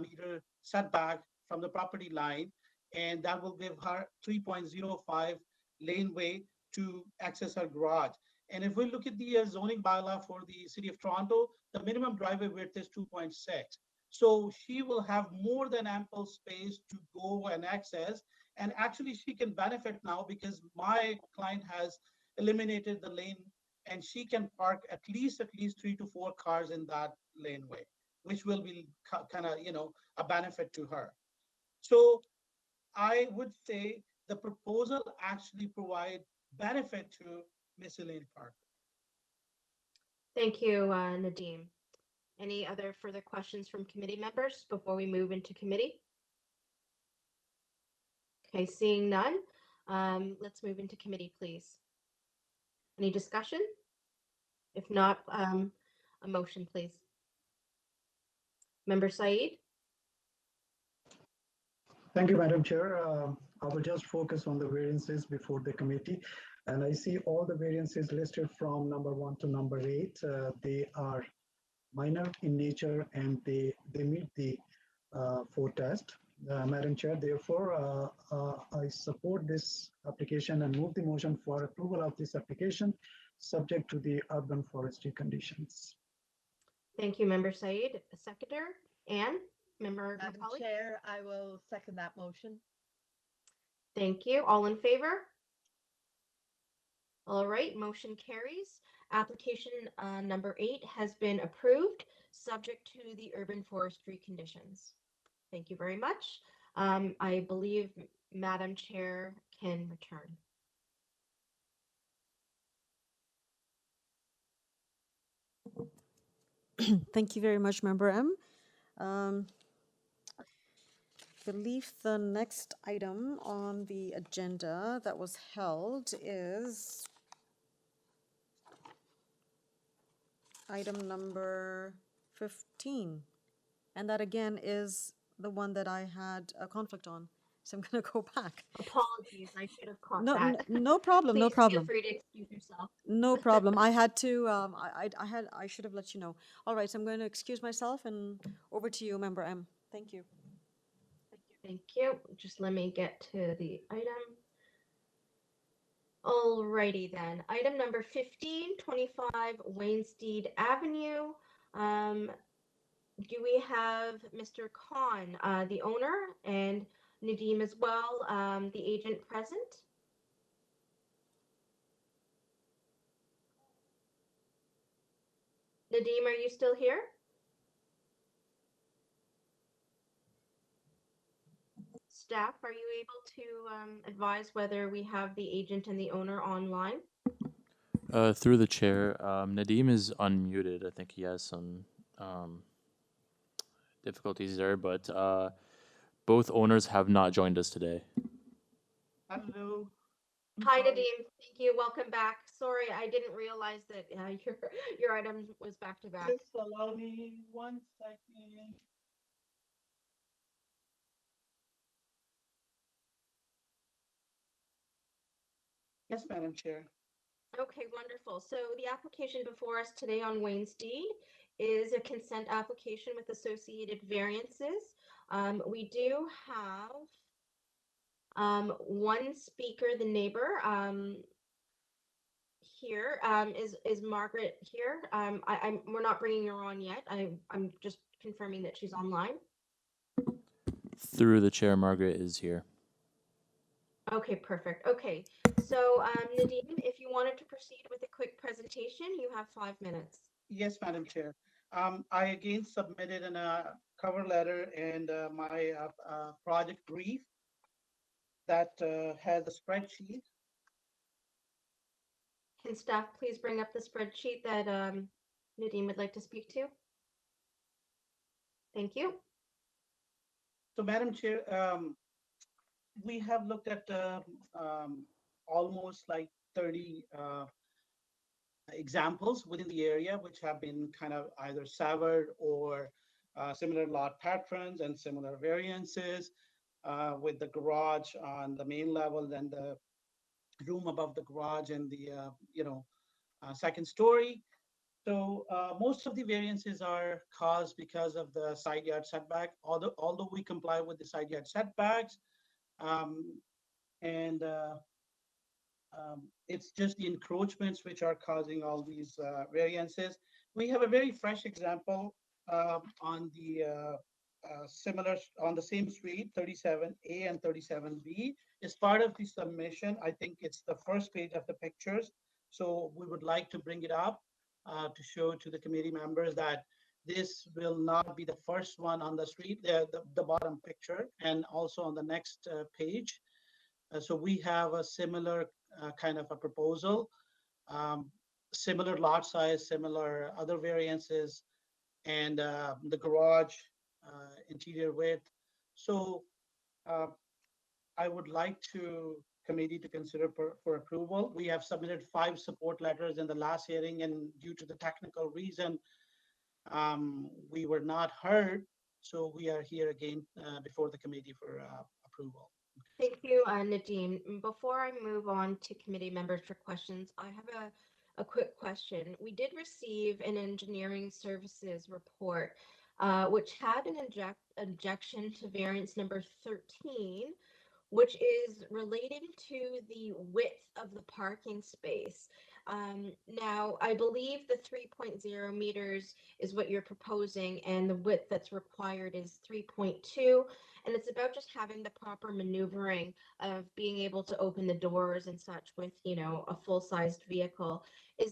meter setback from the property line. And that will give her 3.05 laneway to access her garage. And if we look at the zoning bylaw for the city of Toronto, the minimum driveway width is 2.6. So she will have more than ample space to go and access. And actually she can benefit now because my client has eliminated the lane and she can park at least 3 to 4 cars in that laneway, which will be kind of, a benefit to her. So I would say the proposal actually provide benefit to Miss Elaine Parker. Thank you, Nadeem. Any other further questions from committee members before we move into committee? Okay, seeing none, let's move into committee, please. Any discussion? If not, a motion, please. Member Said? Thank you, Madam Chair. I will just focus on the variances before the committee. And I see all the variances listed from number 1 to number 8. They are minor in nature and they meet the 4 test. Madam Chair, therefore, I support this application and move the motion for approval of this application subject to the urban forestry conditions. Thank you, Member Said. A seconder, Anne? Member Madam McCauley? Chair, I will second that motion. Thank you. All in favor? All right, motion carries. Application number 8 has been approved, subject to the urban forestry conditions. Thank you very much. I believe Madam Chair can return. Thank you very much, Member M. Believe the next item on the agenda that was held is item number 15. And that again is the one that I had a conflict on. So I'm going to go back. Apologies, I should have caught No, that. no problem, no Please problem. feel free to excuse yourself. No problem. I had to, I should have let you know. All right, so I'm going to excuse myself and over to you, Member M. Thank you. Thank you. Just let me get to the item. Alrighty then. Item number 15, 25 Wainsteed Avenue. Do we have Mr. Khan, the owner, and Nadeem as well, the agent present? Nadeem, are you still here? Staff, are you able to advise whether we have the agent and the owner online? Through the chair, Nadeem is unmuted. I think he has some difficulties there, but both owners have not joined us today. Hello. Hi, Nadeem. Thank you. Welcome back. Sorry, I didn't realize that your item was back to back. Just allow me 1 second. Yes, Madam Chair. Okay, wonderful. So the application before us today on Wainsteed is a consent application with associated variances. We do have one speaker, the neighbor. Here is Margaret here. We're not bringing her on yet. I'm just confirming that she's online. Through the chair, Margaret is here. Okay, perfect. Okay, so Nadeem, if you wanted to proceed with a quick presentation, you have 5 minutes. Yes, Madam Chair. I again submitted a cover letter and my project brief that has a spreadsheet. Can staff please bring up the spreadsheet that Nadine would like to speak to? Thank you. So, Madam Chair, we have looked at almost like 30 examples within the area, which have been kind of either severed or similar lot patterns and similar variances with the garage on the main level, then the room above the garage and the second story. So most of the variances are caused because of the side yard setback. Although we comply with the side yard setbacks, and it's just the encroachments which are causing all these variances. We have a very fresh example on the on the same street, 37A and 37B. As part of the submission, I think it's the first page of the pictures. So we would like to bring it up to show to the committee members that this will not be the first one on the street, the bottom picture, and also on the next page. So we have a similar kind of a proposal, similar lot size, similar other variances, and the garage interior width. So I would like to committee to consider for approval. We have submitted 5 support letters in the last hearing, and due to the technical reason, we were not heard. So we are here again before the committee for approval. Thank you, Nadine. Before I move on to committee members for questions, I have a quick question. We did receive an engineering services report, which had an objection to variance number 13, which is relating to the width of the parking space. Now, I believe the 3.0 meters is what you're proposing, and the width that's required is 3.2. And it's about just having the proper maneuvering of being able to open the doors and such with, a full-sized vehicle. Do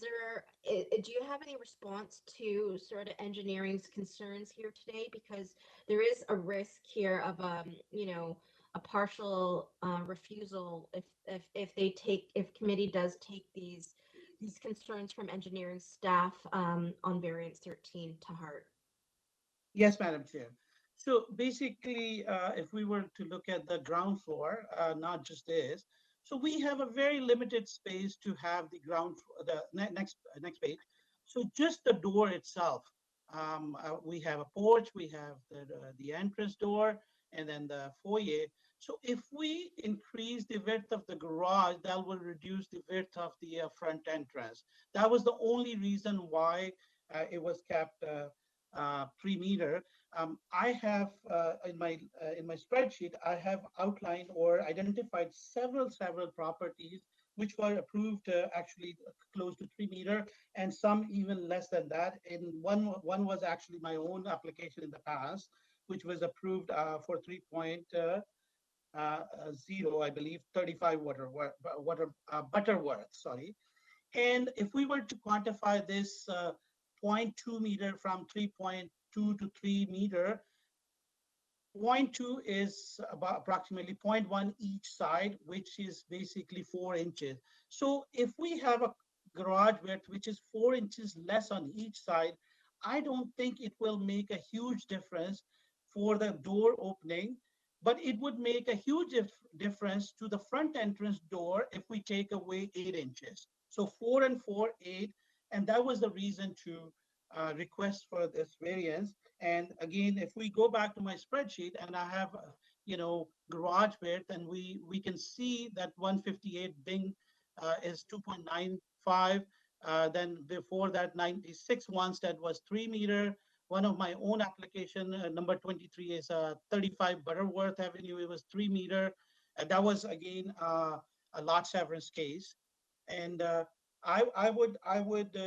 you have any response to sort of engineering's concerns here today? Because there is a risk here of, a partial refusal if committee does take these concerns from engineering staff on variance 13 to heart. Yes, Madam Chair. So basically, if we were to look at the ground floor, not just this, so we have a very limited space to have the ground, the next page. So just the door itself, we have a porch, we have the entrance door, and then the foyer. So if we increase the width of the garage, that will reduce the width of the front entrance. That was the only reason why it was kept 3 meter. I have in my spreadsheet, I have outlined or identified several properties which were approved actually close to 3 meter, and some even less than that. And one was actually my own application in the past, which was approved for 3.0, I believe, 35 Butterworth, sorry. And if we were to quantify this 0.2 meter from 3.2 to 3 meter, 0.2 is about approximately 0.1 each side, which is basically 4 inches. So if we have a garage width which is 4 inches less on each side, I don't think it will make a huge difference for the door opening, but it would make a huge difference to the front entrance door if we take away 8 inches. So 4 and 4, 8, and that was the reason to request for this variance. And again, if we go back to my spreadsheet and I have, garage width, and we can see that 158 Bing is 2.95. Then before that, 96 Wanstead was 3 meter. One of my own application, number 23, is 35 Butterworth Avenue. It was 3 meter. And that was, again, a lot severance case. And I would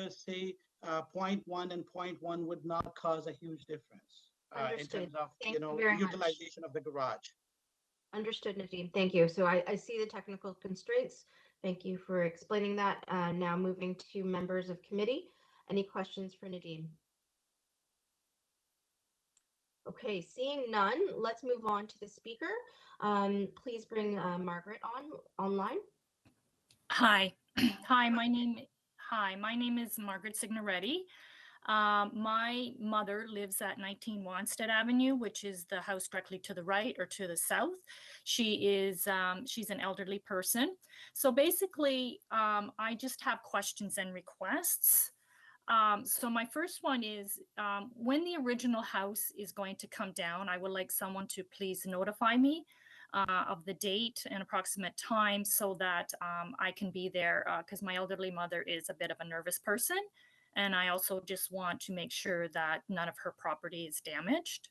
say 0.1 and 0.1 would not cause a huge difference in terms of utilization of the garage. Understood, Nadine. Thank you. So I see the technical constraints. Thank you for explaining that. Now moving to members of committee. Any questions for Nadine? Okay, seeing none, let's move on to the speaker. Please bring Margaret online. Hi. Hi, my name Hi, my name is Margaret Signoretti. My mother lives at 19 Wanstead Avenue, which is the house directly to the right or to the south. She's an elderly person. So basically, I just have questions and requests. So my first one is, when the original house is going to come down, I would like someone to please notify me of the date and approximate time so that I can be there, because my elderly mother is a bit of a nervous person. And I also just want to make sure that none of her property is damaged.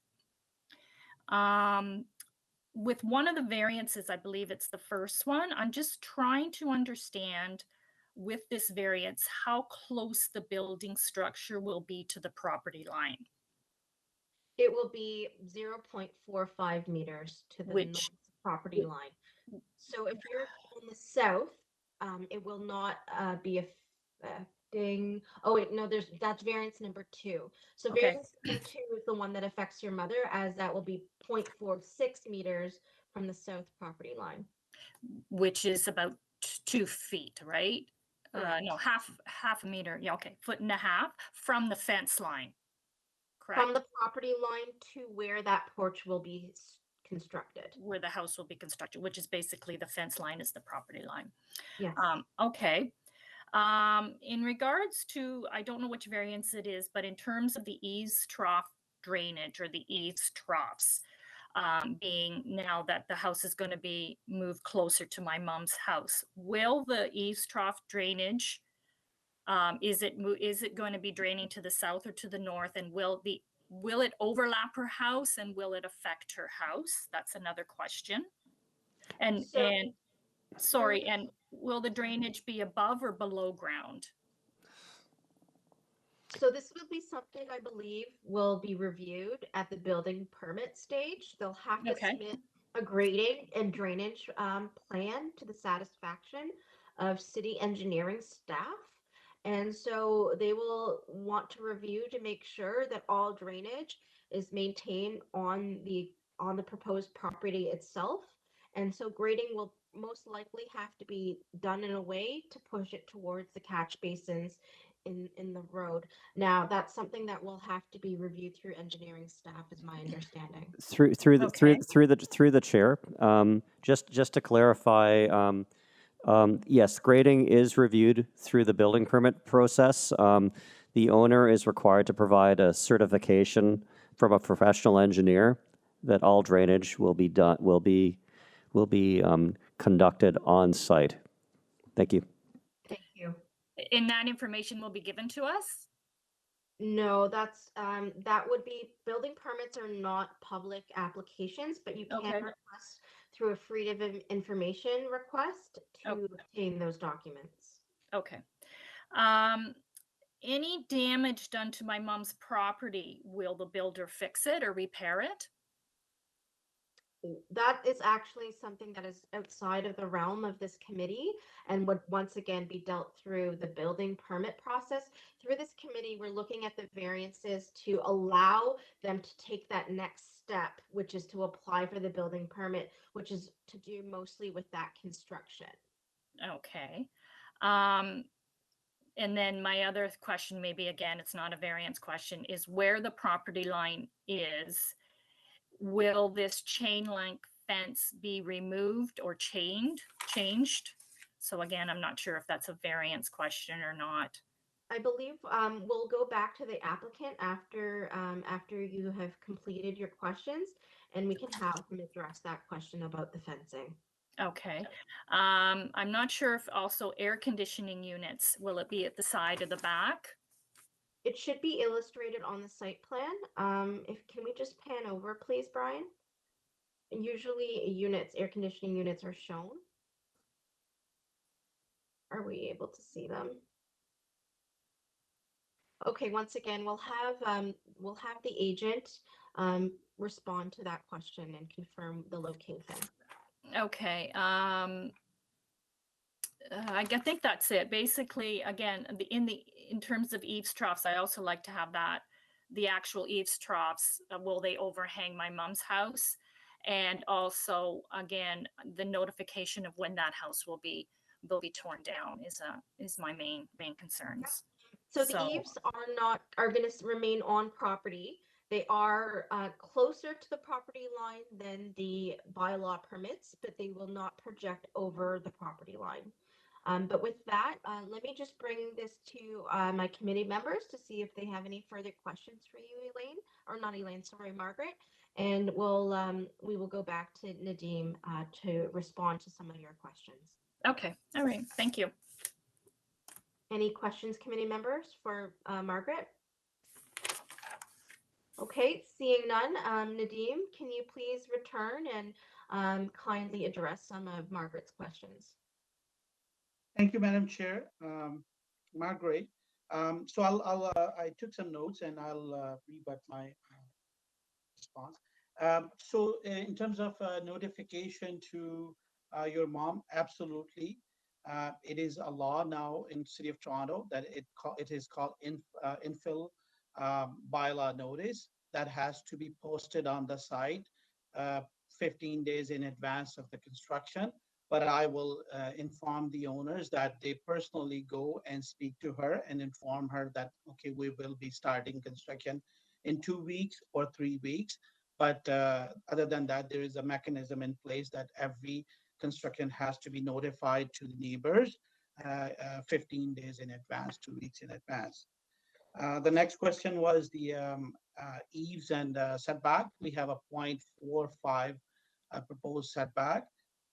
With one of the variances, I believe it's the first one, I'm just trying to understand with this variance how close the building structure will be to the property line. It will be 0.45 meters to the north property line. So if you're in the south, it will not be affecting. Oh wait, no, that's variance number 2. So Okay. variance number 2 is the one that affects your mother, as that will be 0.46 meters from the south property line. Which is about 2 feet, right? Correct. No, half a meter. Yeah, okay, 1.5 feet from the fence line. Correct. From the property line to where that porch will be constructed. Where the house will be constructed, which is basically the fence line is the property line. Yes. Okay. In regards to, I don't know which variance it is, but in terms of the eaves trough drainage or the eaves troughs, being now that the house is going to be moved closer to my mom's house, will the eaves trough drainage, is it going to be draining to the south or to the north, and will it overlap her house and will it affect her house? That's another question. And sorry, and will the drainage be above or below ground? So this will be something I believe will be reviewed at the building permit stage. They'll have to submit a grading and drainage plan to the satisfaction of city engineering staff. And so they will want to review to make sure that all drainage is maintained on the proposed property itself. And so grading will most likely have to be done in a way to push it towards the catch basins in the road. Now, that's something that will have to be reviewed through engineering staff, is my understanding. Through the chair, just to clarify, yes, grading is reviewed through the building permit process. The owner is required to provide a certification from a professional engineer that all drainage will be conducted on site. Thank you. Thank you. And that information will be given to us? No, that's that would be, building permits are not public applications, but you can request through a freedom of information request to obtain those documents. Okay. Any damage done to my mom's property, will the builder fix it or repair it? That is actually something that is outside of the realm of this committee and would once again be dealt through the building permit process. Through this committee, we're looking at the variances to allow them to take that next step, which is to apply for the building permit, which is to do mostly with that construction. Okay. And then my other question, maybe again, it's not a variance question, is where the property line is, will this chain link fence be removed or changed? So again, I'm not sure if that's a variance question or not. I believe we'll go back to the applicant after you have completed your questions, and we can have them address that question about the fencing. Okay. I'm not sure if also air conditioning units, will it be at the side or the back? It should be illustrated on the site plan. Can we just pan over, please, Brian? Usually air conditioning units are shown. Are we able to see them? Okay, once again, we'll have the agent respond to that question and confirm the location. Okay. I think that's it. Basically, again, in terms of eaves troughs, I also like to have the actual eaves troughs. Will they overhang my mom's house? And also, again, the notification of when that house will be will be torn down is my main concerns. So the eaves are going to remain on property. They are closer to the property line than the bylaw permits, but they will not project over the property line. But with that, let me just bring this to my committee members to see if they have any further questions for you, Elaine, or not Elaine, sorry, Margaret. And we will go back to Nadeem to respond to some of your questions. Okay, all right, thank you. Any questions, committee members, for Margaret? Okay, seeing none, Nadeem, can you please return and kindly address some of Margaret's questions? Thank you, Madam Chair. Margaret, so I took some notes and I'll rebut my response. So in terms of notification to your mom, absolutely. It is a law now in City of Toronto that it is called infill bylaw notice that has to be posted on the site 15 days in advance of the construction. But I will inform the owners that they personally go and speak to her and inform her that, okay, we will be starting construction in 2 weeks or 3 weeks. But other than that, there is a mechanism in place that every construction has to be notified to the neighbors 15 days in advance, 2 weeks in advance. The next question was the eaves and setback. We have a 0.45 proposed setback,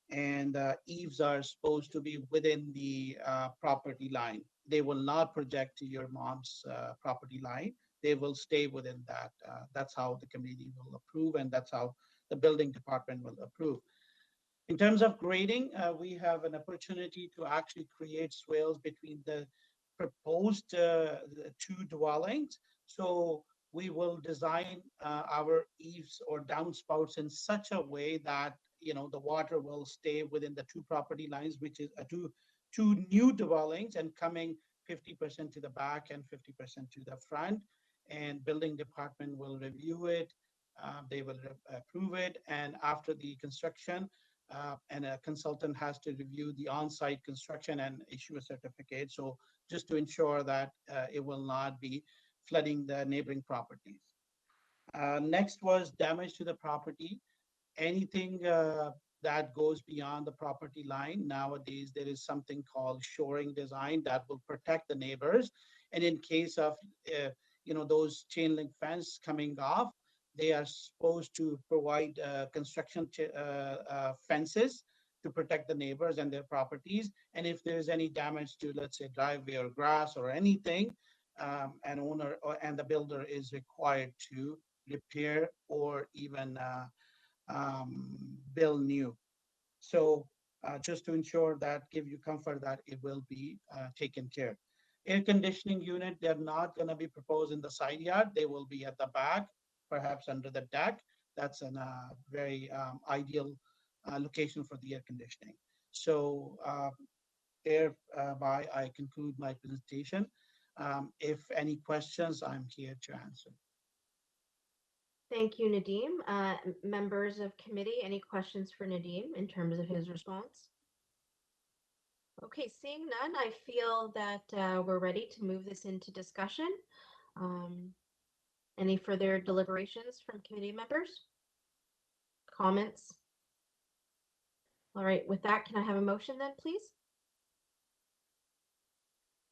and eaves are supposed to be within the property line. They will not project to your mom's property line. They will stay within that. That's how the committee will approve, and that's how the building department will approve. In terms of grading, we have an opportunity to actually create swales between the proposed two dwellings. So we will design our eaves or downspouts in such a way that the water will stay within the two property lines, which is two new dwellings, and coming 50% to the back and 50% to the front. And building department will review it. They will approve it, and after the construction, and a consultant has to review the on-site construction and issue a certificate. So just to ensure that it will not be flooding the neighboring properties. Next was damage to the property. Anything that goes beyond the property line, nowadays there is something called shoring design that will protect the neighbors. And in case of those chain link fence coming off, they are supposed to provide construction fences to protect the neighbors and their properties. And if there's any damage to, let's say, driveway or grass or anything, an owner and the builder is required to repair or even build new. So just to ensure that, give you comfort that it will be taken care. Air conditioning unit, they're not going to be proposed in the side yard. They will be at the back, perhaps under the deck. That's a very ideal location for the air conditioning. So thereby I conclude my presentation. If any questions, I'm here to answer. Thank you, Nadeem. Members of committee, any questions for Nadeem in terms of his response? Okay, seeing none, I feel that we're ready to move this into discussion. Any further deliberations from committee members? Comments? All right, with that, can I have a motion then, please?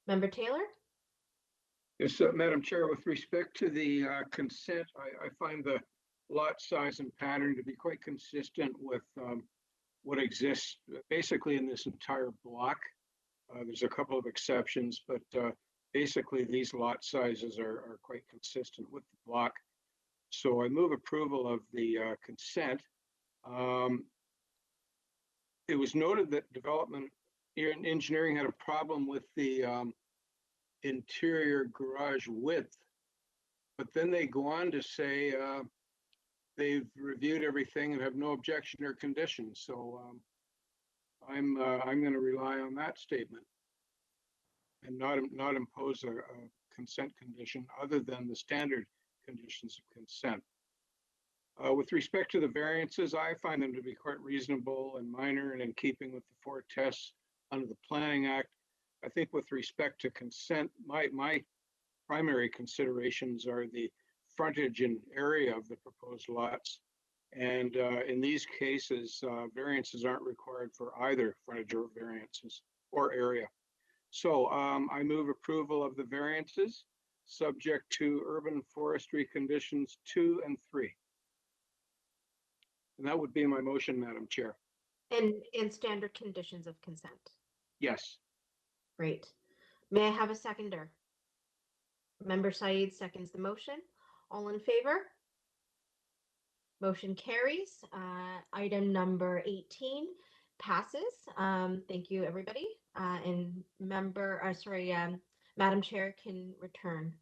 Member Taylor? Yes, Madam Chair, with respect to the consent, I find the lot size and pattern to be quite consistent with what exists basically in this entire block. There's a couple of exceptions, but basically these lot sizes are quite consistent with the block. So I move approval of the consent. It was noted that development engineering had a problem with the interior garage width, but then they go on to say they've reviewed everything and have no objection or condition. So I'm going to rely on that statement and not impose a consent condition other than the standard conditions of consent. With respect to the variances, I find them to be quite reasonable and minor and in keeping with the 4 tests under the Planning Act. I think with respect to consent, my primary considerations are the frontage and area of the proposed lots. And in these cases, variances aren't required for either frontage or variances or area. So I move approval of the variances subject to urban forestry conditions 2 and 3. And that would be my motion, Madam Chair. And standard conditions of consent. Yes. Great. May I have a seconder? Member Said seconds the motion. All in favor? Motion carries. Item number 18 passes. Thank you, everybody. And Madam Chair can return.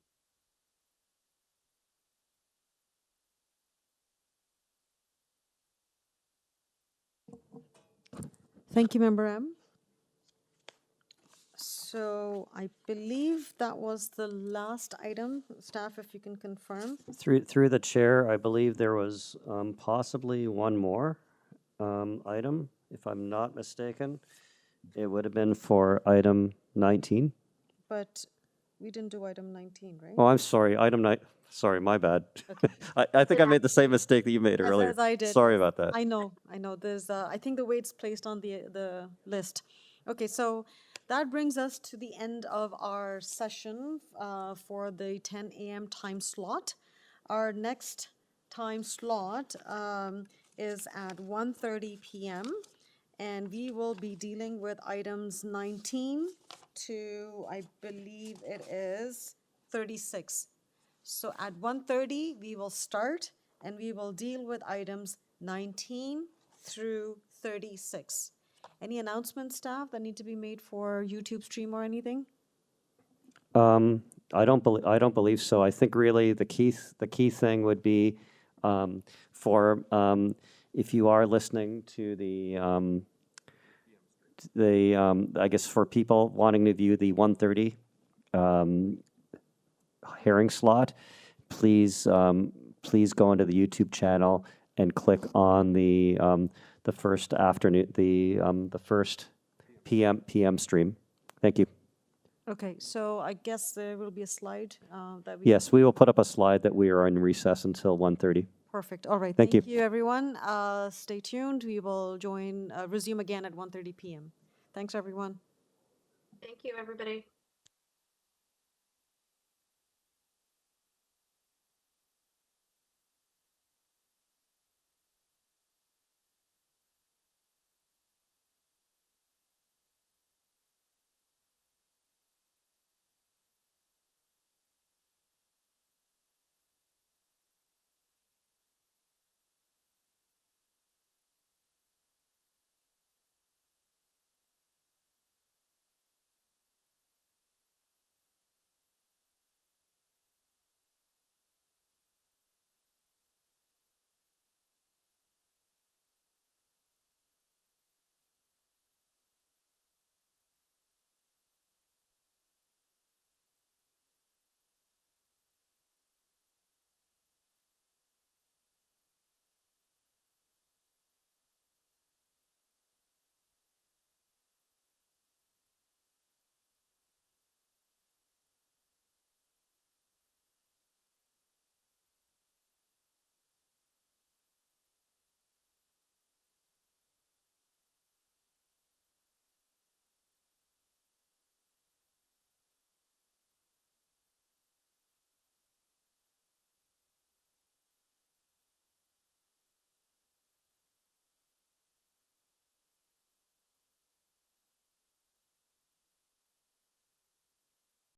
Thank you, Member M. So I believe that was the last item. Staff, if you can confirm. Through the chair, I believe there was possibly one more item, if I'm not mistaken. It would have been for item 19. But we didn't do item 19, right? Oh, I'm sorry, item 9. Sorry, my bad. Okay. I think I made the same mistake that you made earlier. As I did. Sorry about that. I know. There's, I think the way it's placed on the list. Okay, so that brings us to the end of our session for the 10 a.m. time slot. Our next time slot is at 1:30 p.m. and we will be dealing with items 19 to, I believe it is 36. So at 1:30, we will start and we will deal with items 19 through 36. Any announcements, staff, that need to be made for YouTube stream or anything? I don't believe so. I think really the key thing would be for if you are listening to I guess for people wanting to view the 1:30 hearing slot, please go into the YouTube channel and click on the first afternoon, the first PM stream. Thank you. Okay, so I guess there will be a slide that we. Yes, we will put up a slide that we are in recess until 1:30. Perfect. All right. Thank you. Thank you, everyone. Stay tuned. We will resume again at 1:30 p.m. Thanks, everyone. Thank you, everybody.